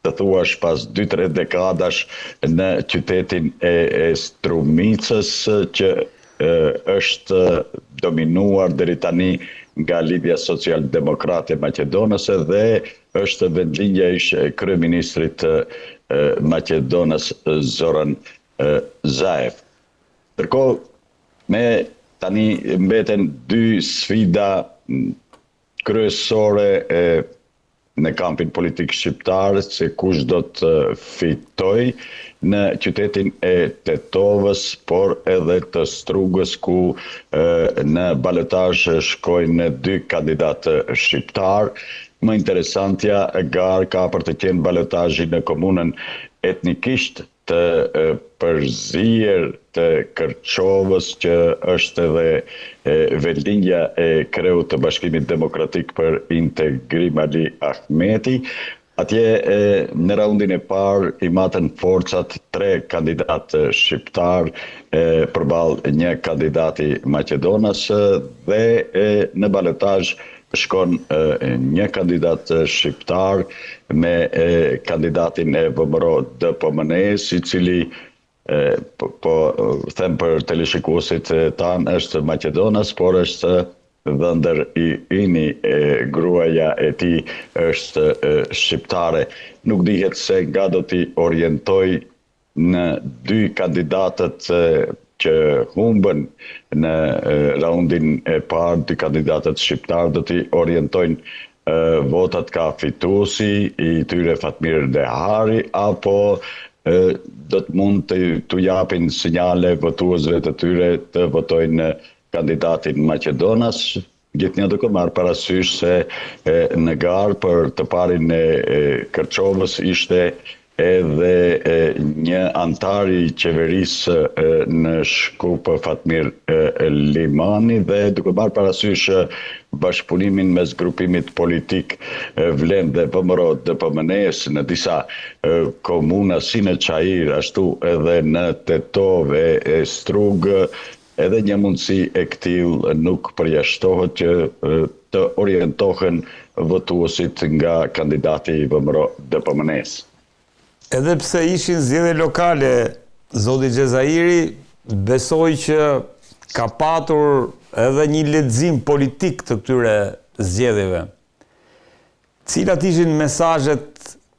të thuash pas 2-3 dekadash në qytetin e Strumicës, që është dominuar deri tani nga Lidhja Social-Demokrate Maqedonëse dhe është vendlinja e kryeministrit Maqedonës Zoran Zaev. Ndërkohë, me tani mbeten 2 sfida kryesore në kampin politik shqiptar, se kush do të fitoj në qytetin e Tetovës, por edhe të Strugës, ku në balotazh shkojnë 2 kandidatë shqiptar. Më interesantja garë ka për të qenë balotazhi në komunën etnikisht të përzier të Kërçovës, që është edhe vendlinja e kreut të Bashkimit Demokratik për Integrim Ali Ahmeti. Atje në raundin e parë i matën forcat 3 kandidatë shqiptar përballë një kandidati Maqedonas, dhe në balotazh shkon një kandidat shqiptar me kandidatin e VMRO DPMN-s, i cili, po them për teleshikuesit tanë, është Maqedonas, por është dhëndër i ini, gruaja e tij është shqiptare. Nuk dihet se nga do t'i orientoj në 2 kandidatët që humbën në raundin e parë, 2 kandidatët shqiptar do t'i orientojnë votat ka fituesi i tyre Fatmir Dehari, apo do të mund të japin sinjale votuesve të tyre të votojnë kandidatin Maqedonas. Gjithnjë duke marrë parasysh se në garë për të parin e Kërçovës ishte edhe një antar i qeverisë në Shkup, Fatmir Limani, dhe duke marrë parasysh bashkëpunimin mes grupimit politik Vlen dhe VMRO DPMN-s në disa komuna si në Çajir, ashtu edhe në Tetove, Strugë, edhe një mundësi e këtill nuk përjashtohet që të orientohen votuesit nga kandidati i VMRO DPMN-s. Edhe pse ishin zgjedhje lokale, zoti Xhezairi, besoj që ka patur edhe një lexim politik të këtyre zgjedhjeve. Cilat ishin mesazhet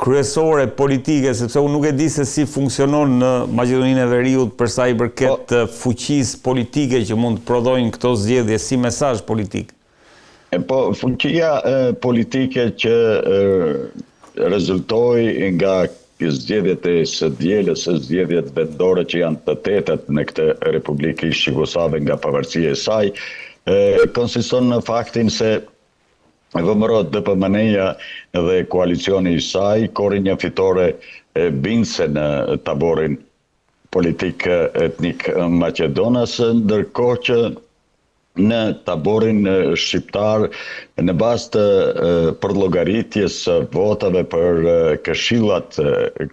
kryesore politike, sepse unë nuk e di se si funksionon në Maqedoninë e Veriut për sa i përket fuqisë politike që mund të prodhojnë këto zgjedhje si mesazh politik. Po, fuqia politike që rezultoi nga zgjedhjet e së dielës, zgjedhjet vendore që janë të tetat në këtë Republikë Ish Jugoslave nga pavarësia e saj, konsiston në faktin se VMRO DPMN-ja dhe koalicioni i saj kori një fitore bindëse në taborin politik etnik Maqedonas, ndërkohë që në taborin shqiptar në bazë të përllogaritjes votave për këshillat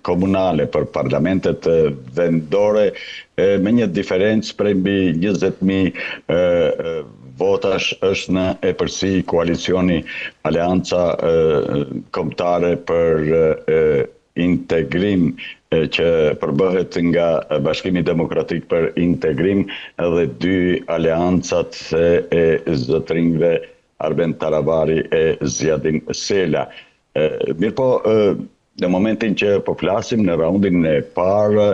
komunale, për parlamentet vendore, me një diferencë prej mbi 20.000 votash është në epërsi koalicioni Aleanca Kombëtare për Integrim që përbëhet nga Bashkimi Demokratik për Integrim dhe 2 aleancat e zotrinjve Arben Taravari e Zjadin Sela. Mirëpo, në momentin që po flasim në raundin e parë,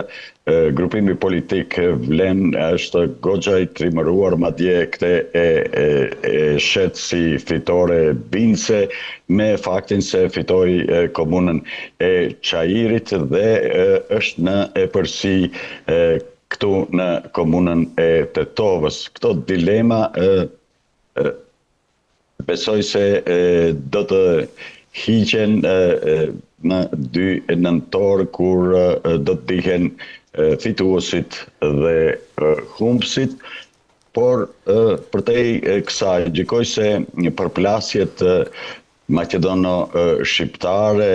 grupimi politik Vlen është goxha i trimëruar, madje këtë e shet si fitore bindëse me faktin se fitoi komunën e Çajirit dhe është në epërsi këtu në komunën e Tetovës. Këto dilema besoj se do të hiqen në 2 nëntor kur do të dihen fituesit dhe humbësit, por përtej kësaj gjykoj se përplasjet maqedono-shqiptare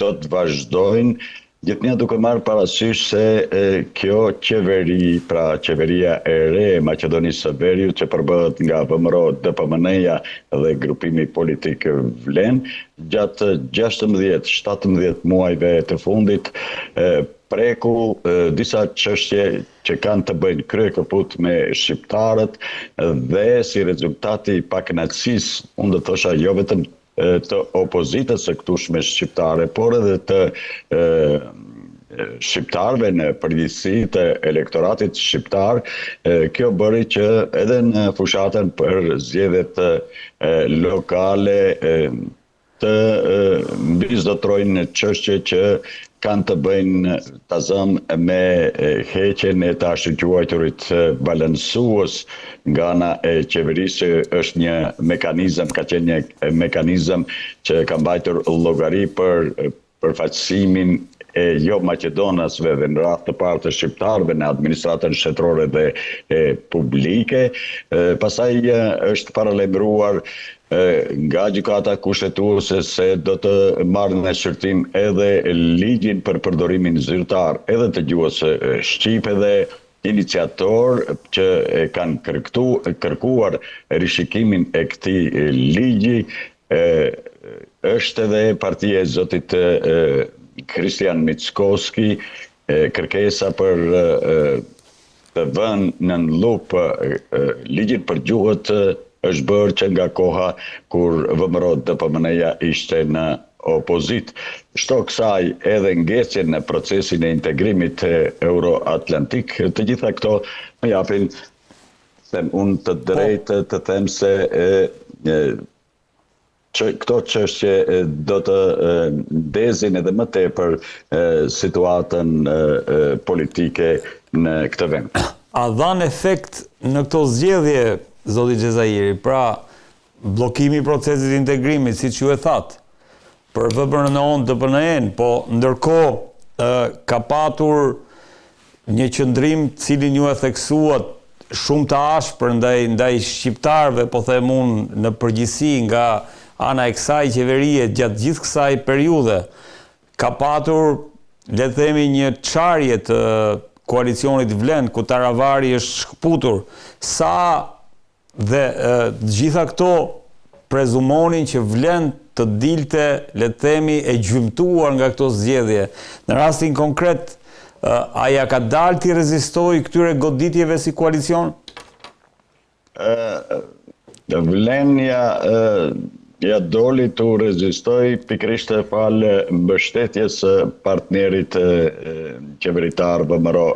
do të vazhdojnë, gjithnjë duke marrë parasysh se kjo qeveri, pra qeveria e re e Maqedonisë së Veriut, që përbëhet nga VMRO DPMN-ja dhe grupimi politik Vlen, gjatë 16-17 muajve të fundit, preku disa çështje që kanë të bëjnë kryekëput me shqiptarët dhe si rezultati i pakënaqësisë, unë do të thosha jo vetëm të opozitës së këtushme shqiptare, por edhe të shqiptarëve në përgjithësi të elektoratit shqiptar, kjo bëri që edhe në fushatën për zgjedhjet lokale të mbizotërojnë çështje që kanë të bëjnë tazëm me heqjen e të ashtuquajturit balansues nga ana e qeverisë. Është një mekanizëm, ka qenë një mekanizëm që ka mbajtur llogari për përfaqësimin e jo maqedonasve dhe në radhë të parë të shqiptarëve në administratën shtetërore dhe publike. Pastaj është paralajmëruar nga gjykata kushtetuese se do të marrë në shqyrtim edhe ligjin për përdorimin zyrtar edhe të gjuhës shqipe dhe iniciator që kanë kërkuar rishikimin e këtij ligji është edhe partia e zotit Kristian Mickoski, kërkesa për të vënë në lup ligjin për gjuhët është bërë që nga koha kur VMRO DPMN-ja ishte në opozit. Shto kësaj edhe ngecjen në procesin e integrimit euroatlantik, të gjitha këto më japin unë të drejtë të them se këto çështje do të ndezin edhe më tepër situatën politike në këtë vend. A dhan efekt në këto zgjedhje, zoti Xhezairi, pra bllokimi i procesit integrimit, siç ju e thatë, për VMRO DPMN, po ndërkohë ka patur një qëndrim cilin ju e theksuat shumë të ashpër ndaj shqiptarëve, po them unë në përgjithësi nga ana e kësaj qeverie gjatë gjithë kësaj periudhe. Ka patur, le të themi, një çarje të koalicionit Vlen, ku Taravari është shkputur. Sa dhe gjitha këto prezumonin që Vlen të dilte, le të themi, e gjymtuar nga këto zgjedhje. Në rastin konkret, Aja ka dalë t'i rezistoj këtyre goditjeve si koalicion? Vlenja ja doli të rezistoj pikrisht falë mbështetjes partnerit qeveritar VMRO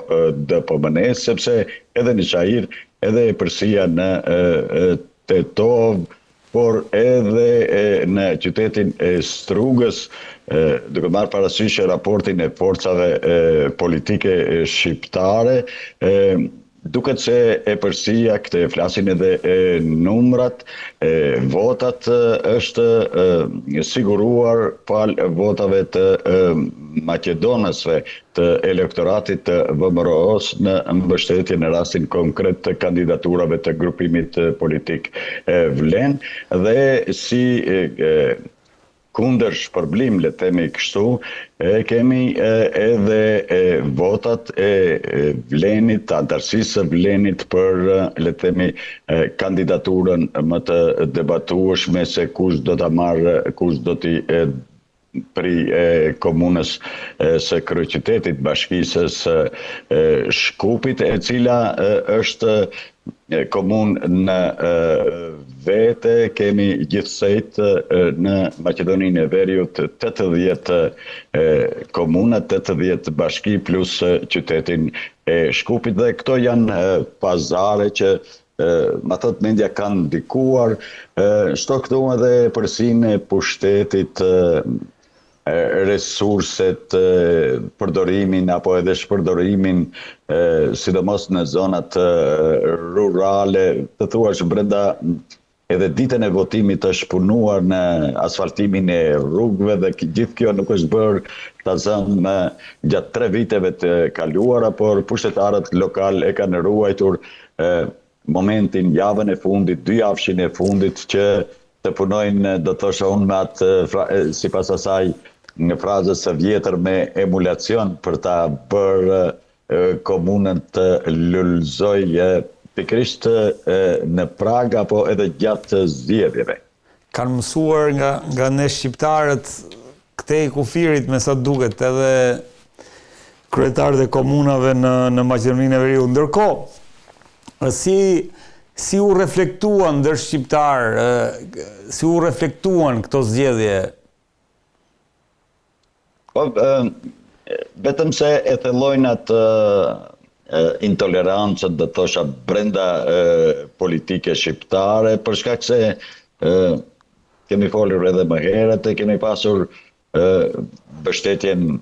DPMN, sepse edhe në Çajir, edhe e përsia në Tetov, por edhe në qytetin e Strugës, duke marrë parasysh raportin e forcave politike shqiptare, duket se e përsia këtë flasin edhe numrat, votat është siguruar fal votave të Maqedonësve të elektoratit të VMRO-s në mbështetje në rastin konkret të kandidaturave të grupimit politik Vlen, dhe si kundër shpërblim, le themi kështu, kemi edhe votat e Vlenit, antarësisë së Vlenit për, le themi, kandidaturën më të debatueshme se kush do ta marrë, kush do t'i pri komunës së kryeqytetit, bashkisë së Shkupit, e cila është komunë në vete. Kemi gjithsejt në Maqedoninë e Veriut 80 komuna, 80 bashki plus qytetin e Shkupit, dhe këto janë pazare që ma thot mendja kanë ndikuar, shto këtu edhe përsinë e pushtetit, resurset, përdorimin apo edhe shpërdorimin, sidomos në zonat rurale, të thuash brenda edhe ditën e votimit është punuar në asfaltimin e rrugëve, dhe gjithë kjo nuk është bërë ta zëmë gjatë 3 viteve të kaluara, por pushtetarët lokal e kanë ruajtur momentin, javën e fundit, 2 javëshin e fundit, që të punojnë, do të thosha unë, me atë, sipas asaj, në frazës së vjetër, me emulacion për ta bërë komunën të lullzoj pikrisht në Prag apo edhe gjatë zgjedhjeve. Kanë mësuar nga ne shqiptarët këtej kufirit, me sa duket, edhe kryetarët e komunave në Maqedoninë e Veriut. Ndërkohë, si u reflektuan ndër shqiptarë, si u reflektuan këto zgjedhje? Vetëm se e thellojnë atë intolerancën, do thosha, brenda politike shqiptare, për shkak se kemi folur edhe më herët, kemi pasur mbështetjen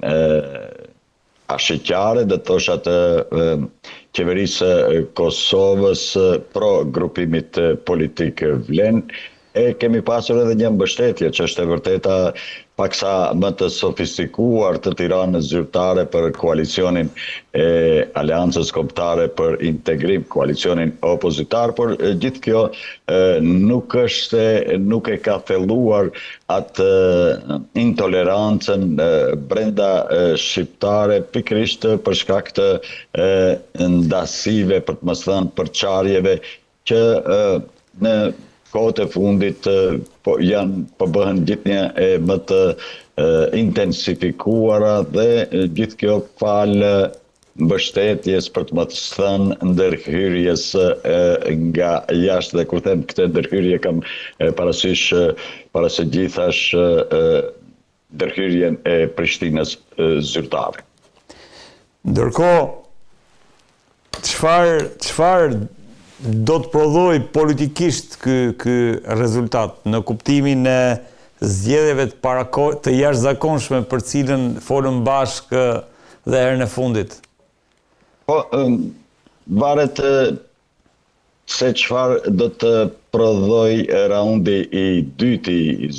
ashqeqare, do thosha, të qeverisë Kosovës pro grupimit politik Vlen, e kemi pasur edhe një mbështetje që është e vërteta paksa më të sofistikuar të Tiranës zyrtare për koalicionin e Aleancës Kombëtare për Integrim, koalicionin opozitar, por gjithë kjo nuk e ka thelluar atë intolerancën brenda shqiptare, pikrisht për shkak të ndasive, për të mos thënë përçarjeve, që në kohët e fundit po bëhen gjithnjë më të intensifikuara, dhe gjithë kjo falë mbështetjes, për të mos thënë ndërhyrjes nga jashtë, dhe kur them këtë ndërhyrje kam parasysh para së gjithash ndërhyrjen e Prishtinës zyrtare. Ndërkohë, çfarë do të prodhoj politikisht ky rezultat, në kuptimin e zgjedhjeve të jashtëzakonshme për cilën folëm bashkë dhe herën e fundit? Po, varet se çfarë do të prodhoj raundi i dytë i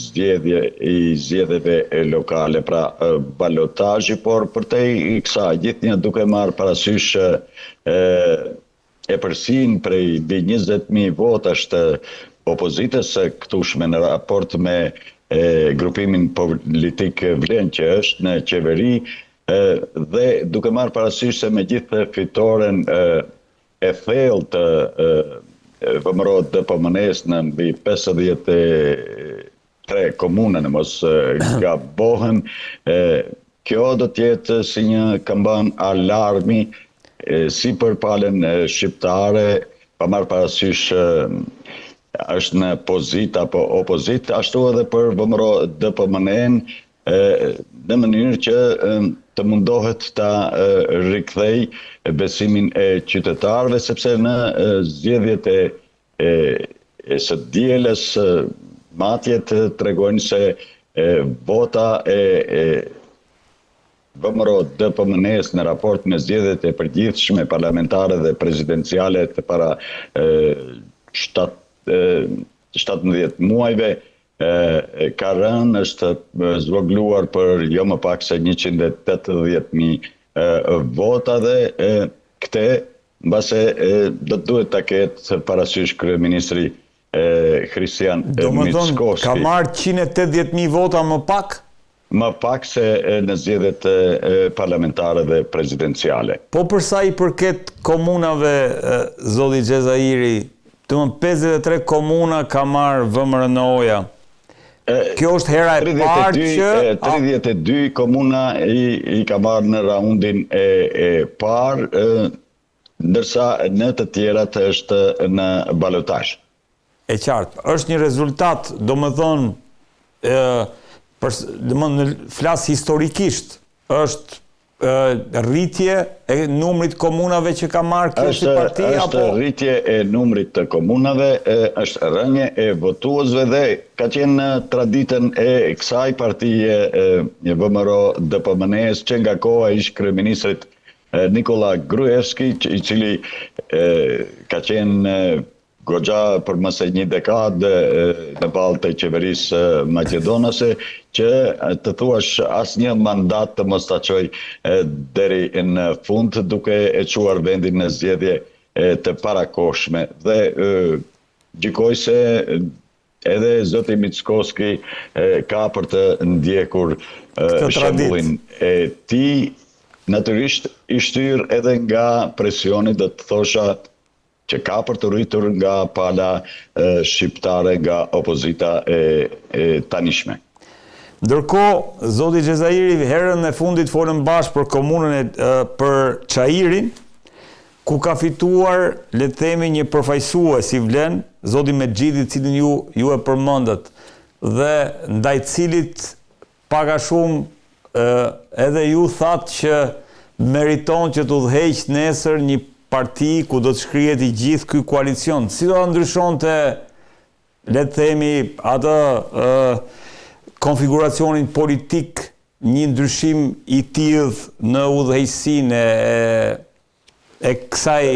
zgjedhjeve lokale, pra balotazhi, por përtej kësaj gjithnjë duke marrë parasysh e përsin prej 20.000 votash të opozitës së këtushme në raport me grupimin politik Vlen që është në qeveri, dhe duke marrë parasysh se me gjithë fitoren e thellë të VMRO DPMN-s në mbi 53 komuna, në mos gabohem, kjo do t'jetë si një këmbën alarmi si për palën shqiptare, pa marrë parasysh është në pozit apo opozit, ashtu edhe për VMRO DPMN-in, në mënyrë që të mundohet ta rikthej besimin e qytetarëve, sepse në zgjedhjet e së dielës matjet tregojnë se vota e VMRO DPMN-s në raport me zgjedhjet e përgjithshme parlamentare dhe prezidenciale të para 17 muajve ka rënë, është zvogluar për jo më pak se 180.000 vota dhe këte mbase do të duhet ta ketë parasysh kryeministri Kristian Mickoski. Ka marrë 180.000 vota më pak? Më pak se në zgjedhjet parlamentare dhe prezidenciale. Po përsa i përket komunave, zoti Xhezairi, 53 komuna ka marrë VMRO-ja. Kjo është hera e parë që 32 komuna i ka marrë në raundin e parë, ndërsa në të tjerat është në balotazh. E qartë, është një rezultat, domethënë, flas historikisht, është rritje e numrit komunave që ka marrë kjo si parti? Është rritje e numrit të komunave, është rënje e votuesve dhe ka qenë traditën e kësaj partije VMRO DPMN-s që nga koha ish kryeministrit Nikola Gruevski, i cili ka qenë goxha për më se një dekadë në balë të qeverisë maqedonase, që të thuash asnjë mandat të mos ta çoj deri në fund, duke e çuar vendin në zgjedhje të parakohshme. Dhe gjykoj se edhe zoti Mickoski ka për të ndjekur shembullin e tij, natyrisht i shtyr edhe nga presioni, do të thosha, që ka për të rritur nga pala shqiptare, nga opozita e tanishme. Ndërkohë, zoti Xhezairi, herën e fundit folën bashkë për komunën për Çajirin, ku ka fituar, le të themi, një përfaqësues i vlen, zoti Mexhidi, cilin ju e përmendët, dhe ndaj cilit pak a shumë edhe ju thatë që meriton që të udhëheq nesër një parti ku do të shkrihet i gjithë ky koalicion. Si do ta ndryshonte, le të themi, atë konfiguracionin politik, një ndryshim i tillë në udhëheqësinë e kësaj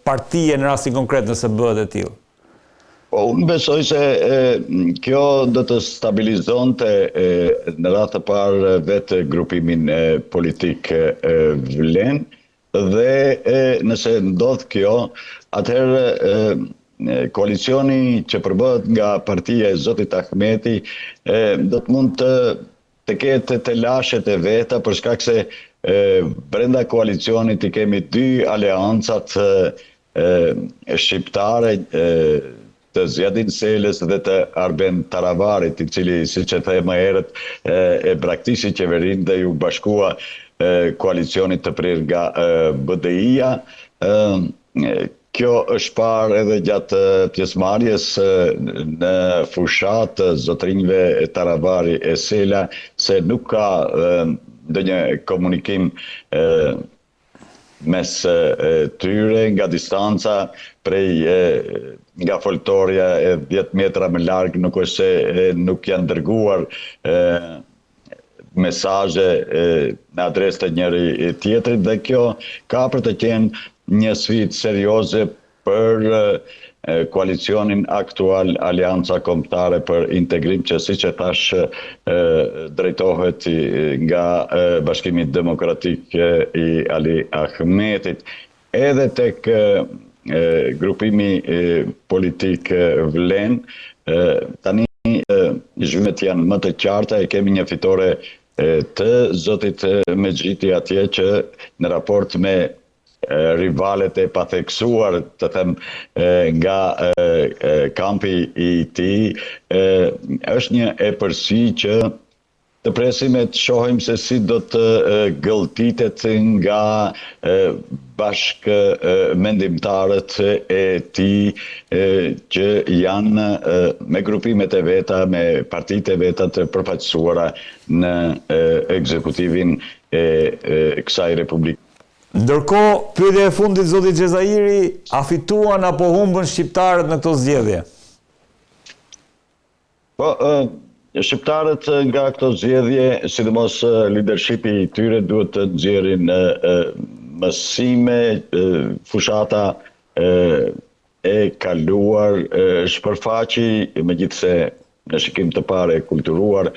partie në rastin konkret, nëse bëhet e tillë? Unë besoj se kjo do të stabilizonte në radhë të parë vetë grupimin politik vlen, dhe nëse ndodh kjo, atëherë koalicioni që përbëhet nga partia e zotit Ahmeti do të mund të ketë të lashet e veta, për shkak se brenda koalicionit i kemi dy aleancat shqiptare, të Zjadin Selës dhe të Arben Taravarit, i cili, siç e the më herët, e braktisi qeverinë dhe ju bashkua koalicionit të prirë nga BDI-ja. Kjo është parë edhe gjatë pjesëmarrjes në fushat zotrinjve Taravari e Sela, se nuk ka ndonjë komunikim mes tyre nga distanca, nga foltorja e 10 metra më larg, nuk është se nuk janë dërguar mesazhe në adresë të njëri tjetrit, dhe kjo ka për të qenë një sfidë serioze për koalicionin aktual, Alianca Kombëtare për Integrim, që siç e thash drejtohet nga Bashkimi Demokratik i Ali Ahmetit. Edhe tek grupimi politik vlen, tani zhvillimet janë më të qarta, e kemi një fitore të zotit Mexhidi atje, që në raport me rivalet e patheksuar, të them, nga kampi i tij, është një epërsi që të presim e të shohim se si do të gëlltitet nga bashkë mendimtarët e tij që janë me grupimet e veta, me partitë e veta të përfaqësuara në ekzekutivin e kësaj republike. Ndërkohë, pyetja e fundit, zoti Xhezairi, a fituan apo humbën shqiptarët në këto zgjedhje? Po, shqiptarët nga këto zgjedhje, sidomos leadershipi i tyre duhet të nxjerrin mësime, fushata e kaluar shpërfaqi, megjithse në shikim të parë e kulturuar,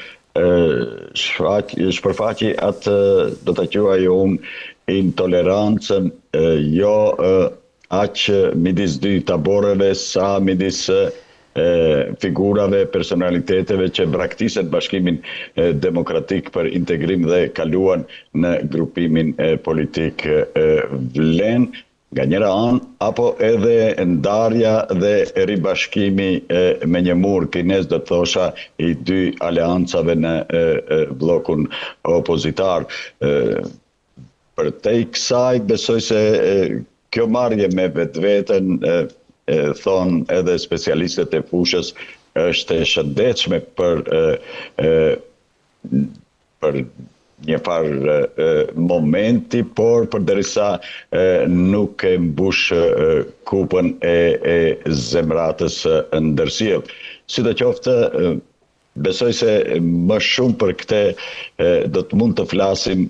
shpërfaqi atë do ta quaj unë intolerancën, jo aq midis dy taboreve sa midis figurave, personaliteteve që braktisen Bashkimin Demokratik për Integrim dhe kaluan në grupimin politik vlen nga njëra anë, apo edhe ndarja dhe ribashkimi me një mur kines, do të thosha, i dy aleancave në blokun opozitar. Për te i kësaj, besoj se kjo marrje me vetveten, thonë edhe specialistët e fushës, është e shëndetshme për një farë momenti, por përderisa nuk e mbush kupën e zemratës ndërsjell. Sidoqoftë, besoj se më shumë për këtë do të mund të flasim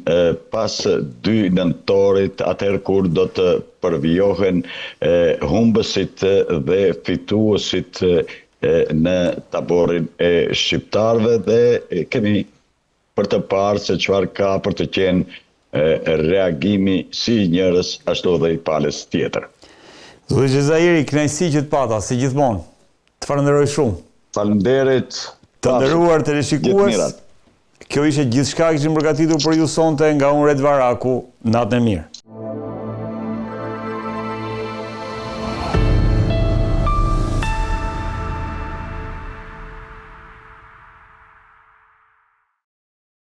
pas 2 nëntorit, atëherë kur do të përvijohen humbësit dhe fituesit në taborin e shqiptarëve dhe kemi për të parë se çfarë ka për të qenë reagimi si i njërës ashtu dhe i palës tjetër. Zoti Xhezairi, kënaqësi që të pata, si gjithmonë. Të falenderoj shumë. Faleminderit. Të nderuar teleshikues, kjo ishte gjithçka që kishim përgatitur për ju sonte nga unë Red Varaku. Natën e mirë.